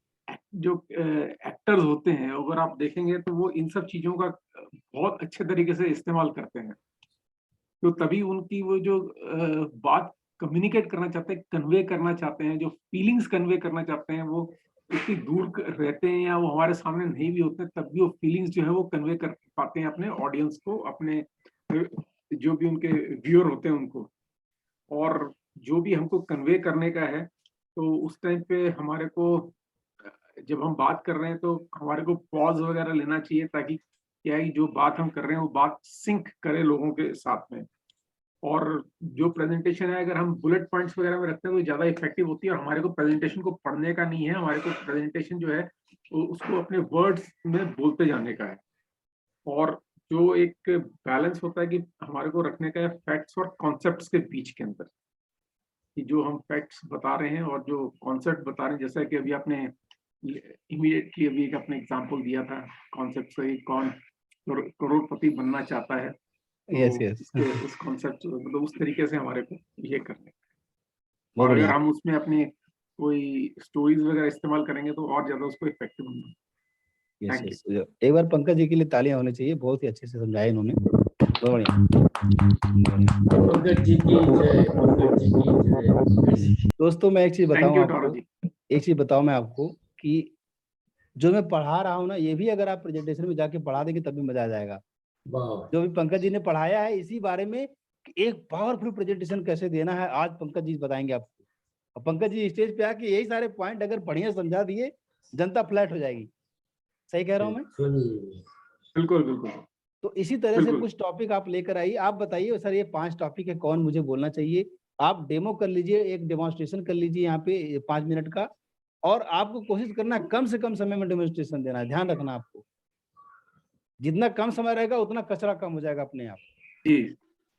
जो एक्टर्स होते हैं अगर आप देखेंगे तो वो इन सब चीजों का बहुत अच्छे तरीके से इस्तेमाल करते हैं, तो तभी उनकी वो जो बात कम्युनिकेट करना चाहते हैं, कन्वे करना चाहते हैं, जो फीलिंग्स कन्वे करना चाहते हैं, वो इतनी दूर रहते हैं या वो हमारे सामने नहीं भी होते, तब भी वो फीलिंग्स जो है वो कन्वे कर पाते हैं अपने ऑडियंस को, अपने जो भी उनके व्यूअर होते हैं उनको। और जो भी हमको कन्वे करने का है तो उस टाइम पे हमारे को जब हम बात कर रहे हैं तो हमारे को पॉज वगैरह लेना चाहिए, ताकि क्या है जो बात हम कर रहे हैं वो बात सिंक करे लोगों के साथ में। और जो प्रेजेंटेशन है अगर हम बुलेट पॉइंट्स वगैरह में रखते हैं तो ज़्यादा इफेक्टिव होती है, और हमारे को प्रेजेंटेशन को पढ़ने का नहीं है, हमारे को प्रेजेंटेशन जो है उसको अपने वर्ड्स में बोलते जाने का है। और जो एक बैलेंस होता है कि हमारे को रखने का है फैक्ट्स और कॉन्सेप्ट्स के बीच के अंदर, कि जो हम फैक्ट्स बता रहे हैं और जो कॉन्सेप्ट बता रहे हैं, जैसा कि अभी आपने इमीडिएटली अभी एक अपने एग्जांपल दिया था कॉन्सेप्ट से, कौन करोड़पति बनना चाहता है, Yes, तो yes. उस कॉन्सेप्ट मतलब उस तरीके से हमारे को ये करने। बहुत और अगर बढ़िया। हम उसमें अपनी कोई स्टोरीज वगैरह इस्तेमाल करेंगे तो और ज्यादा उसको इफेक्टिव होगा। Yes thank you. यस, एक बार पंकज जी के लिए तालियां होनी चाहिए, बहुत ही अच्छे से समझाया इन्होंने, बहुत बढ़िया। पंकज जी की जय, पंकज जी की जय। दोस्तों मैं एक चीज थैंक बताऊं यू टॉरो आपको, जी। एक चीज बताऊं मैं आपको कि जो मैं पढ़ा रहा हूँ ना, ये भी अगर आप प्रेजेंटेशन में जाके पढ़ा देंगे तब भी मजा आ जाएगा। वाह, जो भी पंकज जी ने पढ़ाया है इसी बारे में कि एक पावरफुल प्रेजेंटेशन कैसे देना है, आज पंकज जी बताएंगे आपको। और पंकज जी स्टेज पे आके यही सारे पॉइंट अगर बढ़िया समझा दिए, जनता फ्लैट हो जाएगी। सही कह रहा हूँ मैं? बिल्कुल बिल्कुल। तो इसी तरह से बिल्कुल। कुछ टॉपिक आप लेकर आइए। आप बताइए सर ये 5 टॉपिक है, कौन मुझे बोलना चाहिए। आप डेमो कर लीजिए, एक डेमोन्स्ट्रेशन कर लीजिए यहाँ पे 5 मिनट का, और आपको कोशिश करना कम से कम समय में डेमोन्स्ट्रेशन देना है। ध्यान रखना आपको, जितना कम समय रहेगा उतना कचरा कम हो जाएगा अपने आप, जी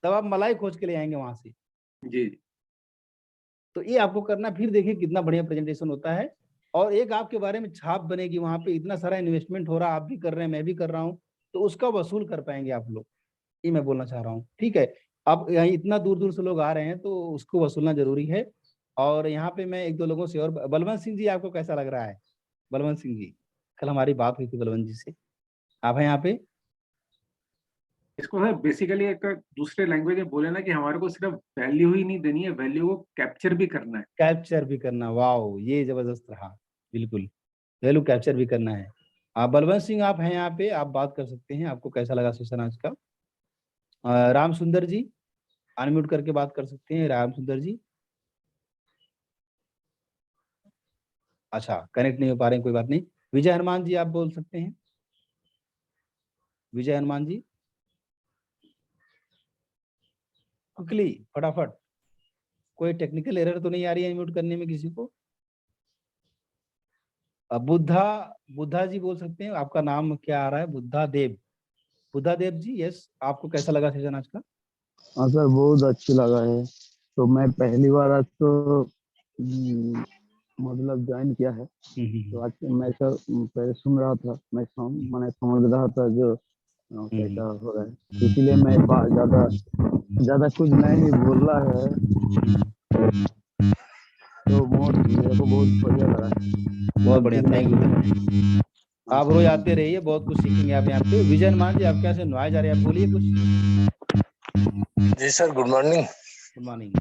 तब आप मलाई खोज के ले आएंगे वहां से। जी। तो ये आपको करना, फिर देखिए कितना बढ़िया प्रेजेंटेशन होता है, और एक आपके बारे में छाप बनेगी वहां पे। इतना सारा इन्वेस्टमेंट हो रहा है, आप भी कर रहे हैं, मैं भी कर रहा हूँ, तो उसका वसूल कर पाएंगे आप लोग, ये मैं बोलना चाह रहा हूँ। ठीक है, अब यहाँ इतना दूर दूर से लोग आ रहे हैं तो उसको वसूलना जरूरी है। और यहाँ पे मैं एक दो लोगों से और, बलवंत सिंह जी आपको कैसा लग रहा है? बलवंत सिंह जी, कल हमारी बात हुई थी बलवंत जी से, आप हैं यहाँ पे? इसको सर बेसिकली एक दूसरे लैंग्वेज में बोले ना कि हमारे को सिर्फ वैल्यू ही नहीं देनी है, वैल्यू को कैप्चर भी करना है। कैप्चर भी करना, वाओ ये जबरदस्त रहा, बिल्कुल वैल्यू कैप्चर भी करना है। आप बलवंत सिंह आप हैं यहाँ पे, आप बात कर सकते हैं, आपको कैसा लगा सेशन आज का? राम सुंदर जी अनम्यूट करके बात कर सकते हैं, राम सुंदर जी। अच्छा कनेक्ट नहीं हो पा रहे हैं, कोई बात नहीं। विजय हनुमान जी आप बोल सकते हैं, विजय हनुमान जी क्विकली फटाफट। कोई टेक्निकल एरर तो नहीं आ रही है म्यूट करने में किसी को? बुद्धा, बुद्धा जी बोल सकते हैं, आपका नाम क्या आ रहा है? बुद्धा देव, बुद्धा देव जी यस, आपको कैसा लगा सेशन आज का? हाँ सर बहुत अच्छा लगा है। तो मैं पहली बार आज तो मतलब ज्वाइन किया है। तो आज मैं सर पहले सुन रहा था, मैं मैंने समझ रहा था जो कैसा हो रहा है, इसीलिए मैं ज्यादा कुछ नहीं बोल रहा है। तो मेरे को बहुत बढ़िया लगा। बहुत बढ़िया, थैंक यू। आप रोज आते रहिए, बहुत कुछ सीखेंगे आप यहाँ पे। विजय हनुमान जी आप कैसे नॉइज जा रहे हैं, आप बोलिए कुछ। जी sir, good morning. Good morning.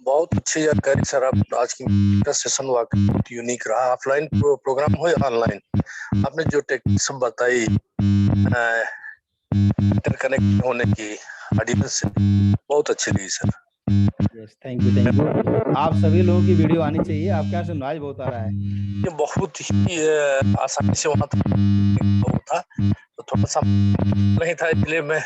बहुत अच्छी जानकारी सर, आप आज की सेशन वाकई बहुत यूनिक रहा। ऑफलाइन प्रोग्राम हो या ऑनलाइन, आपने जो टेक्निक सब बताई इंटरकनेक्ट होने की ऑडियंस से, बहुत अच्छी लगी sir. Yes thank you, thank you. आप सभी लोगों की वीडियो आनी चाहिए, आपके यहाँ से नॉइज बहुत आ रहा है। ये बहुत ही आसानी से वहाँ था, तो थोड़ा सा नहीं था, इसलिए मैं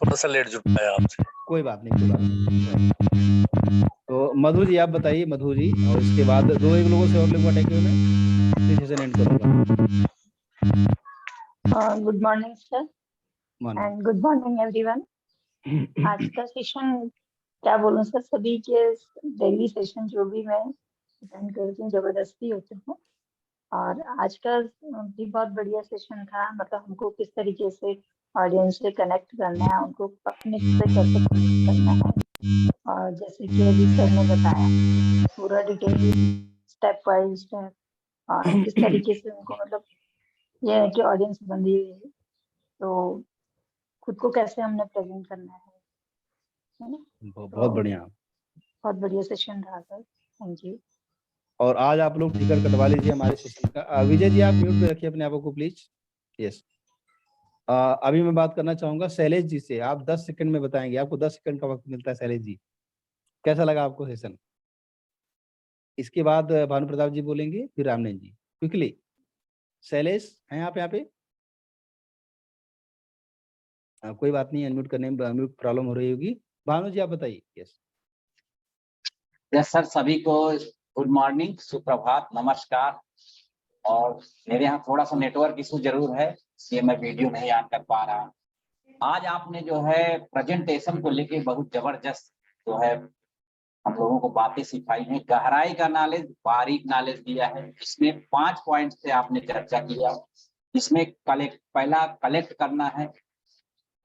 थोड़ा सा लेट जुड़ पाया आपसे। कोई बात नहीं, कोई बात नहीं। तो मधु जी आप बताइए, मधु जी, और इसके बाद दो एक लोगों से और लोग अटैक में फिर सेशन एंड करूंगा। Good morning sir and good morning everyone. आज का सेशन क्या बोलूं सर, सभी के डेली सेशन जो भी मैं अटेंड करती हूँ जबरदस्ती होते हैं, और आज का भी बहुत बढ़िया सेशन था। मतलब हमको किस तरीके से ऑडियंस से कनेक्ट करना है, उनको अपने से कैसे कनेक्ट करना है, और जैसे कि अभी सर ने बताया पूरा डिटेल स्टेप बाय स्टेप, और किस तरीके से उनको मतलब ये है कि ऑडियंस बंदी हुई है तो खुद को कैसे हमने प्रेजेंट करना है ना। बहुत बढ़िया, बहुत बढ़िया सेशन रहा सर, थैंक यू। और आज आप लोग टिकट कटवा लीजिए हमारे सेशन का। विजय जी आप म्यूट पे रखिए अपने आप को प्लीज। यस अभी मैं बात करना चाहूंगा शैलेश जी से। आप 10 सेकंड में बताएंगे, आपको 10 सेकंड का वक्त मिलता है। शैलेश जी कैसा लगा आपको सेशन? इसके बाद भानु प्रताप जी बोलेंगे, फिर रामनेन जी, क्विकली। शैलेश हैं आप यहाँ पे? कोई बात नहीं, अनम्यूट करने में अनम्यूट प्रॉब्लम हो रही होगी। भानु जी आप बताइए। यस यस सर, सभी को गुड मॉर्निंग, सुप्रभात, नमस्कार। और मेरे यहाँ थोड़ा सा नेटवर्क इशू जरूर है, इसलिए मैं वीडियो नहीं ऑन कर पा रहा। आज आपने जो है प्रेजेंटेशन को लेके बहुत जबरदस्त जो है हम लोगों को बातें सिखाई हैं, गहराई का नॉलेज, बारीक नॉलेज दिया है। इसमें 5 पॉइंट से आपने चर्चा किया। इसमें पहला कलेक्ट करना है,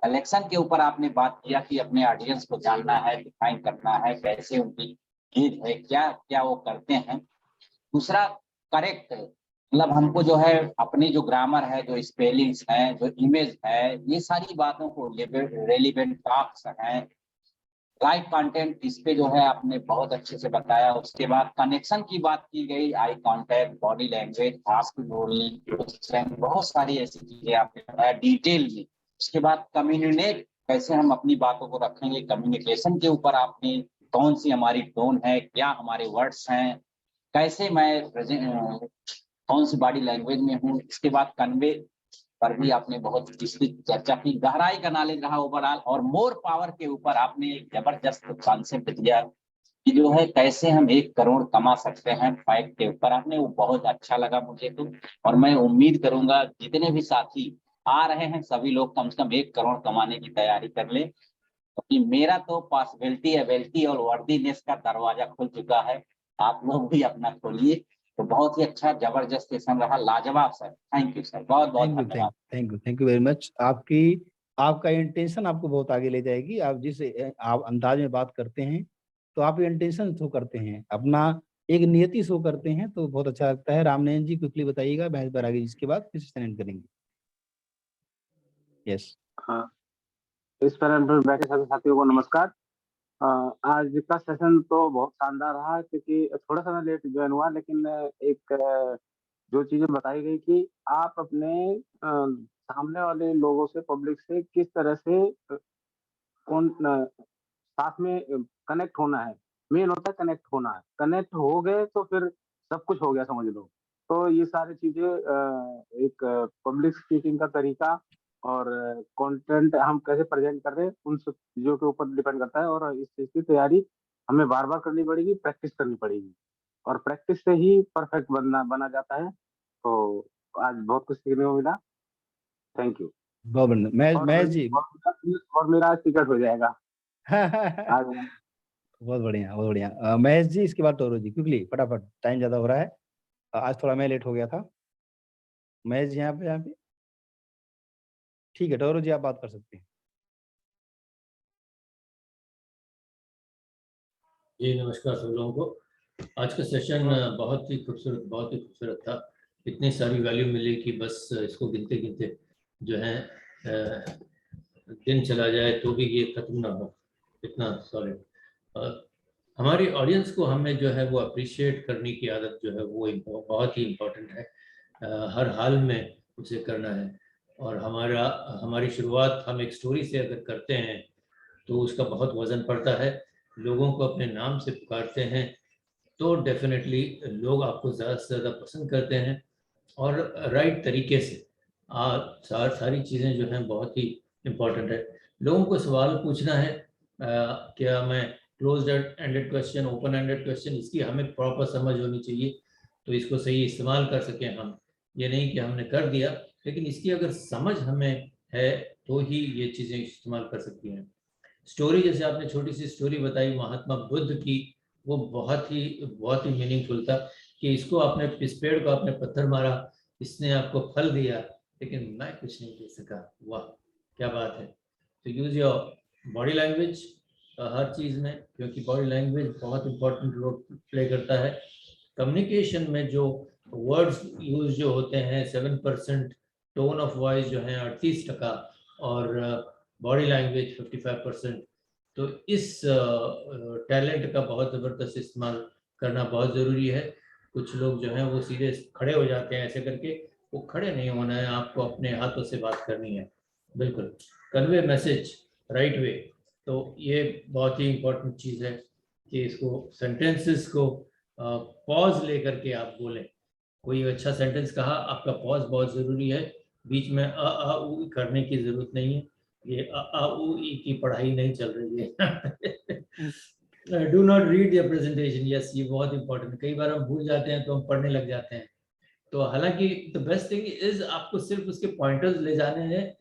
कलेक्शन के ऊपर आपने बात किया कि अपने ऑडियंस को जानना है, डिफाइन करना है, कैसे उनकी नीड है, क्या क्या वो करते हैं। दूसरा करेक्ट, मतलब हमको जो है अपनी जो ग्रामर है, जो स्पेलिंग्स हैं, जो इमेज है, ये सारी बातों को रेलिवेंट टॉक्स हैं, राइट कंटेंट, इस पे जो है आपने बहुत अच्छे से बताया। उसके बाद कनेक्शन की बात की गई, आई कांटेक्ट, बॉडी लैंग्वेज, आपकी बोलने, बहुत सारी ऐसी चीजें आपने बताया डिटेल में। उसके बाद कम्युनिकेट, कैसे हम अपनी बातों को रखेंगे, कम्युनिकेशन के ऊपर आपने कौन सी हमारी टोन है, क्या हमारे वर्ड्स हैं, कैसे मैं कौन सी बॉडी लैंग्वेज में हूँ। इसके बाद कन्वे पर भी आपने बहुत विस्तृत चर्चा की, गहराई का नॉलेज रहा ओवरऑल। और मोर पावर के ऊपर आपने एक जबरदस्त कॉन्सेप्ट दिया कि जो है कैसे हम 1 करोड़ कमा सकते हैं फैक्ट के ऊपर आपने, वो बहुत अच्छा लगा मुझे तो। और मैं उम्मीद करूंगा जितने भी साथी आ रहे हैं सभी लोग कम से कम 1 करोड़ कमाने की तैयारी कर ले, क्योंकि मेरा तो पॉसिबिलिटी, एबिलिटी और वर्दीनेस का दरवाजा खुल चुका है। आप लोग भी अपना खोलिए। तो बहुत ही अच्छा जबरदस्त सेशन रहा, लाजवाब सर। थैंक यू सर, बहुत बहुत धन्यवाद। Thank you very much. आपका इंटेंशन आपको बहुत आगे ले जाएगी। आप जिस आप अंदाज में बात करते हैं, तो आप इंटेंशन शो करते हैं, अपना एक नियति शो करते हैं, तो बहुत अच्छा लगता है। रामनयन जी क्विकली बताइएगा, बहस पर आगे, जिसके बाद फिर सेशन एंड करेंगे। यस हाँ इस पर बैठे सभी साथियों को नमस्कार। आज का सेशन तो बहुत शानदार रहा, क्योंकि थोड़ा सा मैं लेट ज्वाइन हुआ, लेकिन एक जो चीजें बताई गई कि आप अपने सामने वाले लोगों से, पब्लिक से किस तरह से साथ में कनेक्ट होना है। मेन होता है कनेक्ट होना है, कनेक्ट हो गए तो फिर सब कुछ हो गया समझ लो। तो ये सारी चीजें एक पब्लिक स्पीकिंग का तरीका और कंटेंट हम कैसे प्रेजेंट कर रहे हैं, उन सब चीजों के ऊपर डिपेंड करता है। और इस चीज की तैयारी हमें बार बार करनी पड़ेगी, प्रैक्टिस करनी पड़ेगी, और प्रैक्टिस से ही परफेक्ट बना जाता है। तो आज बहुत कुछ सीखने को मिला। Thank you. बहुत बढ़िया महेश जी। और मेरा आज टिकट हो जाएगा आज। बहुत बढ़िया बहुत बढ़िया। महेश जी, इसके बाद टोरो जी, क्विकली फटाफट, टाइम ज्यादा हो रहा है। आज थोड़ा मैं लेट हो गया था। महेश जी यहाँ पे ठीक है, टोरो जी आप बात कर सकते हैं। जी नमस्कार सब लोगों को। आज का सेशन बहुत ही खूबसूरत था। इतनी सारी वैल्यू मिली कि बस इसको गिनते गिनते जो है दिन चला जाए तो भी ये खत्म ना हो, इतना सॉलिड। हमारी ऑडियंस को हमें जो है वो अप्रिशिएट करने की आदत जो है वो बहुत ही इम्पोर्टेंट है। हर हाल में उसे करना है। और हमारी शुरुआत हम एक स्टोरी से अगर करते हैं तो उसका बहुत वजन पड़ता है। लोगों को अपने नाम से पुकारते हैं तो डेफिनेटली लोग आपको ज़्यादा से ज़्यादा पसंद करते हैं। और राइट तरीके से सारी चीज़ें जो हैं बहुत ही इम्पोर्टेंट है। लोगों को सवाल पूछना है, क्या मैं close ended question, open ended question, इसकी हमें प्रॉपर समझ होनी चाहिए तो इसको सही इस्तेमाल कर सकें हम। ये नहीं कि हमने कर दिया, लेकिन इसकी अगर समझ हमें है तो ही ये चीज़ें इस्तेमाल कर सकती हैं। स्टोरी, जैसे आपने छोटी सी स्टोरी बताई महात्मा बुद्ध की, वो बहुत ही मीनिंगफुल था कि इसको आपने, इस पेड़ को आपने पत्थर मारा, इसने आपको फल दिया, लेकिन मैं कुछ नहीं दे सका। वाह क्या बात है। तो यूज योर बॉडी लैंग्वेज हर चीज़ में, क्योंकि बॉडी लैंग्वेज बहुत इंपॉर्टेंट रोल प्ले करता है। कम्युनिकेशन में जो वर्ड्स यूज जो होते हैं 7%, टोन ऑफ वॉइस जो है 38%, और बॉडी लैंग्वेज 55%। तो इस टैलेंट का बहुत ज़बरदस्त इस्तेमाल करना बहुत ज़रूरी है। कुछ लोग जो हैं वो सीधे खड़े हो जाते हैं ऐसे करके, वो खड़े नहीं होना है, आपको अपने हाथों से बात करनी है। बिल्कुल कन्वे मैसेज राइट वे। तो ये बहुत ही इम्पोर्टेंट चीज़ है कि इसको सेंटेंसेस को पॉज लेकर के आप बोलें। कोई अच्छा सेंटेंस कहा, आपका पॉज बहुत ज़रूरी है। बीच में अ उ करने की ज़रूरत नहीं है। ये अ उ ई की पढ़ाई नहीं चल रही है। Do not read the presentation. Yes, ये बहुत इंपॉर्टेंट। कई बार हम भूल जाते हैं तो हम पढ़ने लग जाते हैं। तो हालांकि द बेस्ट थिंग इज आपको सिर्फ उसके पॉइंटर्स ले जाने हैं,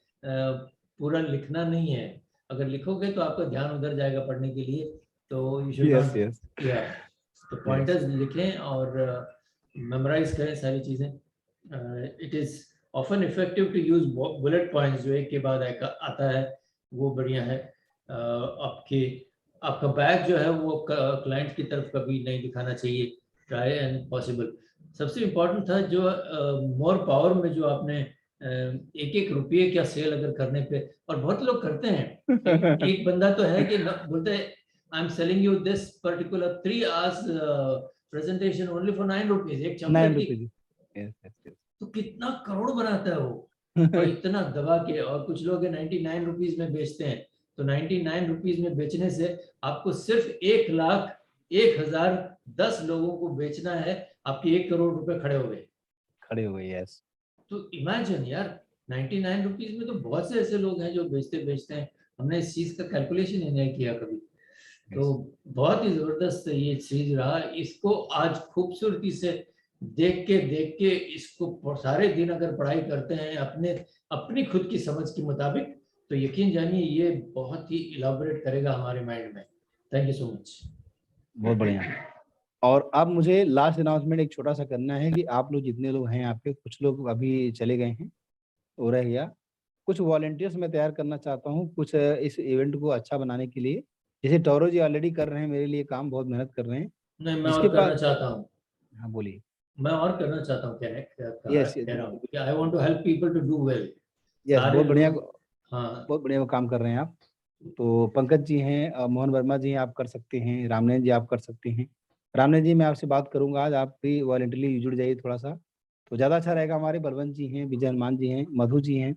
पूरा लिखना नहीं है। अगर लिखोगे तो आपका ध्यान उधर जाएगा पढ़ने के लिए। तो यू शुड नॉट, या तो पॉइंटर्स लिखें और मेमोराइज करें सारी चीज़ें। It is often effective to use bullet points, जो एक के बाद आता है, वो बढ़िया है। आपका बैग जो है वो क्लाइंट की तरफ कभी नहीं दिखाना चाहिए, ट्राई एंड पॉसिबल। सबसे इम्पोर्टेंट था जो मोर पावर में जो आपने एक एक रुपये क्या सेल अगर करने पे, और बहुत लोग करते हैं। एक बंदा तो है कि बोलते हैं I am selling you this particular 3 hours presentation only for 9 rupees, एक चॉकलेट की। तो कितना करोड़ बनाता है वो, तो इतना दबा के। और कुछ लोग 99 rupees में बेचते हैं। तो 99 rupees में बेचने से आपको सिर्फ 1,01,010 लोगों को बेचना है, आपके 1 करोड़ रुपए खड़े हो गए। यस। तो इमेजिन यार, 99 rupees में तो बहुत से ऐसे लोग हैं जो बेचते हैं। हमने इस चीज का कैलकुलेशन ही नहीं किया कभी। तो बहुत ही जबरदस्त ये चीज रहा। इसको आज खूबसूरती से देख के इसको सारे दिन अगर पढ़ाई करते हैं अपनी खुद की समझ के मुताबिक, तो यकीन जानिए ये बहुत ही इलाबोरेट करेगा हमारे माइंड में। Thank you so much. बहुत बढ़िया। और अब मुझे लास्ट अनाउंसमेंट एक छोटा सा करना है कि आप लोग जितने लोग हैं यहाँ पे, कुछ लोग अभी चले गए हैं तो रह गया, कुछ वॉलंटियर्स मैं तैयार करना चाहता हूँ कुछ इस इवेंट को अच्छा बनाने के लिए। जैसे टोरो जी ऑलरेडी कर रहे हैं मेरे लिए काम, बहुत मेहनत कर रहे हैं। नहीं, मैं और करना चाहता हूँ। हाँ बोलिए। मैं और करना चाहता हूँ, कह रहा हूँ कि I want to help people to do well. Yes, बहुत बढ़िया। हाँ, बहुत बढ़िया काम कर रहे हैं आप। तो पंकज जी हैं, मोहन वर्मा जी हैं, आप कर सकते हैं, रामनयन जी आप कर सकते हैं। रामनयन जी मैं आपसे बात करूंगा आज, आप भी वॉलेंटरली जुड़ जाइए थोड़ा सा तो ज़्यादा अच्छा रहेगा। हमारे बलवंत जी हैं, विजय हनुमान जी हैं, मधु जी हैं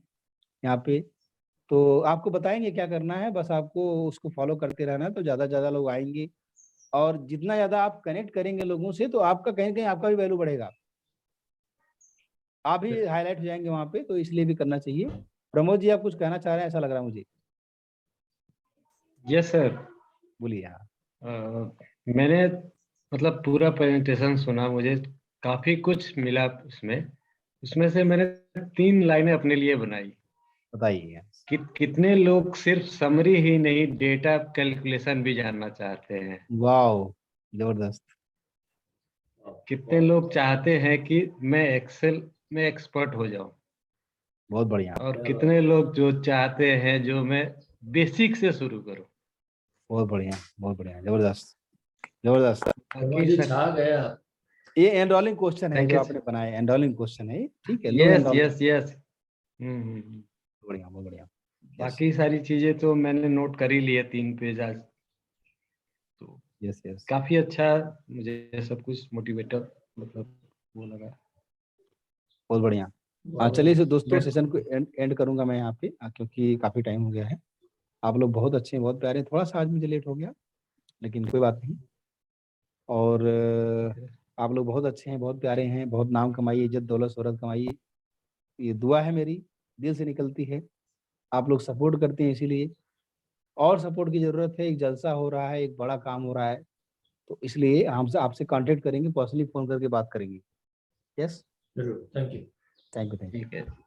यहाँ पे, तो आपको बताएंगे क्या करना है, बस आपको उसको फॉलो करते रहना है तो ज़्यादा से ज़्यादा लोग आएंगे। और जितना ज़्यादा आप कनेक्ट करेंगे लोगों से तो आपका कहीं कहीं आपका भी वैल्यू बढ़ेगा, आप भी हाईलाइट हो जाएंगे वहाँ पे, तो इसलिए भी करना चाहिए। प्रमोद जी आप कुछ कहना चाह रहे हैं ऐसा लग रहा है मुझे, यस सर। बोलिए। हाँ मैंने मतलब पूरा प्रेजेंटेशन सुना, मुझे काफी कुछ मिला उसमें। उसमें से मैंने 3 लाइनें अपने लिए बनाई। बताइए। कितने लोग सिर्फ समरी ही नहीं, डेटा कैलकुलेशन भी जानना चाहते हैं। वाओ, जबरदस्त। कितने लोग चाहते हैं कि मैं एक्सेल में एक्सपर्ट हो जाऊं। बहुत बढ़िया, और कितने लोग जो चाहते हैं जो मैं बेसिक से शुरू करूं। बहुत बढ़िया, बहुत बढ़िया, जबरदस्त जबरदस्त। बाकी जी सर, छा गया। ये एनरोलिंग क्वेश्चन है थैंक जो यू आपने बनाया, एनरोलिंग क्वेश्चन है, ठीक है, लो यस एनरोलिंग। Yes yes. बढ़िया, बहुत बढ़िया। यस बाकी सारी चीजें तो मैंने नोट कर ही ली है, 3 पेज आज। तो यस यस, काफी अच्छा, मुझे सब कुछ मोटिवेटर मतलब वो लगा। बहुत बढ़िया। चलिए तो दोस्तों लेट्स सेशन को एंड करूंगा मैं यहाँ पे, क्योंकि काफी टाइम हो गया है। आप लोग बहुत अच्छे हैं, बहुत प्यारे हैं, थोड़ा सा आज मुझे लेट हो गया लेकिन कोई बात नहीं। और आप लोग बहुत अच्छे हैं, बहुत प्यारे हैं, बहुत नाम कमाइए, इज्जत दौलत शोहरत कमाइए, ये दुआ है मेरी, दिल से निकलती है। आप लोग सपोर्ट करते हैं इसीलिए, और सपोर्ट की जरूरत है। एक जलसा हो रहा है, एक बड़ा काम हो रहा है, तो इसलिए हमसे आपसे कांटेक्ट करेंगे, पर्सनली फोन करके बात करेंगे। यस, जरूर, thank you. Thank you, thank you. ठीक है।